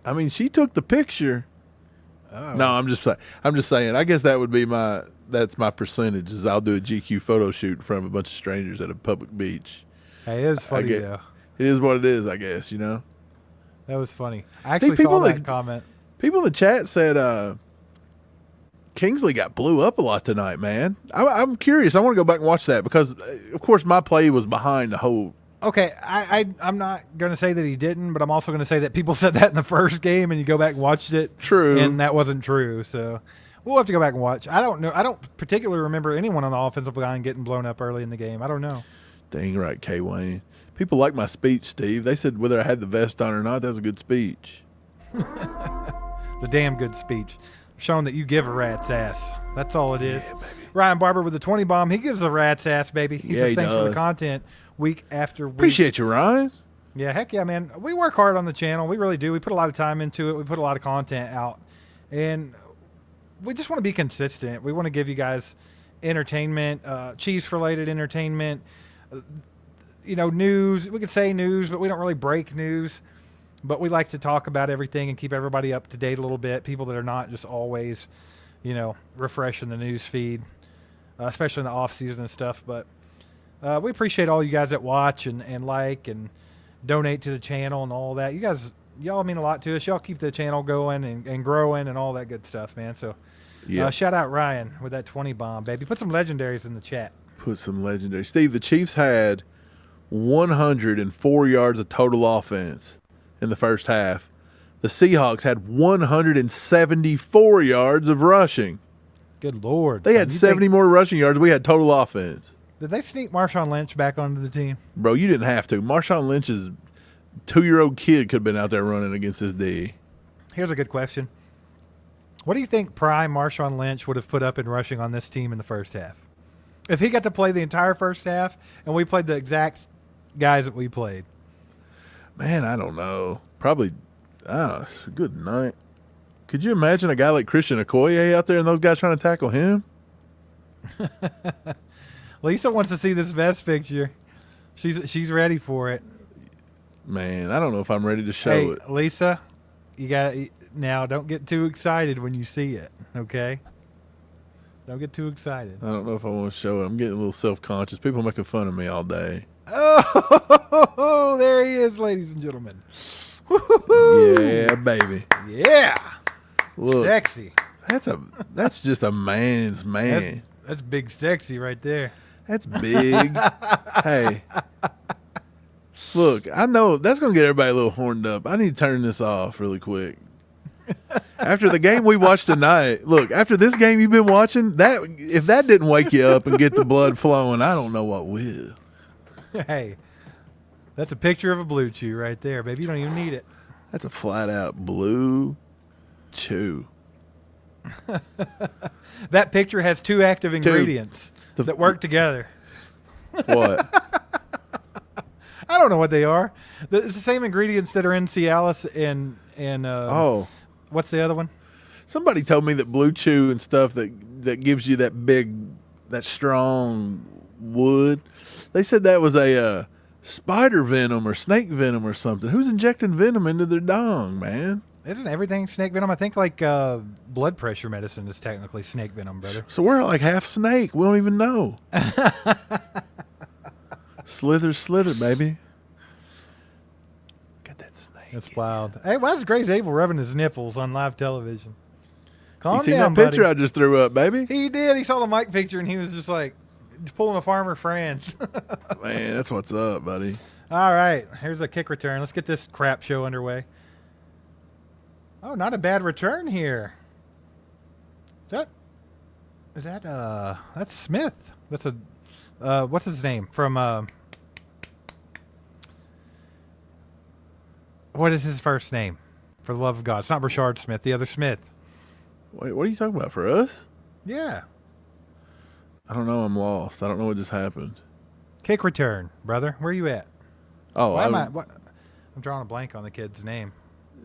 I mean, she took the picture. Oh. No, I'm just saying. I guess that would be that's my percentage. Is I'll do a GQ photo shoot in front of a bunch of strangers at a public beach. Hey, it is funny though. It is what it is, I guess. You know. That was funny. I actually saw that comment. People in the chat said Kingsley got blew up a lot tonight, man. I'm curious. I want to go back and watch that because, of course, my play was behind the whole. Okay, I'm not going to say that he didn't, but I'm also going to say that people said that in the first game, and you go back and watched it. True. And that wasn't true, so we'll have to go back and watch. I don't know. I don't particularly remember anyone on the offensive line getting blown up early in the game. I don't know. Dang right, K. Wayne. People like my speech, Steve. They said whether I had the vest on or not, that was a good speech. It's a damn good speech. Showing that you give a rat's ass. That's all it is. Yeah, baby. Ryan Barber with the 20 bomb. He gives a rat's ass, baby. He says thanks for the content week after week. Appreciate you, Ryan. Yeah, heck yeah, man. We work hard on the channel. We really do. We put a lot of time into it. We put a lot of content out. And we just want to be consistent. We want to give you guys entertainment, Chiefs-related entertainment, news. We could say news, but we don't really break news. But we like to talk about everything and keep everybody up to date a little bit. People that are not just always, refreshing the news feed, especially in the off season and stuff. But we appreciate all you guys that watch and like and donate to the channel and all that. Y'all mean a lot to us. Y'all keep the channel going and growing and all that good stuff, man. So shout out Ryan with that 20 bomb, baby. Put some legendaries in the chat. Put some legendaries. Steve, the Chiefs had 104 yards of total offense in the first half. The Seahawks had 174 yards of rushing. Good Lord. They had 70 more rushing yards. We had total offense. Did they sneak Marshawn Lynch back onto the team? Bro, you didn't have to. Marshawn Lynch's 2-year-old kid could have been out there running against this D. Here's a good question. What do you think prime Marshawn Lynch would have put up in rushing on this team in the first half? If he got to play the entire first half and we played the exact guys that we played. Man, I don't know. Probably, good night. Could you imagine a guy like Christian Okoye out there and those guys trying to tackle him? Lisa wants to see this vest picture. She's ready for it. Man, I don't know if I'm ready to show it. Lisa, you got now. Don't get too excited when you see it. Okay. Don't get too excited. I don't know if I want to show it. I'm getting a little self-conscious. People making fun of me all day. Oh, there he is, ladies and gentlemen. Woo-hoo-hoo. Yeah, baby. Yeah. Look, sexy. That's just a man's man. That's big sexy right there. That's big. Hey. Look, I know that's going to get everybody a little horned up. I need to turn this off really quick. After the game we watched tonight, look, after this game you've been watching, if that didn't wake you up and get the blood flowing, I don't know what will. Hey, that's a picture of a blue chew right there, baby. You don't even need it. That's a flat-out blue chew. That picture has two active ingredients that work together. What? I don't know what they are. It's the same ingredients that are in Cialis and what's the other one? Somebody told me that blue chew and stuff that gives you that strong wood. They said that was a spider venom or snake venom or something. Who's injecting venom into their dong, man? Isn't everything snake venom? I think like blood pressure medicine is technically snake venom, brother. So we're like half snake. We don't even know. Slither, baby. Got that snake. That's wild. Hey, why is Gray Zabel rubbing his nipples on live television? Calm You seen down, that picture buddy. I just threw up, baby? He did. He saw the mic picture and he was just like pulling a Farmer Friends. Man, that's what's up, buddy. All right. Here's a kick return. Let's get this crap show underway. Oh, not a bad return here. Is that that's Smith. That's a what's his name from what is his first name? For the love of God. It's not Rashard Smith, the other Smith. Wait, what are you talking about? For us? Yeah. I don't know. I'm lost. I don't know what just happened. Kick return, brother. Where are you at? Oh, I'm drawing a blank on the kid's name.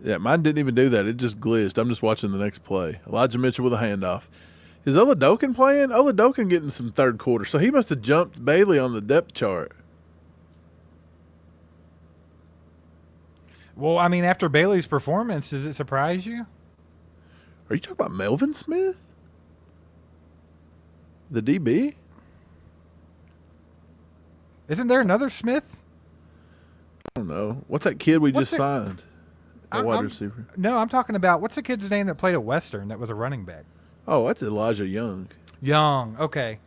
Yeah, mine didn't even do that. It just glitched. I'm just watching the next play. Elijah Mitchell with a handoff. Is Oladokin playing? Oladokin getting some third quarter. So he must have jumped Bailey on the depth chart. Well, I mean, after Bailey's performance, does it surprise you? Are you talking about Melvin Smith? The DB? Isn't there another Smith? I don't know. What's that kid we just signed? A wide receiver. No, I'm talking about, what's the kid's name that played at Western that was a running back? Oh, that's Elijah Young. Young. Okay.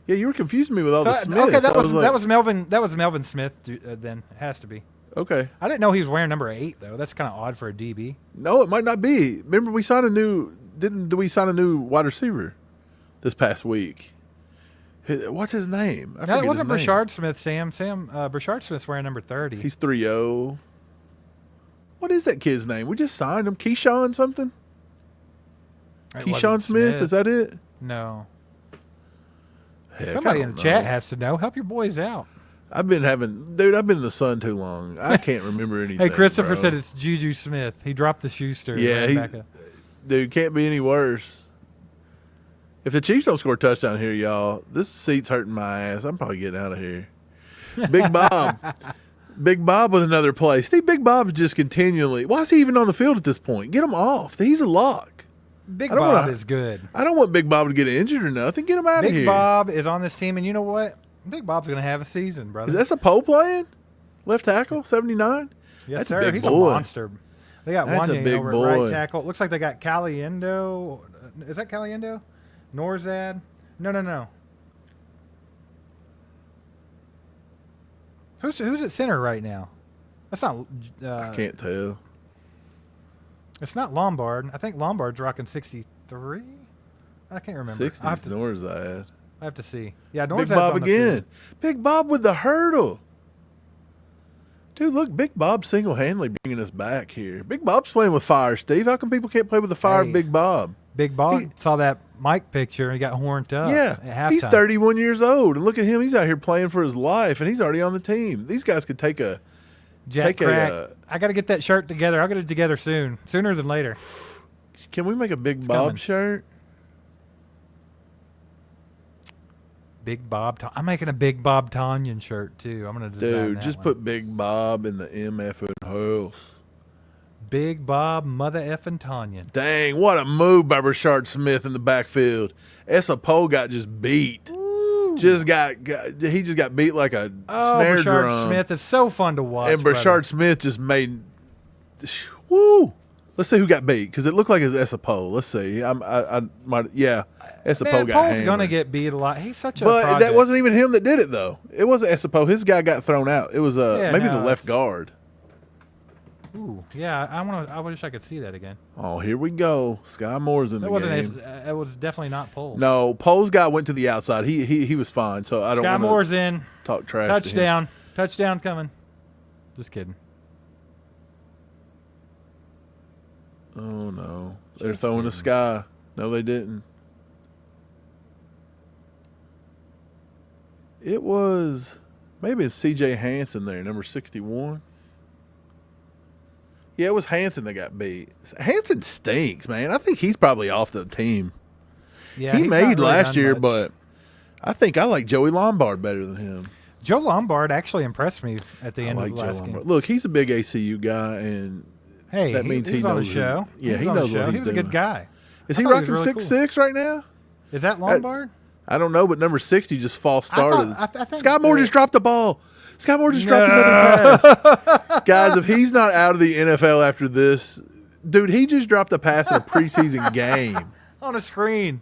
Yeah, you were confusing me with all the Smiths. Okay, that was Melvin Smith. Then it has to be. Okay. I didn't know he was wearing number 8 though. That's kind of odd for a DB. No, it might not be. Remember, we signed a new. Did we sign a new wide receiver this past week? What's his name? No, it wasn't Brashard Smith. Sam. Brashard Smith's wearing number 30. He's 3-0. What is that kid's name? We just signed him. Keyshawn something? Keyshawn Smith? Is that it? No. Heck, Somebody in the chat has to know. Help your boys out. I've been in the sun too long. I can't remember anything. Hey, Christopher bro. said it's Juju Smith. He dropped the Schuster. Yeah, dude, can't be any worse. If the Chiefs don't score a touchdown here, y'all, this seat's hurting my ass. I'm probably getting out of here. Big Bob. Big Bob with another play. Steve, Big Bob's just continually. Why is he even on the field at this point? Get him off. He's a lock. Big Bob is good. I don't want Big Bob to get injured or nothing. Get him out of here. Big Bob is on this team, and you know what? Big Bob's going to have a season, brother. Is that a Poe playing? Left tackle, 79? Yes, That's sir. A big He's boy. a monster. They got That's a Wanye big over boy. at right tackle. It looks like they got Caliendo. Is that Caliendo? Norzad? No. Who's at center right now? That's not. I can't tell. It's not Lombard. I think Lombard's rocking 63. I can't remember. 60's Norzad. I have to see. Yeah, Big Norzad's Bob on the again. field. Big Bob with the hurdle. Dude, look, Big Bob single-handedly bringing us back here. Big Bob's playing with fire, Steve. How come people can't play with the fire of Big Bob? Big Bob saw that Mike picture and he got horned up. Yeah, at he's halftime. 31 years old, and look at him. He's out here playing for his life, and he's already on the team. These guys could take a Jack Crack. I got to get that shirt together. I'll get it together sooner than later. Can we make a Big Bob coming. shirt? Big Bob. I'm making a Big Bob Tanyan shirt too. I'm gonna design Dude, that just one. put Big Bob in the MF house. Big Bob Mother Effing Tanyan. Dang, what a move by Rashard Smith in the backfield. Essa Poe got just beat. Woo. He just got beat like a snare Rashard drum. Smith is so fun to watch. And Rashard Smith just made, woo. Let's see who got beat because it looked like it's Essa Poe. Let's see. Essa Poe got Poe's hammered. gonna get beat a lot. He's such a. But project. that wasn't even him that did it though. It wasn't Essa Poe. His guy got thrown out. It was maybe the left guard. Ooh, yeah. I wish I could see that again. Oh, here we go. Skymore's in That the wasn't. game. It was definitely not Pole. No, Poe's guy went to the outside. He was fine. So I don't want Skymore's in. to talk trash. To him. Touchdown coming. Just kidding. Oh no, they're throwing the sky. No, they didn't. It was maybe it's C.J. Hansen there, number 61. Yeah, it was Hansen that got beat. Hansen stinks, man. I think he's probably off the team. Yeah, he he's made not really last done year, much. but I think I like Joey Lombard better than him. Joe Lombard actually impressed me at the I end like of the Joe last Lombard. game. Look, he's a big ACU guy, and Hey, that means he was he on the knows show. Yeah, he was on knows the show. what he's He was a doing. good guy. Is I he thought rocking really 6'6" right now? Is that Lombard? I don't know, but number 60 just false started. I think Skymore that- just dropped the ball. Skymore just dropped another pass. Guys, if he's not out of the NFL after this, dude, he just dropped a pass in a preseason game. On a screen.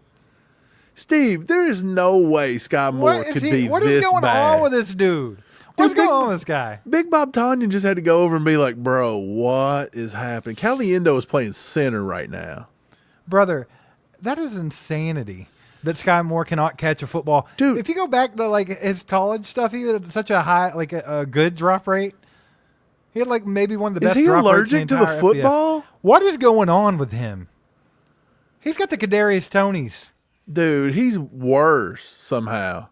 Steve, there is no way Skymore could be this bad. What is going on with this dude? What's Dude, going on with this guy? Big Bob Tanyan just had to go over and be like, bro, what is happening? Caliendo is playing center right now. Brother, that is insanity that Sky Moore cannot catch a football. Dude. If you go back to like his college stuff, he had such a high, like a good drop rate. He had like maybe one of the Is best he drop rates allergic in to the entire FBS. football? What is going on with him? He's got the Kadarius Tonys. Dude, he's worse somehow.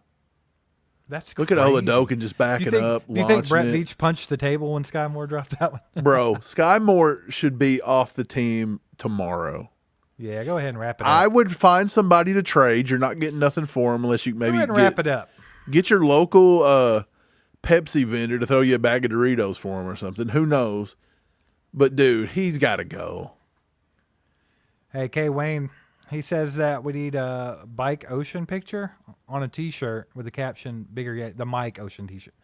That's Look crazy. at Oladokin just backing up, Do you think Brett launching it. Veach punched the table when Sky Moore dropped that one? Bro, Sky Moore should be off the team tomorrow. Yeah, go ahead and wrap it up. I would find somebody to trade. You're not getting nothing for him unless you Go maybe ahead and wrap it up. get your local Pepsi vendor to throw you a bag of Doritos for him or something. Who knows? But, dude, he's got to go. Hey, K. Wayne, he says that we need a Bike Ocean picture on a T-shirt with the caption "Bigger Yet." The Mike Ocean T-shirt.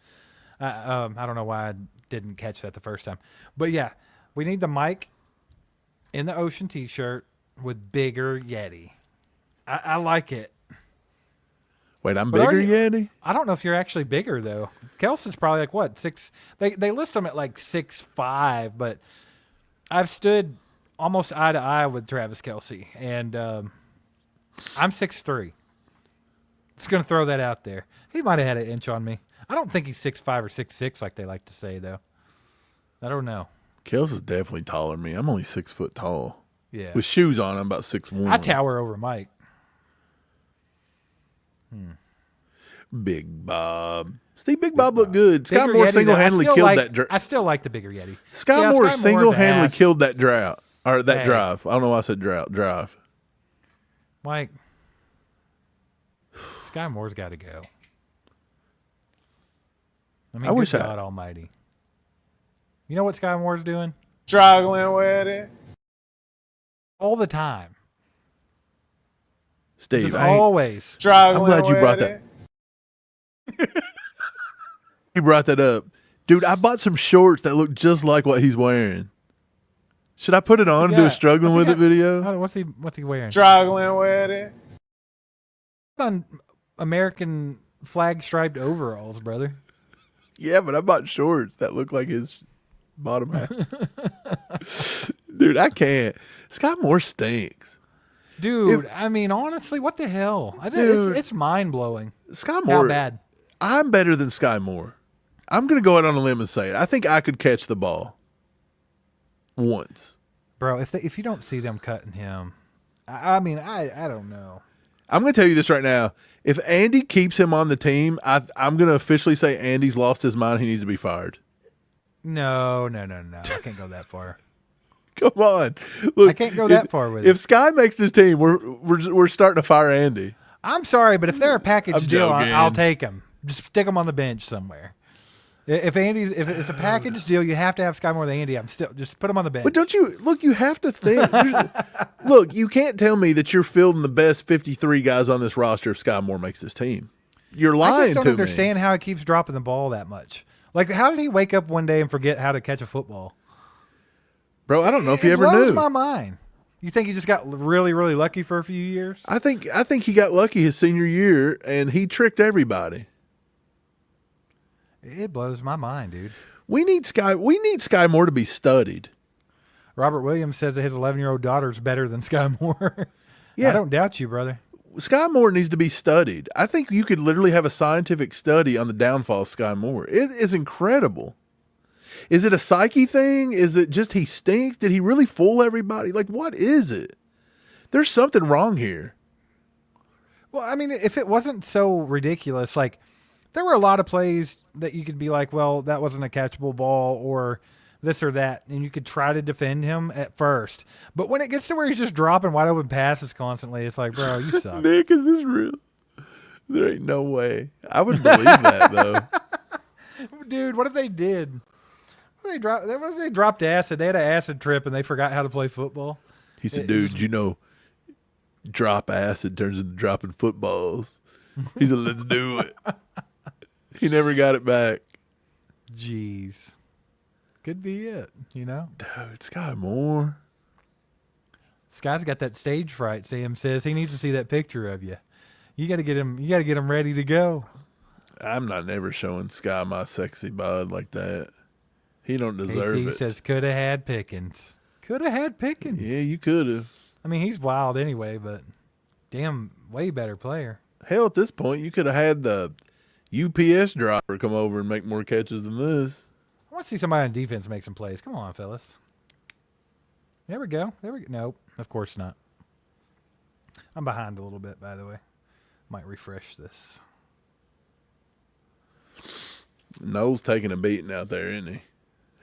I don't know why I didn't catch that the first time, but yeah, we need the Mike in the Ocean T-shirt with "Bigger Yeti." I like it. Wait, I'm But are bigger, you- Yeti? I don't know if you're actually bigger though. Kelsey's probably like what 6? They list him at like 6'5", but I've stood almost eye to eye with Travis Kelsey, and I'm 6'3". Just gonna throw that out there. He might have had an inch on me. I don't think he's 6'5" or 6'6" like they like to say though. I don't know. Kelsey's definitely taller than me. I'm only 6 foot tall. Yeah, With shoes on, I'm about 6'1". I tower over Mike. Big Bob. Steve, Big Bob looked good. Bigger Sky Moore Yeti, though, single-handedly I still killed like- that drive. I still like the Bigger Yeti. Sky Yeah, Moore Sky Moore's single-handedly ass. killed that drought. Or that Hey. drive. I don't know why I said drought. Drive. Mike, Sky Moore's got to go. I mean, I wish God Almighty. You know what Sky Moore's doing? Struggling with it. All the time. Steve, Just always. Struggling I'm glad you brought with that. You brought that up. Dude, I bought some shorts that look just like what he's wearing. Should I put it on and do a struggling with it video? What's he wearing? Struggling with it. On American flag striped overalls, brother. Yeah, but I bought shorts that look like his bottom half. Dude, I can't. Scott Moore stinks. Dude, I mean, honestly, what the hell? It's mind blowing. Scott Moore. How bad? I'm better than Sky Moore. I'm going to go out on a limb and say it. I think I could catch the ball once. Bro, if you don't see them cutting him, I mean, I don't know. I'm going to tell you this right now. If Andy keeps him on the team, I'm going to officially say Andy's lost his mind. He needs to be fired. No. I can't go that far. Come on. Look, I can't go that far with it. If Sky makes his team, we're starting to fire Andy. I'm sorry, but if they're a package deal, joking. I'll take them. Just stick them on the bench somewhere. If it's a package deal, you have to have Sky more than Andy. I'm still just put him on the bench. But don't you look? You have to think. Look, you can't tell me that you're fielding the best 53 guys on this roster if Sky Moore makes this team. You're lying to me. I just don't understand how he keeps dropping the ball that much. Like, how did he wake up one day and forget how to catch a football? Bro, I don't know if he ever It blows knew. my mind. You think he just got really, really lucky for a few years? I think he got lucky his senior year, and he tricked everybody. It blows my mind, dude. We need Sky Moore to be studied. Robert Williams says that his 11-year-old daughter is better than Sky Moore. Yeah. I don't doubt you, brother. Sky Moore needs to be studied. I think you could literally have a scientific study on the downfall of Sky Moore. It is incredible. Is it a psyche thing? Is it just he stinks? Did he really fool everybody? Like, what is it? There's something wrong here. Well, I mean, if it wasn't so ridiculous, like, there were a lot of plays that you could be like, well, that wasn't a catchable ball or this or that, and you could try to defend him at first. But when it gets to where he's just dropping wide open passes constantly, it's like, bro, you suck. Nick, is this real? There ain't no way. I would believe that, though. Dude, what if they did? What if they dropped acid? They had an acid trip and they forgot how to play football. He said, dude, drop acid turns into dropping footballs. He said, let's do it. He never got it back. Jeez. Could be it, you know? Dude, Sky Moore. Sky's got that stage fright, Sam says. He needs to see that picture of you. You got to get him ready to go. I'm not never showing Sky my sexy bod like that. He don't deserve KT it. says, could have had Pickens. Could have had Pickens. Yeah, you could have. I mean, he's wild anyway, but damn, way better player. Hell, at this point, you could have had the UPS driver come over and make more catches than this. I want to see somebody on defense make some plays. Come on, fellas. There we go. Nope, of course not. I'm behind a little bit, by the way. Might refresh this. Noel's taking a beating out there, isn't he?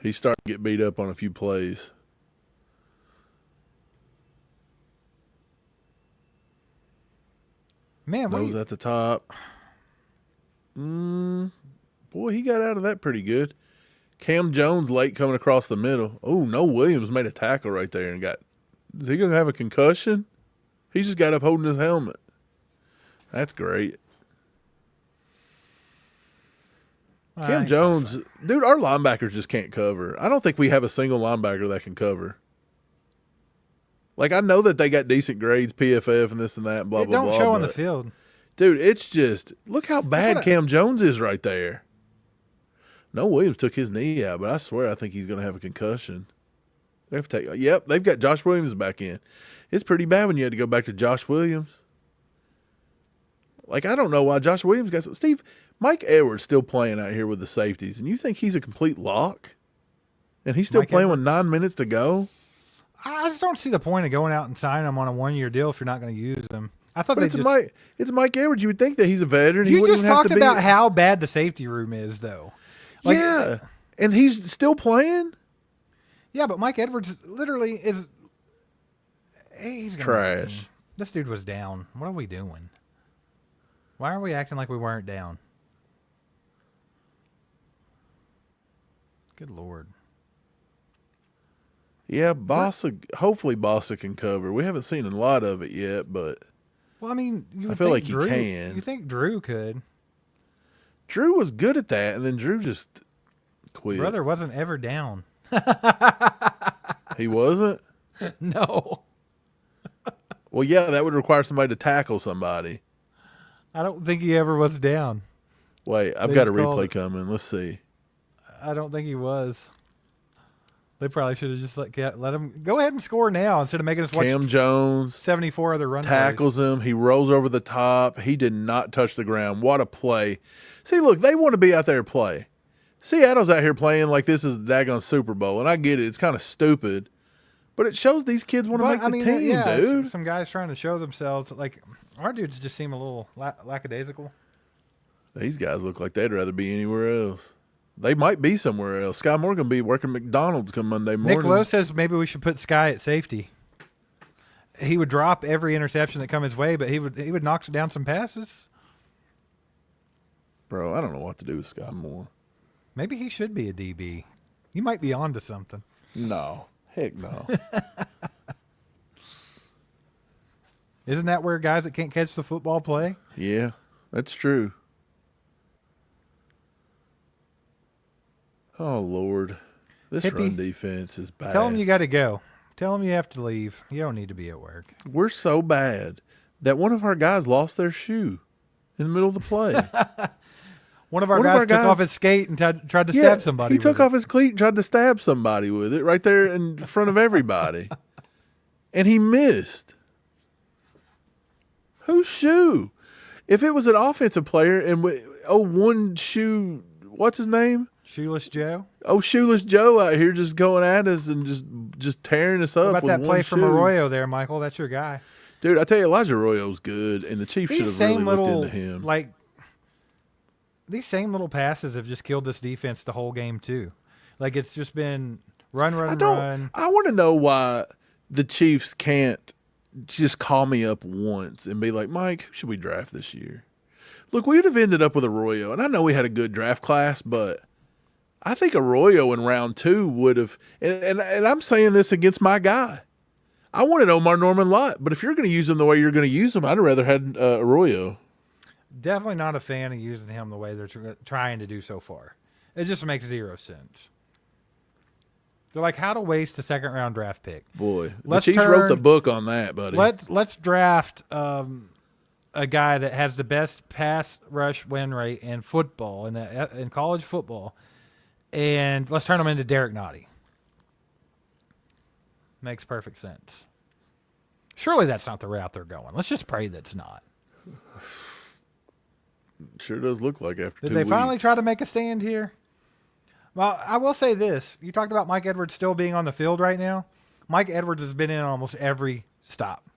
He's starting to get beat up on a few plays. Man, Noel's at the top. Boy, he got out of that pretty good. Cam Jones late coming across the middle. Oh, Noel Williams made a tackle right there and is he going to have a concussion? He just got up holding his helmet. That's great. Cam Jones, dude, our linebackers just can't cover. I don't think we have a single linebacker that can cover. Like, I know that they got decent grades, PFF and this and that, blah, blah, blah. Don't show on the field. Dude, it's just, look how bad Cam Jones is right there. Noel Williams took his knee out, but I swear I think he's going to have a concussion. They've got Josh Williams back in. It's pretty bad when you had to go back to Josh Williams. Like, I don't know why Josh Williams got – Steve, Mike Edwards still playing out here with the safeties, and you think he's a complete lock? And he's still playing with 9 minutes to go? I just don't see the point of going out and signing him on a one-year deal if you're not going to use him. I thought it's Mike Edwards. You would think that he's a veteran. You just talked about how bad the safety room is, though. Like, yeah, and he's still playing? Yeah, but Mike Edwards literally is – he's trash. This dude was down. What are we doing? Why are we acting like we weren't down? Good Lord. Yeah, hopefully Bossa can cover. We haven't seen a lot of it yet, but Well, I mean, you would I feel think like he Drew, can. You think Drew could. Drew was good at that, and then Drew just quit. Brother wasn't ever down. He wasn't? No. Well, yeah, that would require somebody to tackle somebody. I don't think he ever was down. Wait, I've They got a just called replay it. coming. Let's see. I don't think he was. They probably should have just let him go ahead and score now instead of making us watch Cam Jones 74 other run tackles him. He rolls over the top. He did not touch the ground. What a play. See, look, they want to be out there to play. Seattle's out here playing like this is the daggone Super Bowl, and I get it. It's kind of stupid, but it shows these kids want to make the team, dude. Some guys trying to show themselves. Like, our dudes just seem a little lackadaisical. These guys look like they'd rather be anywhere else. They might be somewhere else. Skymore going to be working McDonald's come Monday morning. Nick Lowe says maybe we should put Sky at safety. He would drop every interception that come his way, but he would knock down some passes. Bro, I don't know what to do with Skymore. Maybe he should be a DB. You might be onto something. No. Heck no. Isn't that where guys that can't catch the football play? Yeah, that's true. Oh, Lord. This Hippie, run defense is bad. Tell him you got to go. Tell him you have to leave. You don't need to be at work. We're so bad that one of our guys lost their shoe in the middle of the play. One of our guys took off his skate and tried to stab somebody. He took with off his cleat and tried to stab somebody with it right there in front of everybody. And he missed. Whose shoe? If it was an offensive player and one shoe, what's his name? Shoeless Joe. Oh, Shoeless Joe out here just going at us and just tearing us up. What about with that play one from shoe. Arroyo there, Michael? That's your guy. Dude, I tell you, Elijah Arroyo's good, and the Chiefs should have really looked into him. Like, these same little passes have just killed this defense the whole game too. Like, it's just been run. I want to know why the Chiefs can't just call me up once and be like, Mike, who should we draft this year? Look, we would have ended up with Arroyo, and I know we had a good draft class, but I think Arroyo in round 2 would have, and I'm saying this against my guy. I wanted Omar Norman Lott, but if you're going to use him the way you're going to use him, I'd have rather had Arroyo. Definitely not a fan of using him the way they're trying to do so far. It just makes zero sense. They're like, how to waste a second-round draft pick. Boy, the Chiefs wrote the book on that, buddy. Let's draft a guy that has the best pass rush win rate in football, in college football, and let's turn him into Derek Nottie. Makes perfect sense. Surely that's not the route they're going. Let's just pray that's not. Sure does look like after 2 Did they finally weeks. try to make a stand here? Well, I will say this. You talked about Mike Edwards still being on the field right now. Mike Edwards has been in almost every stop.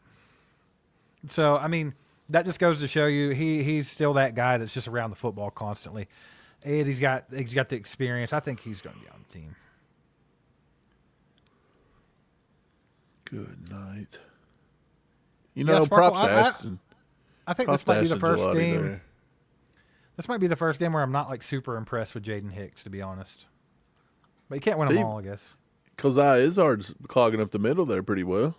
So, I mean, that just goes to show you he's still that guy that's just around the football constantly. And he's got the experience. I think he's going to be on the team. Good night. You know, Sparkle, props to Ashton. I think Props this might to be the Ashton first Gelati game. there. This might be the first game where I'm not like super impressed with Jaden Hicks, to be honest. But you can't win them all, I guess. Kozai Izzard's clogging up the middle there pretty well.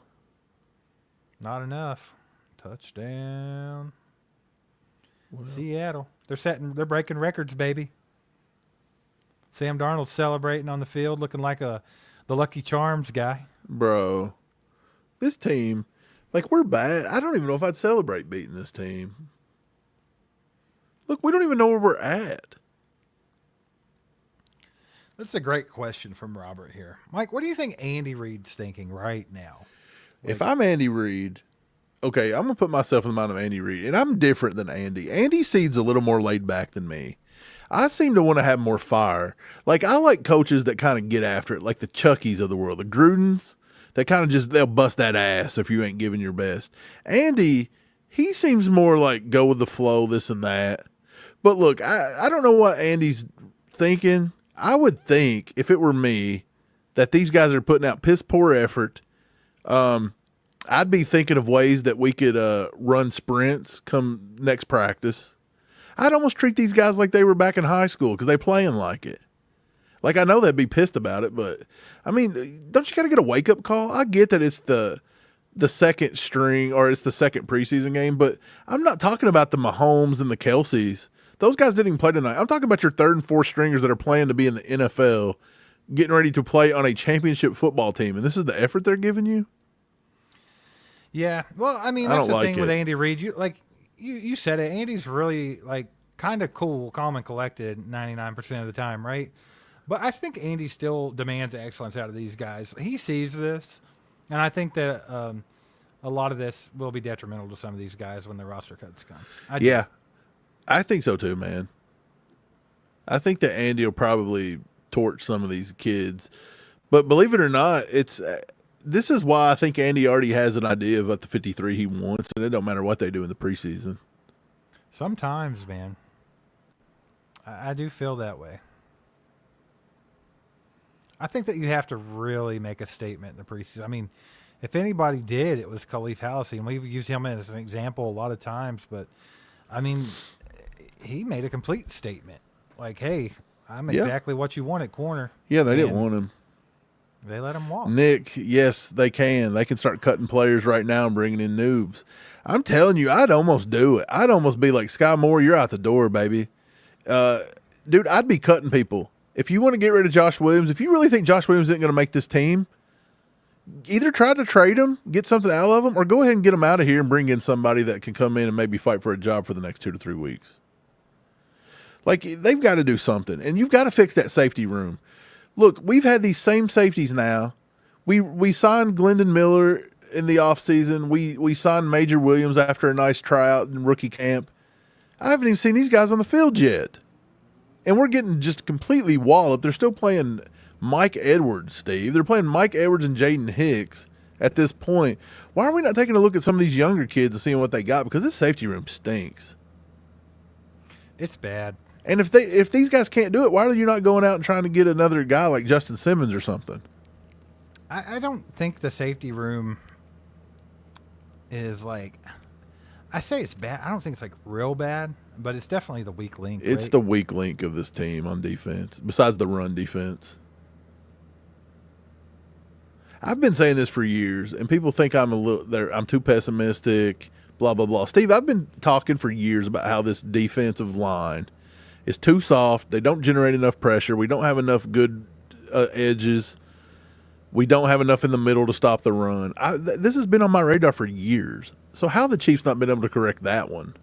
Not enough. Touchdown. Well. Seattle. They're breaking records, baby. Sam Darnold's celebrating on the field, looking like the Lucky Charms guy. Bro, this team, like, we're bad. I don't even know if I'd celebrate beating this team. Look, we don't even know where we're at. That's a great question from Robert here. Mike, what do you think Andy Reid's thinking right now? If I'm Andy Reid, okay, I'm going to put myself in the mind of Andy Reid, and I'm different than Andy. Andy seems a little more laid back than me. I seem to want to have more fire. Like, I like coaches that kind of get after it, like the Chuckies of the world, the Grudens. They kind of just, they'll bust that ass if you ain't giving your best. Andy, he seems more like go with the flow, this and that. But look, I don't know what Andy's thinking. I would think, if it were me, that these guys are putting out piss poor effort. I'd be thinking of ways that we could run sprints come next practice. I'd almost treat these guys like they were back in high school because they playing like it. Like, I know they'd be pissed about it, but, I mean, don't you got to get a wake-up call? I get that it's the second string or it's the second preseason game, but I'm not talking about the Mahomes and the Kelseys. Those guys didn't even play tonight. I'm talking about your third and fourth stringers that are playing to be in the NFL, getting ready to play on a championship football team, and this is the effort they're giving you? Yeah. Well, I mean, I that's don't the like thing with it. Andy Reid. You said it. Andy's really, like, kind of cool, calm, and collected 99% of the time, right? But I think Andy still demands excellence out of these guys. He sees this, and I think that a lot of this will be detrimental to some of these guys when the roster cuts come. Yeah, I think so too, man. I think that Andy will probably torch some of these kids. But believe it or not, this is why I think Andy already has an idea of what the 53 he wants, and it don't matter what they do in the preseason. Sometimes, man, I do feel that way. I think that you have to really make a statement in the preseason. I mean, if anybody did, it was Khalif Halsey, and we've used him as an example a lot of times. But, I mean, he made a complete statement. Like, hey, I'm exactly what you want at corner. Yeah, they didn't And want him. They let him walk. Nick, yes, they can. They can start cutting players right now and bringing in noobs. I'm telling you, I'd almost do it. I'd almost be like, Skymore, you're out the door, baby. Dude, I'd be cutting people. If you want to get rid of Josh Williams, if you really think Josh Williams isn't going to make this team, either try to trade him, get something out of him, or go ahead and get him out of here and bring in somebody that can come in and maybe fight for a job for the next 2 to 3 weeks. Like, they've got to do something, and you've got to fix that safety room. Look, we've had these same safeties now. We signed Glendon Miller in the offseason. We signed Major Williams after a nice tryout in rookie camp. I haven't even seen these guys on the field yet. And we're getting just completely walloped. They're still playing Mike Edwards, Steve. They're playing Mike Edwards and Jaden Hicks at this point. Why are we not taking a look at some of these younger kids and seeing what they got? Because this safety room stinks. It's bad. And if these guys can't do it, why are you not going out and trying to get another guy like Justin Simmons or something? I don't think the safety room is like, I say it's bad. I don't think it's like real bad, but it's definitely the weak link. It's right? the weak link of this team on defense, besides the run defense. I've been saying this for years, and people think I'm too pessimistic, blah, blah, blah. Steve, I've been talking for years about how this defensive line is too soft. They don't generate enough pressure. We don't have enough good edges. We don't have enough in the middle to stop the run. This has been on my radar for years. So how have the Chiefs not been able to correct that one?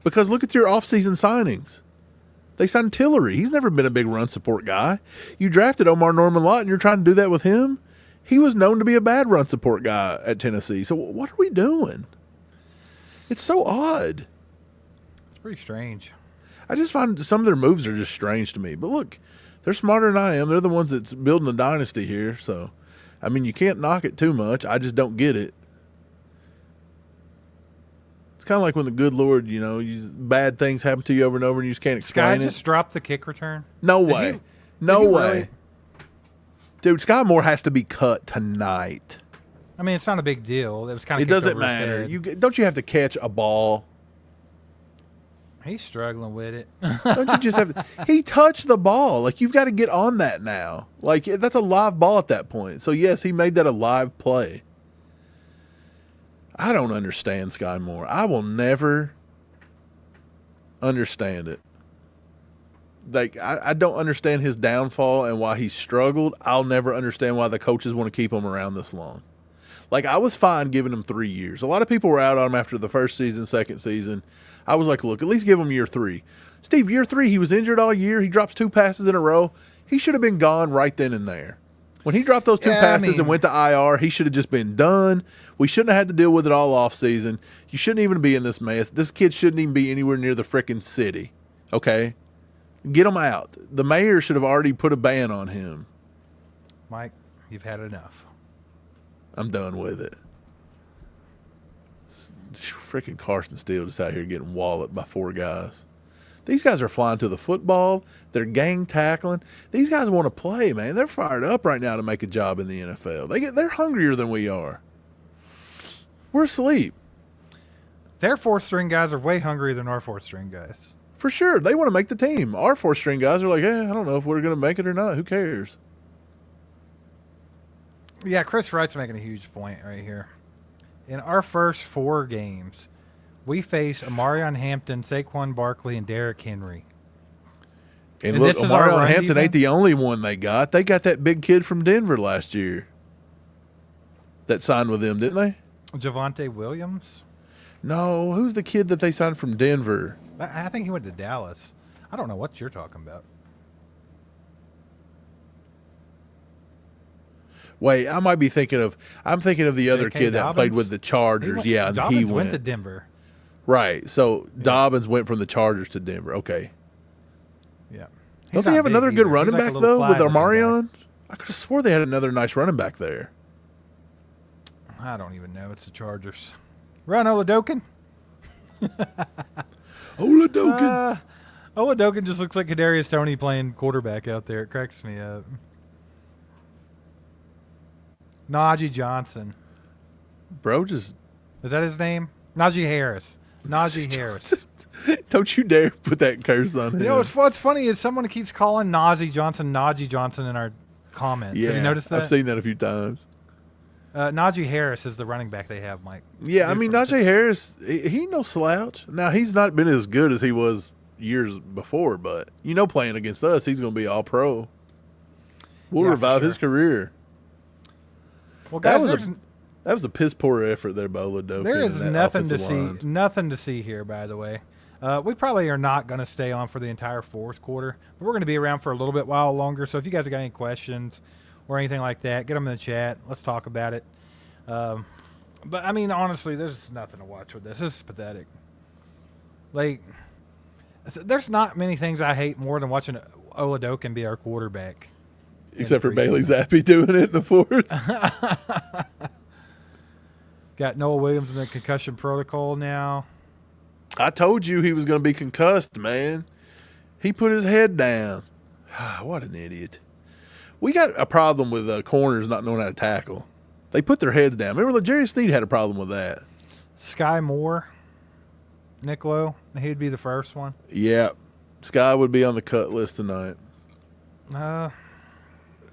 Because look at your offseason signings. They signed Tillery. He's never been a big run support guy. You drafted Omar Norman-Lott, and you're trying to do that with him? He was known to be a bad run support guy at Tennessee. So what are we doing? It's so odd. It's pretty strange. I just find some of their moves are just strange to me. But look, they're smarter than I am. They're the ones that's building a dynasty here. So, I mean, you can't knock it too much. I just don't get it. It's kind of like when the good Lord, bad things happen to you over and over and you just can't explain Sky it. just dropped the kick return. No way. No did he way. really? Dude, Skymore has to be cut tonight. I mean, it's not a big deal. It was kind of It doesn't matter. Don't you have to catch a ball? He's struggling with it. Don't you just have to? He touched the ball. Like, you've got to get on that now. Like, that's a live ball at that point. So, yes, he made that a live play. I don't understand Skymore. I will never understand it. Like, I don't understand his downfall and why he struggled. I'll never understand why the coaches want to keep him around this long. Like, I was fine giving him 3 years. A lot of people were out on him after the first season, second season. I was like, look, at least give him year 3. Steve, year 3, he was injured all year. He drops 2 passes in a row. He should have been gone right then and there. When he dropped those 2 passes and went to IR, he should have just been done. We shouldn't have had to deal with it all off season. You shouldn't even be in this mess. This kid shouldn't even be anywhere near the frickin' city. Okay? Get him out. The mayor should have already put a ban on him. Mike, you've had enough. I'm done with it. Freaking Carson Steele just out here getting walloped by 4 guys. These guys are flying to the football. They're gang tackling. These guys want to play, man. They're fired up right now to make a job in the NFL. They're hungrier than we are. We're asleep. Their fourth-string guys are way hungrier than our fourth-string guys. For sure. They want to make the team. Our fourth-string guys are like, I don't know if we're going to make it or not. Who cares? Yeah, Chris Wright's making a huge point right here. In our first 4 games, we face Amarion Hampton, Saquon Barkley, and Derrick Henry. And And look, this is our Omarion run Hampton ain't defense? the only one they got. They got that big kid from Denver last year that signed with them, didn't they? Javonte Williams? No. Who's the kid that they signed from Denver? I think he went to Dallas. I don't know what you're talking about. Wait, I might be thinking of. I'm thinking of the other J.K. kid that played Dobbins? with the Chargers. And Dobbins he went to Denver. Right. So Dobbins went from the Chargers to Denver. Okay. Yeah. Don't they have another good running back though with Amarion? I could have swore they had another nice running back there. I don't even know. It's the Chargers. Run, Oladokin. Oladokin. Oladokin just looks like Kadarius Toney playing quarterback out there. It cracks me up. Najee Johnson. Bro, just Is that his name? Najee Harris. Najee Harris. don't you dare put that curse on him. You know what's funny is someone keeps calling Najee Johnson in our comments. Yeah, Have you noticed that? I've seen that a few times. Najee Harris is the running back they have, Mike. Yeah, I mean Najee Harris, he no slouch. Now he's not been as good as he was years before, but playing against us, he's going to be all pro. We'll Yeah, for revive his sure. career. Well, That guys, was a piss poor effort there by Oladokin. there is and that nothing to offensive see. line. Nothing to see here, by the way. We probably are not going to stay on for the entire fourth quarter, but we're going to be around for a little bit while longer. So if you guys have got any questions or anything like that, get them in the chat. Let's talk about it. But I mean, honestly, there's nothing to watch with this. This is pathetic. Like, there's not many things I hate more than watching Oladokin be our quarterback. Except for Bailey Zappi doing it in the fourth. Got Noah Williams in the concussion protocol now. I told you he was going to be concussed, man. He put his head down. What an idiot. We got a problem with corners not knowing how to tackle. They put their heads down. Remember, Jerry Sneed had a problem with that. Skymore, Nick Lowe, he'd be the first one. Yeah. Sky would be on the cut list tonight.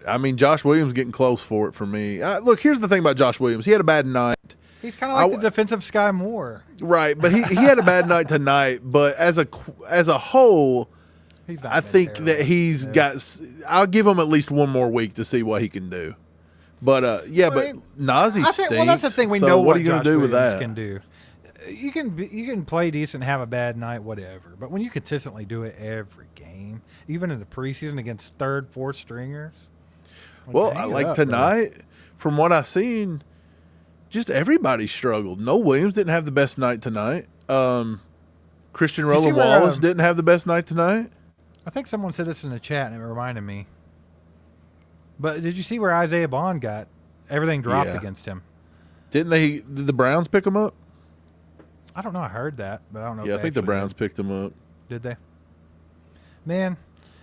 I mean, Josh Williams getting close for it for me. Look, here's the thing about Josh Williams. He had a bad night. He's kind of like the defensive Skymore. Right, but he had a bad night tonight. But as a whole, He's not I been think terrible. that he's got – I'll give him at least one more week to see what he can do. But, but Nazi stinks. Well, that's the thing. We so know what what are you Josh gonna do with Williams that? can do. You can play decent and have a bad night, whatever. But when you consistently do it every game, even in the preseason against third, fourth stringers. Well, hang it like up, tonight, from what I've seen, just everybody struggled. No Williams didn't have the best night tonight. Christian You see Roland where, Wallace didn't have the best night tonight. I think someone said this in the chat and it reminded me. But did you see where Isaiah Bond got everything dropped Yeah. against him? Did the Browns pick him up? I don't know. I heard that, but I don't know. Yeah, if I think the actually Browns picked him up. did they? Man,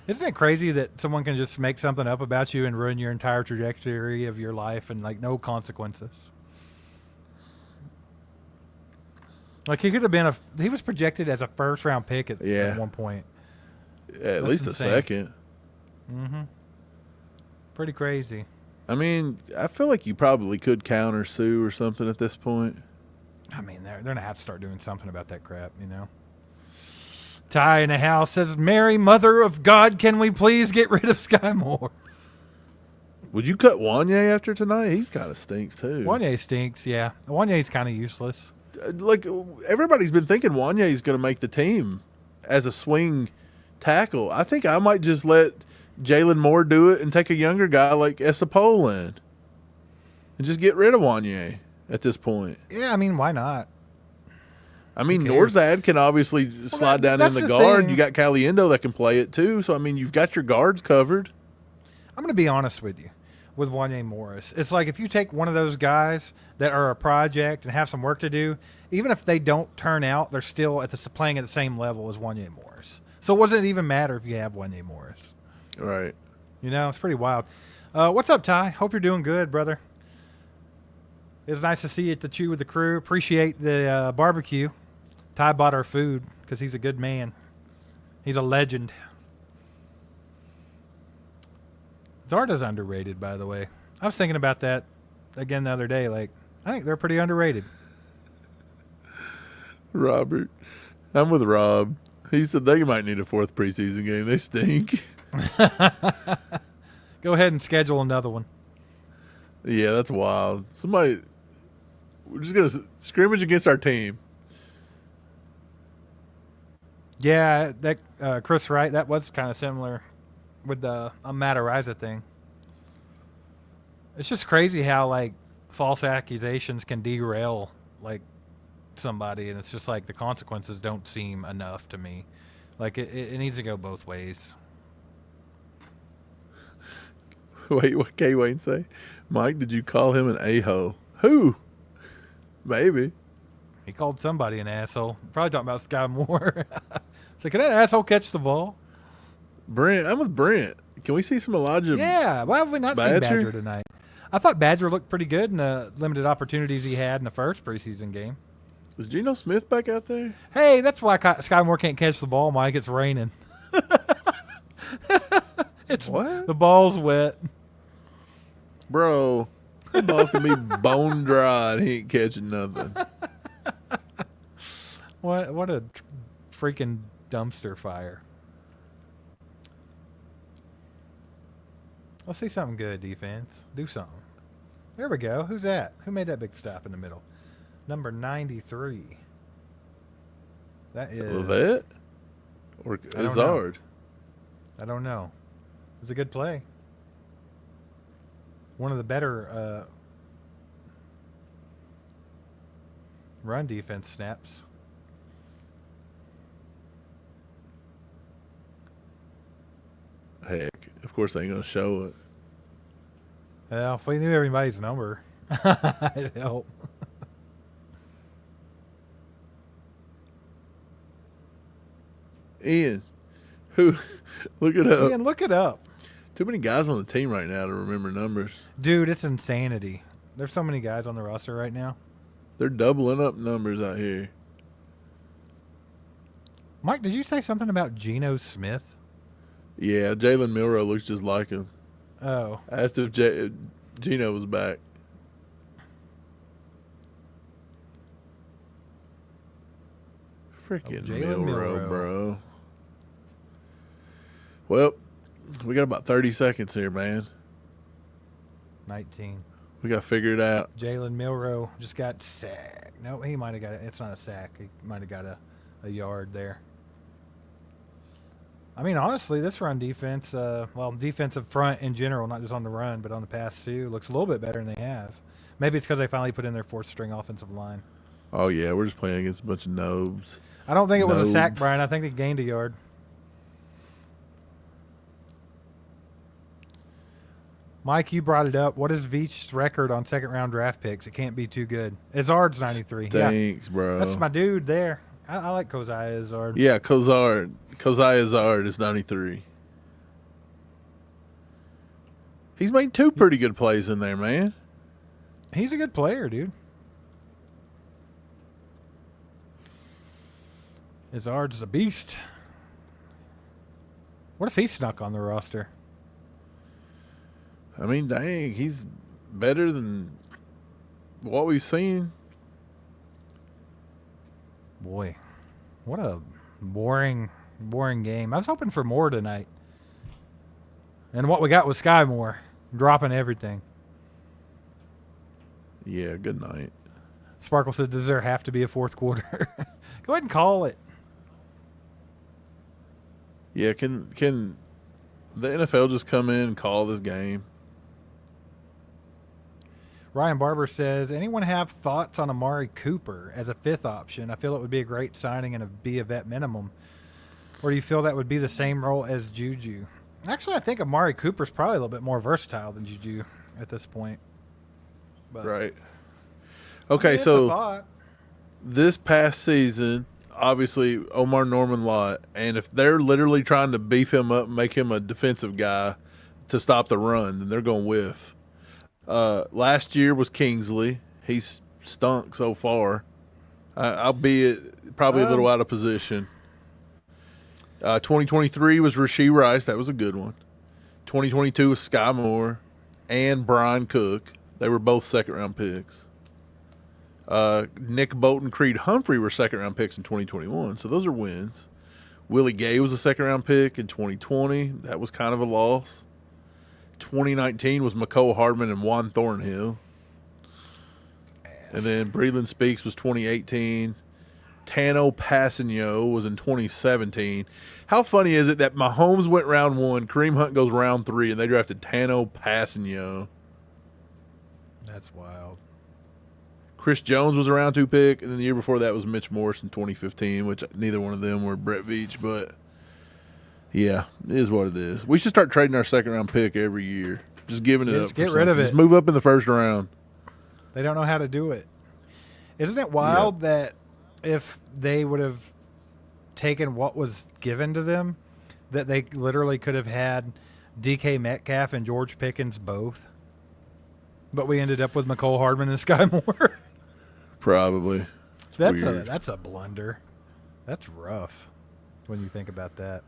isn't it crazy that someone can just make something up about you and ruin your entire trajectory of your life and like no consequences? Like he could have been he was projected as a first round pick at one point. At That's least insane. a second. Mm-hmm. Pretty crazy. I mean, I feel like you probably could counter sue or something at this point. I mean, they're gonna have to start doing something about that crap, you know. Ty in the house says, "Mary, Mother of God, can we please get rid of Skymore?" Would you cut Wanye after tonight? He's kind of stinks too. Wanye stinks, yeah. Wanye's kind of useless. Like everybody's been thinking Wanye's going to make the team as a swing tackle. I think I might just let Jalen Moore do it and take a younger guy like Esapole in and just get rid of Wanye at this point. Yeah, I mean, why not? I mean, cares? Norzad can obviously slide down in that's the the guard. thing. You got Caliendo that can play it too. So, I mean, you've got your guards covered. I'm going to be honest with you with Wanye Morris. It's like if you take one of those guys that are a project and have some work to do, even if they don't turn out, they're still playing at the same level as Wanye Morris. So what does it even matter if you have Wanye Morris? Right. You know, it's pretty wild. What's up, Ty? Hope you're doing good, brother. It's nice to see you at the Chew with the crew. Appreciate the barbecue. Ty bought our food because he's a good man. He's a legend. Zarda's underrated, by the way. I was thinking about that again the other day. Like, I think they're pretty underrated. Robert. I'm with Rob. He said they might need a 4th preseason game. They stink. Go ahead and schedule another one. Yeah, that's wild. We're just going to scrimmage against our team. Yeah, that Chris Wright, that was kind of similar with the Matt Ariza thing. It's just crazy how, like, false accusations can derail, like, somebody, and it's just like the consequences don't seem enough to me. Like, it needs to go both ways. Wait, what K. Wayne say? Mike, did you call him an a-hole? Who? Maybe. He called somebody an asshole. Probably talking about Skymore. So can that asshole catch the ball? Brent, I'm with Brent. Can we see some Elijah? Yeah, why have we not seen Badger tonight? I thought Badger looked pretty good in the limited opportunities he had in the first preseason game. Is Geno Smith back out there? Hey, that's why Skymore can't catch the ball, Mike. It's raining. What? The ball's wet. Bro, the ball can be bone dry and he ain't catching nothing. What a freaking dumpster fire. Let's see something good, defense. Do something. There we go. Who's that? Who made that big stop in the middle? Number 93. That is Levette? Or Hazard? I don't know. It was a good play. One of the better run defense snaps. Heck, of course they ain't going to show it. Well, if we knew everybody's number, it'd help. Ian, look it up. Ian, look it up. Too many guys on the team right now to remember numbers. Dude, it's insanity. There's so many guys on the roster right now. They're doubling up numbers out here. Mike, did you say something about Geno Smith? Yeah, Jalen Milroe looks just like him. Oh. I asked if Geno was back. Freaking Milroe, bro. Well, we got about 30 seconds here, man. 19. We got to figure it out. Jalen Milroe just got sacked. No, he might have got it. It's not a sack. He might have got a yard there. I mean, honestly, this run defense, defensive front in general, not just on the run, but on the pass too, looks a little bit better than they have. Maybe it's because they finally put in their 4th-string offensive line. Oh, yeah, we're just playing against a bunch of nobs. I don't think it was a sack, Brian. I think they gained a yard. Mike, you brought it up. What is Veach's record on second-round draft picks? It can't be too good. Hazard's 93. Thanks, bro. That's my dude there. I like Kozai Hazard. Yeah, Kozai Hazard is 93. He's made 2 pretty good plays in there, man. He's a good player, dude. Hazard's a beast. What if he snuck on the roster? I mean, dang, he's better than what we've seen. Boy, what a boring game. I was hoping for more tonight. And what we got was Skymore dropping everything. Yeah, good night. Sparkle said, does there have to be a 4th quarter? Go ahead and call it. Yeah, can the NFL just come in and call this game? Ryan Barber says, anyone have thoughts on Amari Cooper as a 5th option? I feel it would be a great signing and be a vet minimum. Or do you feel that would be the same role as Juju? Actually, I think Amari Cooper's probably a little bit more versatile than Juju at this point. But, Right. Okay, so this past season, obviously Omar Norman Lott, and if they're literally trying to beef him up and make him a defensive guy to stop the run, then they're going to whiff. Last year was Kingsley. He's stunk so far. albeit probably a little out of position. 2023 was Rashi Rice. That was a good one. 2022 was Skymore and Brian Cook. They were both second-round picks. Nick Bolton, Creed Humphrey were second-round picks in 2021, so those are wins. Willie Gay was a second-round pick in 2020. That was kind of a loss. 2019 was McCole Hardman and Juan Thornhill. And then Breland Speaks was 2018. Tano Passigno was in 2017. How funny is it that Mahomes went round 1, Kareem Hunt goes round 3, and they drafted Tano Passigno? That's wild. Chris Jones was a round 2 pick, and then the year before that was Mitch Morse in 2015, which neither one of them were Brett Veach, but yeah, it is what it is. We should start trading our second-round pick every year. Just giving it up. Just get rid of it. Just move up in the first round. They don't know how to do it. Isn't it wild that if they would have taken what was given to them, that they literally could have had DK Metcalf and George Pickens both? But we ended up with McCole Hardman and Sky Moore. Probably. That's a blunder. That's rough when you think about that.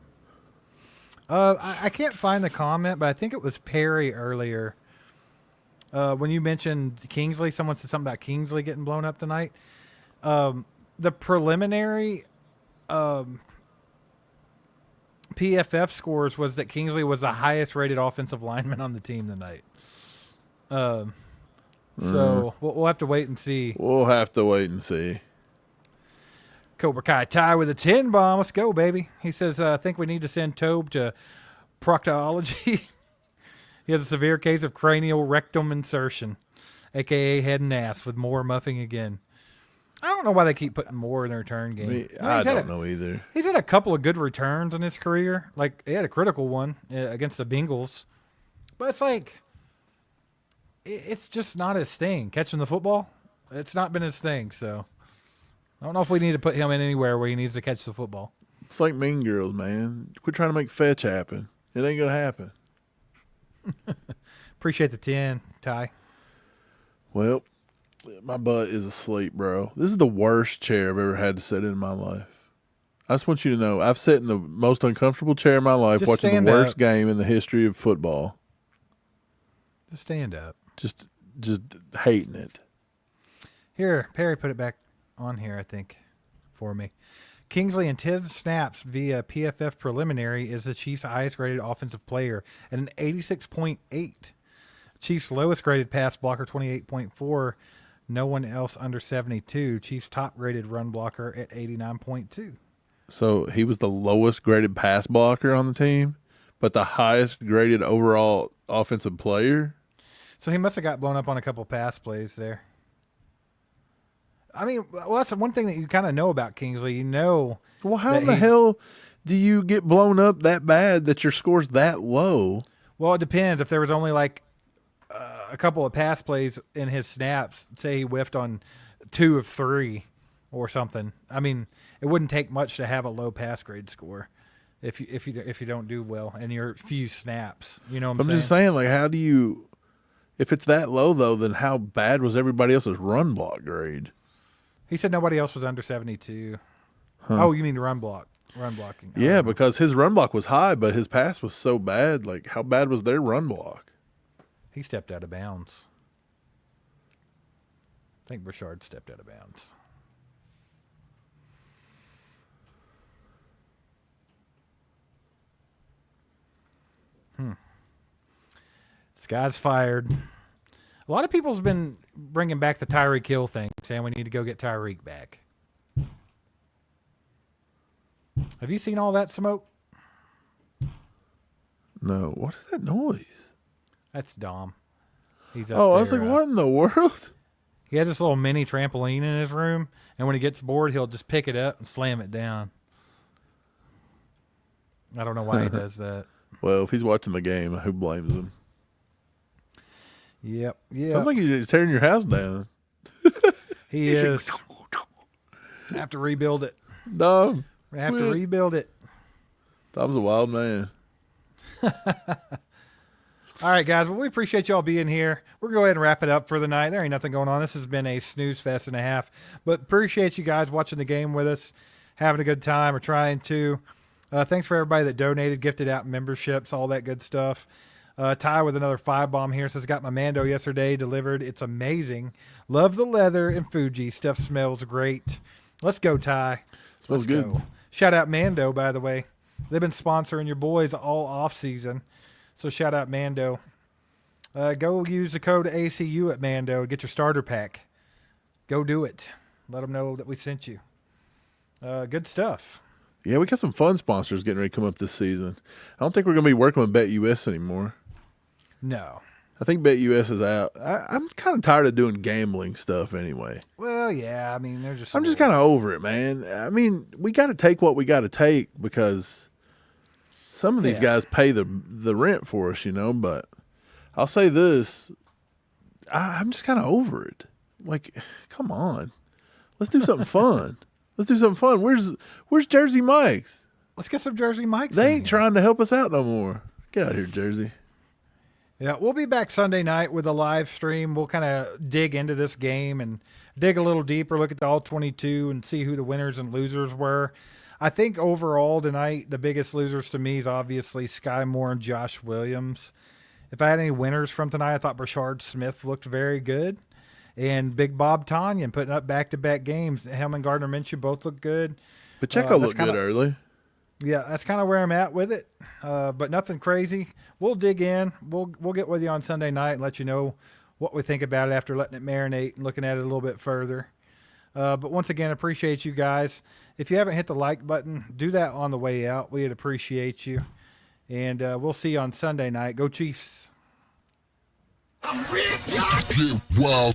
I can't find the comment, but I think it was Perry earlier. When you mentioned Kingsley, someone said something about Kingsley getting blown up tonight. The preliminary PFF scores was that Kingsley was the highest rated offensive lineman on the team tonight. So we'll have to wait and see. We'll have to wait and see. Cobra Kai Ty with a 10 bomb. Let's go, baby. He says, I think we need to send Tobe to proctology. He has a severe case of cranial rectum insertion, a.k.a. head and ass, with more muffing again. I don't know why they keep putting more in their return game. I don't know either. He's had a couple of good returns in his career. Like, he had a critical one against the Bengals. But it's like, it's just not his thing. Catching the football, it's not been his thing. So I don't know if we need to put him in anywhere where he needs to catch the football. It's like Mean Girls, man. Quit trying to make fetch happen. It ain't going to happen. Appreciate the 10, Ty. Well, my butt is asleep, bro. This is the worst chair I've ever had to sit in my life. I just want you to know, I've sat in the most uncomfortable chair in my life Just watching the worst up. game in the history of football. Just stand up. Just hating it. Here, Perry put it back on here, I think, for me. Kingsley and 10 snaps via PFF preliminary is the Chiefs' highest graded offensive player at an 86.8. Chiefs' lowest graded pass blocker, 28.4. No one else under 72. Chiefs' top graded run blocker at 89.2. So he was the lowest graded pass blocker on the team, but the highest graded overall offensive player. So he must have got blown up on a couple pass plays there. I mean, well, that's one thing that you kind of know about Kingsley. You know, well, how in the hell do you get blown up that bad that your score's that low? Well, it depends. If there was only like a couple of pass plays in his snaps, say he whiffed on 2 of 3 or something. I mean, it wouldn't take much to have a low pass grade score if you don't do well in your few snaps. You know what I'm saying? I'm just saying, like, how do you? If it's that low though, then how bad was everybody else's run block grade? He said nobody else was under 72. Huh. Oh, you mean the run blocking? Yeah, because his run block was high, but his pass was so bad. Like, how bad was their run block? He stepped out of bounds. I think Burchard stepped out of bounds. This guy's fired. A lot of people's been bringing back the Tyreek Hill thing, saying we need to go get Tyreek back. Have you seen all that smoke? No. What is that noise? That's Dom. He's up Oh, there, I was like, what in the world? He has this little mini trampoline in his room, and when he gets bored, he'll just pick it up and slam it down. I don't know why he does that. Well, if he's watching the game, who blames him? Yep. Sounds like he's tearing your house down. He is. I have to rebuild it. Dom. I have to rebuild it. Tom's a wild man. All right, guys. Well, we appreciate y'all being here. We're going to go ahead and wrap it up for the night. There ain't nothing going on. This has been a snooze fest and a half. But appreciate you guys watching the game with us, having a good time or trying to. Thanks for everybody that donated, gifted out memberships, all that good stuff. Ty with another 5-bomb here says, got my Mando yesterday delivered. It's amazing. Love the leather and Fuji. Stuff smells great. Let's go, Ty. Smells good. Go. Shout out Mando, by the way. They've been sponsoring your boys all off season. So shout out Mando. Go use the code ACU at Mando to get your starter pack. Go do it. Let them know that we sent you. Good stuff. Yeah, we got some fun sponsors getting ready to come up this season. I don't think we're going to be working with BetUS anymore. No. I think BetUS is out. I'm kind of tired of doing gambling stuff anyway. Well, yeah. I mean, they're just. I'm just kind of over it, man. I mean, we got to take what we got to take because some of these guys pay the rent for us, but I'll say this. I'm just kind of over it. Like, come on. Let's do something fun. Let's do something fun. Where's Jersey Mike's? Let's get some Jersey Mike's. They ain't trying to help us out no more. Get out of here, Jersey. Yeah, we'll be back Sunday night with a live stream. We'll kind of dig into this game and dig a little deeper, look at the all 22 and see who the winners and losers were. I think overall tonight, the biggest losers to me is obviously Skymore and Josh Williams. If I had any winners from tonight, I thought Brashard Smith looked very good. And Big Bob Tanyan putting up back-to-back games. Helm and Gardner Minshew both look good. Pacheco looked good early. Yeah, that's kind of where I'm at with it, but nothing crazy. We'll dig in. We'll get with you on Sunday night and let you know what we think about it after letting it marinate and looking at it a little bit further. But once again, appreciate you guys. If you haven't hit the like button, do that on the way out. We'd appreciate you. And we'll see you on Sunday night. Go Chiefs. Wow.